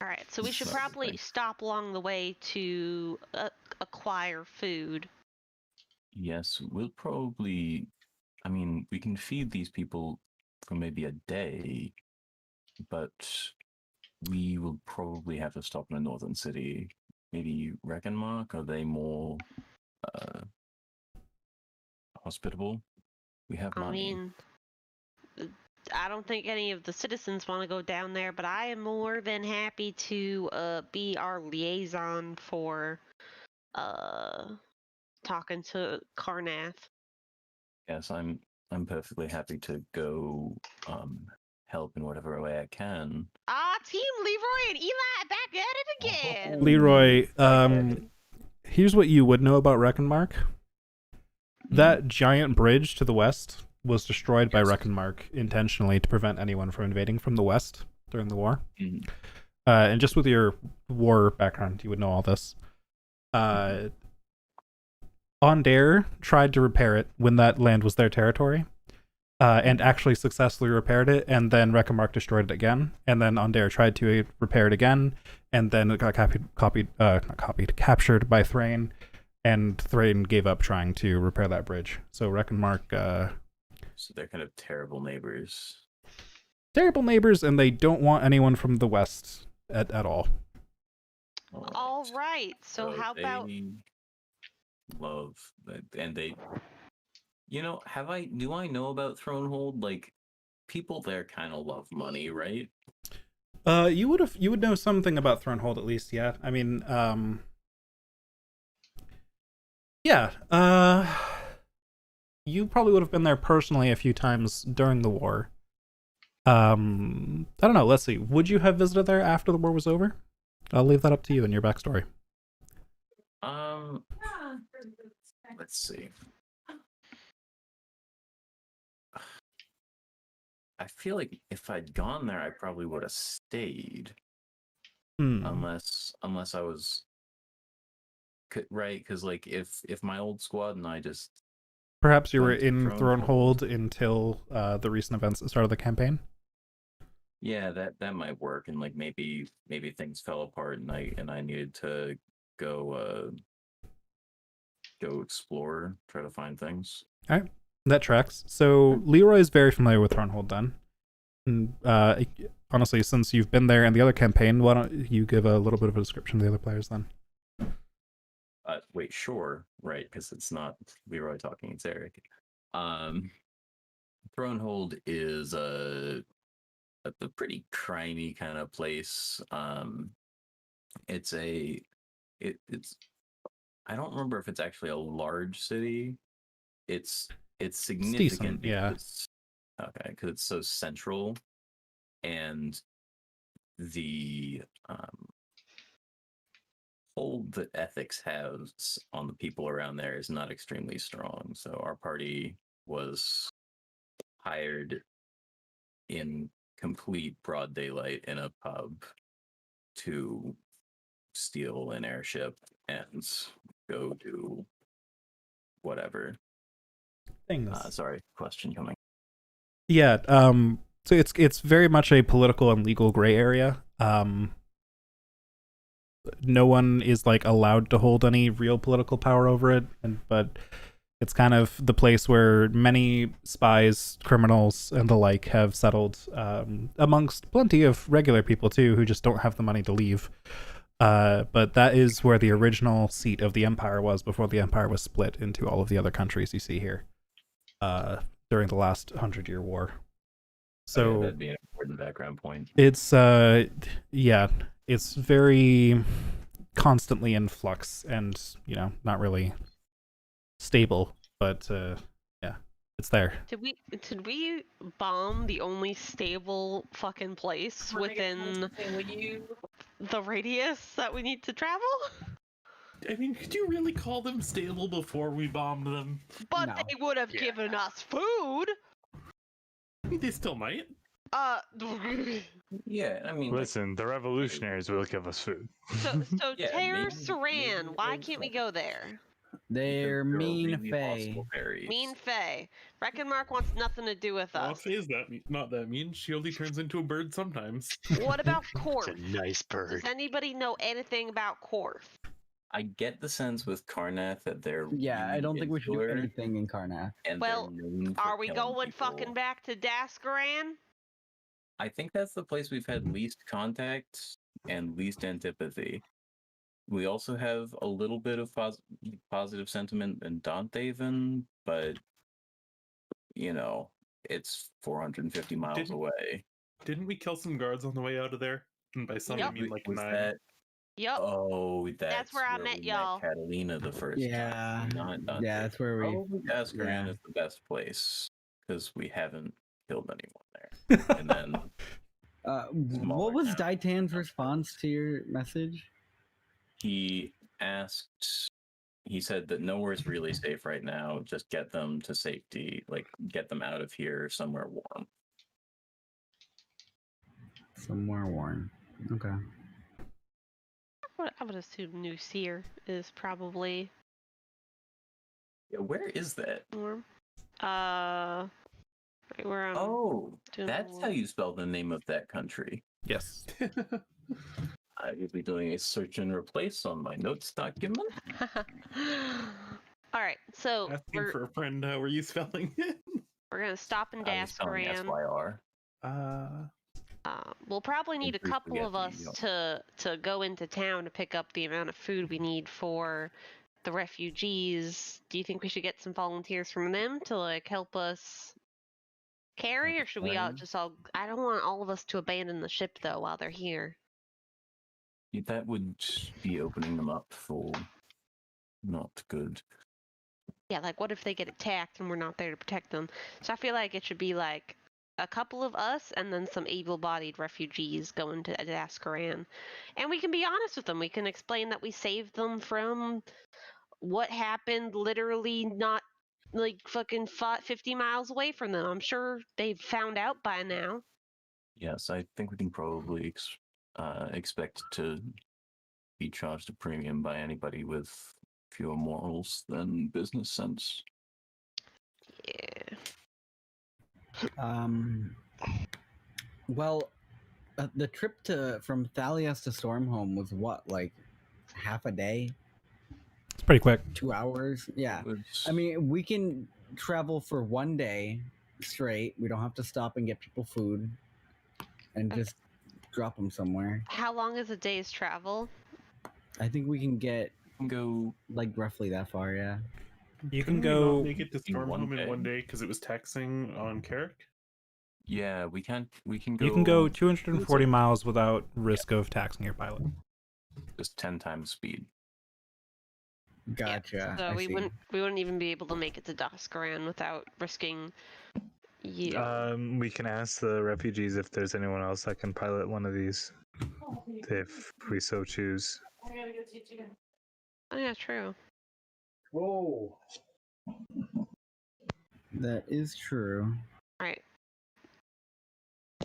Speaker 10: All right, so we should probably stop along the way to acquire food.
Speaker 7: Yes, we'll probably. I mean, we can feed these people for maybe a day, but we will probably have to stop in a northern city. Maybe Reckenmark? Are they more hospitable? We have money.
Speaker 10: I mean, I don't think any of the citizens want to go down there, but I am more than happy to be our liaison for talking to Karnath.
Speaker 7: Yes, I'm perfectly happy to go help in whatever way I can.
Speaker 10: Team Leroy and Eli back at it again.
Speaker 1: Leroy, here's what you would know about Reckenmark. That giant bridge to the west was destroyed by Reckenmark intentionally to prevent anyone from invading from the west during the war. And just with your war background, you would know all this. Ondair tried to repair it when that land was their territory, and actually successfully repaired it, and then Reckenmark destroyed it again, and then Ondair tried to repair it again, and then it got captured by Thrain, and Thrain gave up trying to repair that bridge. So Reckenmark...
Speaker 7: So they're kind of terrible neighbors.
Speaker 1: Terrible neighbors, and they don't want anyone from the west at all.
Speaker 10: All right. So how about...
Speaker 7: Love that, and they... You know, do I know about Thronehold? Like, people there kind of love money, right?
Speaker 1: You would know something about Thronehold at least, yeah. I mean, yeah. You probably would have been there personally a few times during the war. I don't know. Let's see. Would you have visited there after the war was over? I'll leave that up to you and your backstory.
Speaker 7: Let's see. I feel like if I'd gone there, I probably would have stayed. Unless I was right, because like if my old squad and I just
Speaker 1: perhaps you were in Thronehold until the recent events at the start of the campaign.
Speaker 7: Yeah, that might work, and like maybe things fell apart, and I needed to go explore, try to find things.
Speaker 1: All right, that tracks. So Leroy is very familiar with Thronehold then. And honestly, since you've been there in the other campaign, why don't you give a little bit of a description of the other players then?
Speaker 7: Wait, sure, right, because it's not Leroy talking, it's Eric. Thronehold is a pretty crimey kind of place. It's I don't remember if it's actually a large city. It's significant
Speaker 1: decent, yeah.
Speaker 7: because it's so central, and the hold that ethics has on the people around there is not extremely strong. So our party was hired in complete broad daylight in a pub to steal an airship and go do whatever.
Speaker 1: Things.
Speaker 7: Sorry, question coming.
Speaker 1: Yeah. So it's very much a political and legal gray area. No one is like allowed to hold any real political power over it, but it's kind of the place where many spies, criminals, and the like have settled, amongst plenty of regular people too, who just don't have the money to leave. But that is where the original seat of the empire was before the empire was split into all of the other countries you see here, during the last 100-year war. So
Speaker 7: that'd be an important background point.
Speaker 1: It's it's very constantly in flux and, not really stable, but yeah, it's there.
Speaker 10: Did we bomb the only stable fucking place within the radius that we need to travel?
Speaker 11: I mean, could you really call them stable before we bombed them?
Speaker 10: But no. They would have given us food.
Speaker 11: I mean, they still might.
Speaker 7: Yeah, I mean,
Speaker 4: listen, the revolutionaries will give us food.
Speaker 10: So yeah, Terra Saran, why can't we go there?
Speaker 5: They're mean Fae.
Speaker 10: Mean Fae. Reckon Mark wants nothing to do with us.
Speaker 11: Fae is not that mean. She only turns into a bird sometimes.
Speaker 10: What about Korth?
Speaker 3: It's a nice bird.
Speaker 10: Does anybody know anything about Korth?
Speaker 7: I get the sense with Karnath that they're
Speaker 5: I don't think we should do anything in Karnath.
Speaker 10: Well, are we going fucking back to Daskaran?
Speaker 7: I think that's the place we've had least contact and least antipathy. We also have a little bit of positive sentiment in Daunthaven, but it's 450 miles away.
Speaker 11: Didn't we kill some guards on the way out of there? And by some, I mean like 9.
Speaker 10: Yep.
Speaker 7: Oh,
Speaker 10: that's where I met y'all.
Speaker 7: Catalina the first time. Not Dante.
Speaker 5: Yeah, that's where we.
Speaker 7: Daskaran is the best place because we haven't killed anyone there. And then.
Speaker 5: What was Daitan's response to your message?
Speaker 7: He said that nowhere's really safe right now. Just get them to safety, like get them out of here somewhere warm.
Speaker 5: Somewhere warm. Okay.
Speaker 10: I would assume New Seer is probably.
Speaker 7: Yeah, where is that?
Speaker 10: Warm. Right where I'm
Speaker 7: that's how you spell the name of that country.
Speaker 1: Yes.
Speaker 7: I will be doing a search and replace on my notes document.
Speaker 10: All right, so
Speaker 11: asking for a friend. How are you spelling it?
Speaker 10: We're gonna stop in Daskaran. We'll probably need a couple of us to go into town to pick up the amount of food we need for the refugees. Do you think we should get some volunteers from them to help us carry, or should we all I don't want all of us to abandon the ship though while they're here.
Speaker 7: That would be opening them up for not good.
Speaker 10: Yeah, what if they get attacked and we're not there to protect them? So I feel like it should be a couple of us and then some able-bodied refugees going to Daskaran. And we can be honest with them. We can explain that we saved them from what happened literally not fucking 50 miles away from them. I'm sure they've found out by now.
Speaker 7: Yes, I think we can probably expect to be charged a premium by anybody with fewer morals than business sense.
Speaker 10: Yeah.
Speaker 5: Well, the trip from Thalias to Stormhome was what, half a day?
Speaker 1: It's pretty quick.
Speaker 5: 2 hours? Yeah. I mean, we can travel for 1 day straight. We don't have to stop and get people food and just drop them somewhere.
Speaker 10: How long is a day's travel?
Speaker 5: I think we can go roughly that far, yeah.
Speaker 1: You
Speaker 11: Couldn't
Speaker 1: can
Speaker 11: we not
Speaker 1: go.
Speaker 11: make it to
Speaker 7: in one
Speaker 11: Stormhome in
Speaker 7: day.
Speaker 11: one day because it was taxing on Carrick.
Speaker 7: Yeah, we can't. We can go.
Speaker 1: You can go
Speaker 7: it's
Speaker 1: 240
Speaker 7: like
Speaker 1: miles without risk of taxing your pilot.
Speaker 7: just 10 times speed.
Speaker 5: Gotcha.
Speaker 10: So
Speaker 5: I
Speaker 10: we
Speaker 5: see.
Speaker 10: wouldn't even be able to make it to Doskaran without risking you.
Speaker 4: We can ask the refugees if there's anyone else that can pilot one of these, if we so choose.
Speaker 10: Oh yeah, true.
Speaker 4: Whoa.
Speaker 5: That is true.
Speaker 10: All right.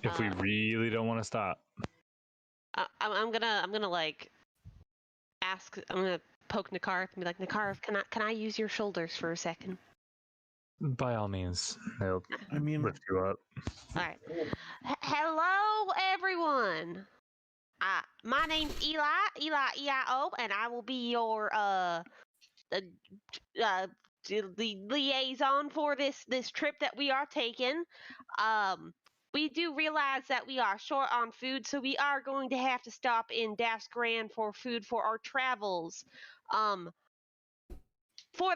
Speaker 4: If we really don't want to stop.
Speaker 10: I'm gonna like ask. I'm gonna poke Nakarth and be like, Nakarth, can I use your shoulders for a second?
Speaker 4: By all means, they'll
Speaker 11: I mean,
Speaker 4: lift you up.
Speaker 10: All right. Hello, everyone. My name's Eli EIO, and I will be your the liaison for this trip that we are taking. We do realize that we are short on food, so we are going to have to stop in Dasgran for food for our travels. For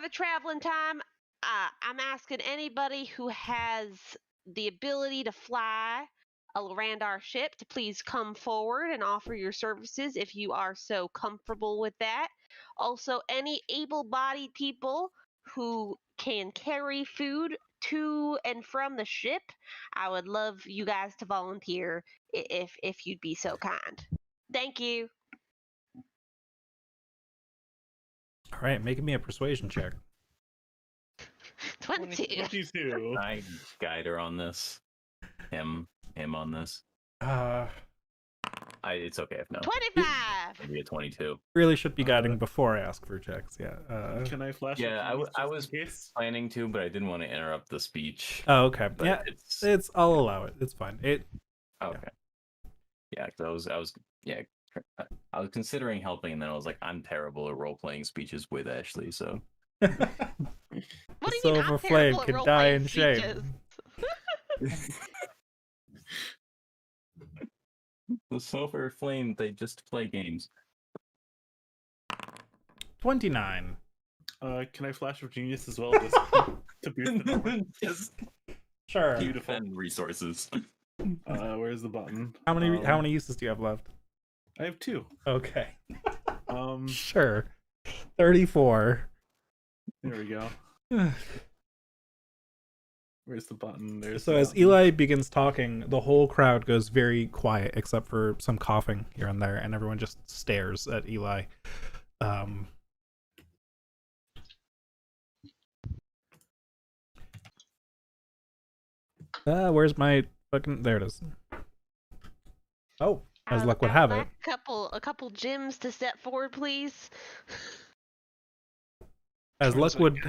Speaker 10: the traveling time, I'm asking anybody who has the ability to fly around our ship to please come forward and offer your services if you are so comfortable with that. Also, any able-bodied people who can carry food to and from the ship, I would love you guys to volunteer if you'd be so kind. Thank you.
Speaker 1: All right, making me a persuasion check.
Speaker 10: 22.
Speaker 11: 22.
Speaker 7: Can I guide her on this? Him on this? It's okay if no.
Speaker 10: 25.
Speaker 7: Maybe a 22.
Speaker 1: Really should be guiding before I ask for checks. Yeah.
Speaker 11: Can I flash?
Speaker 7: Yeah, I was
Speaker 11: case?
Speaker 7: planning to, but I didn't want to interrupt the speech.
Speaker 1: Oh, okay.
Speaker 7: But
Speaker 1: Yeah, it's. I'll allow it. It's fine.
Speaker 7: Okay. Yeah, because I was considering helping, and then I was like, I'm terrible at role playing speeches with Ashley, so.
Speaker 10: What do you mean?
Speaker 1: Silver
Speaker 10: I'm
Speaker 1: Flame
Speaker 10: terrible at
Speaker 1: could
Speaker 10: role
Speaker 1: die
Speaker 10: playing
Speaker 1: in shame.
Speaker 10: speeches.
Speaker 7: The Silver Flame, they just play games.
Speaker 1: 29.
Speaker 11: Can I flash of genius as well, just to boost the number?
Speaker 7: Just
Speaker 1: Sure.
Speaker 11: Beautiful.
Speaker 7: and resources.
Speaker 11: Where's the button?
Speaker 1: How many uses do you have left?
Speaker 11: I have 2.
Speaker 1: Okay.
Speaker 11: There
Speaker 1: Sure. 34.
Speaker 11: we go. Where's the button? There's
Speaker 1: So
Speaker 11: the
Speaker 1: as
Speaker 11: button.
Speaker 1: Eli begins talking, the whole crowd goes very quiet except for some coughing here and there, and everyone just stares at Eli. Where's my fucking... There it is. Oh, as luck would have it.
Speaker 10: A couple gems to step forward, please.
Speaker 1: As luck would...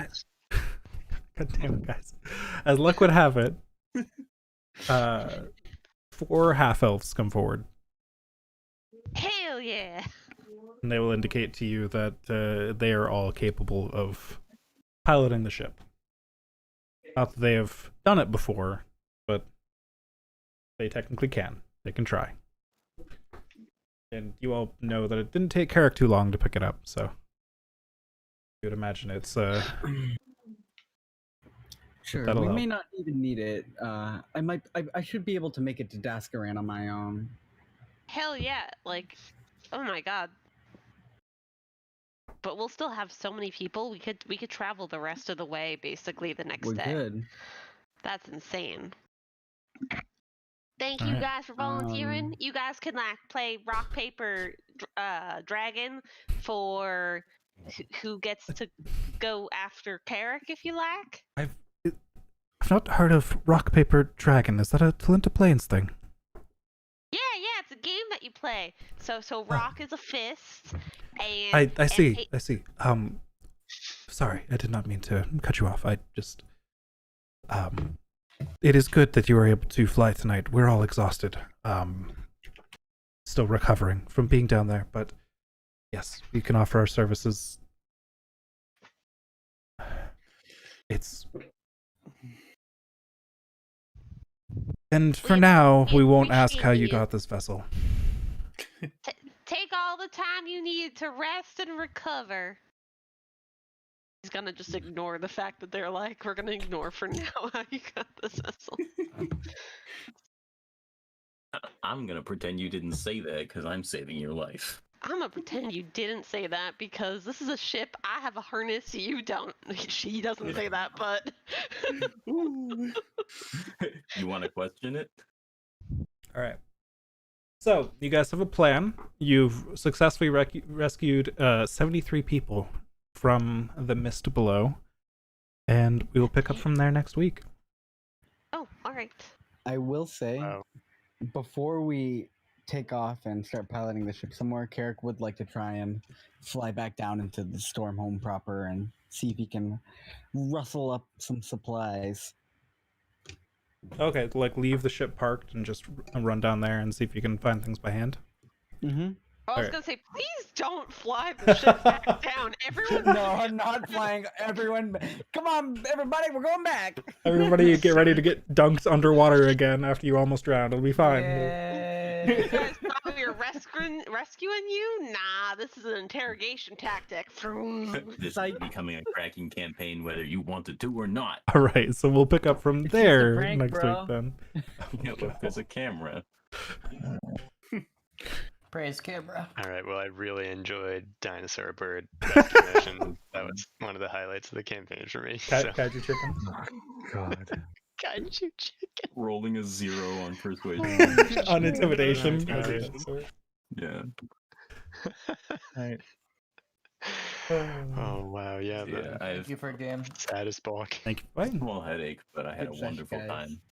Speaker 1: God damn it, guys. As luck would have it, 4 half-elves come forward.
Speaker 10: Hell yeah!
Speaker 1: And they will indicate to you that they are all capable of piloting the ship. Not that they have done it before, but they technically can. They can try. And you all know that it didn't take Carrick too long to pick it up, so you would imagine it's
Speaker 5: Sure,
Speaker 1: that'll
Speaker 5: we
Speaker 1: help.
Speaker 5: may not even need it. I should be able to make it to Daskaran on my own.
Speaker 10: Hell yeah! Like, oh my god. But we'll still have so many people. We could travel the rest of the way basically the next day.
Speaker 5: Good.
Speaker 10: That's insane. Thank
Speaker 1: All
Speaker 10: you
Speaker 1: right.
Speaker 10: guys for volunteering. You guys can like play rock paper dragon for who gets to go after Carrick if you like.
Speaker 1: I've not heard of Rock Paper Dragon. Is that a Talinta Plains thing?
Speaker 10: Yeah, it's a game that you play. So rock is a fist, and
Speaker 1: I see. I see. Sorry, I did not mean to cut you off. I just it is good that you were able to fly tonight. We're all exhausted. Still recovering from being down there, but yes, we can offer our services. And for now, we won't ask how you got this vessel.
Speaker 10: Take all the time you need to rest and recover. He's gonna just ignore the fact that they're like, we're gonna ignore for now how you got this vessel.
Speaker 7: I'm gonna pretend you didn't say that because I'm saving your life.
Speaker 10: I'm gonna pretend you didn't say that because this is a ship. I have a harness. You don't. She doesn't say that, but.
Speaker 7: You want to question it?
Speaker 1: All right. So you guys have a plan. You've successfully rescued 73 people from the mist below, and we will pick up from there next week.
Speaker 10: Oh, all right.
Speaker 5: I will say,
Speaker 3: Wow.
Speaker 5: before we take off and start piloting the ship somewhere, Carrick would like to try and fly back down into the storm home proper and see if he can rustle up some supplies.
Speaker 1: Okay, like leave the ship parked and just run down there and see if you can find things by hand.
Speaker 5: Mm-hmm.
Speaker 10: I was
Speaker 1: Alright.
Speaker 10: gonna say, please don't fly the ship back down. Everyone.
Speaker 5: No, I'm not flying. Everyone, come on, everybody, we're going back.
Speaker 1: Everybody get ready to get dunked underwater again after you almost drowned. It'll be fine.
Speaker 10: You guys thought we were rescuing you? Nah, this is an interrogation tactic.
Speaker 7: This is becoming a cracking campaign whether you wanted to or not.
Speaker 1: All right, so we'll pick up from there
Speaker 5: prank,
Speaker 1: next
Speaker 5: bro.
Speaker 1: week then.
Speaker 7: Yeah, look, there's a camera.
Speaker 8: Praise camera.
Speaker 3: All right. Well, I really enjoyed Dinosaur Bird Rescue Mission. That was one of the highlights of the campaign for me. So.
Speaker 1: Kaiju chicken.
Speaker 4: God.
Speaker 3: Kaiju chicken.
Speaker 7: Rolling a 0 on persuasion.
Speaker 1: On intimidation.
Speaker 3: Oh,
Speaker 1: Okay,
Speaker 3: God.
Speaker 1: sorry.
Speaker 7: Yeah.
Speaker 4: Right.
Speaker 3: Oh wow, yeah.
Speaker 7: Yeah, I
Speaker 8: Thank
Speaker 7: have
Speaker 8: you for a game.
Speaker 3: Saddest balk.
Speaker 1: Thank you. Bye.
Speaker 7: a small headache, but I had a
Speaker 5: Good session,
Speaker 7: wonderful
Speaker 5: guys.
Speaker 7: time.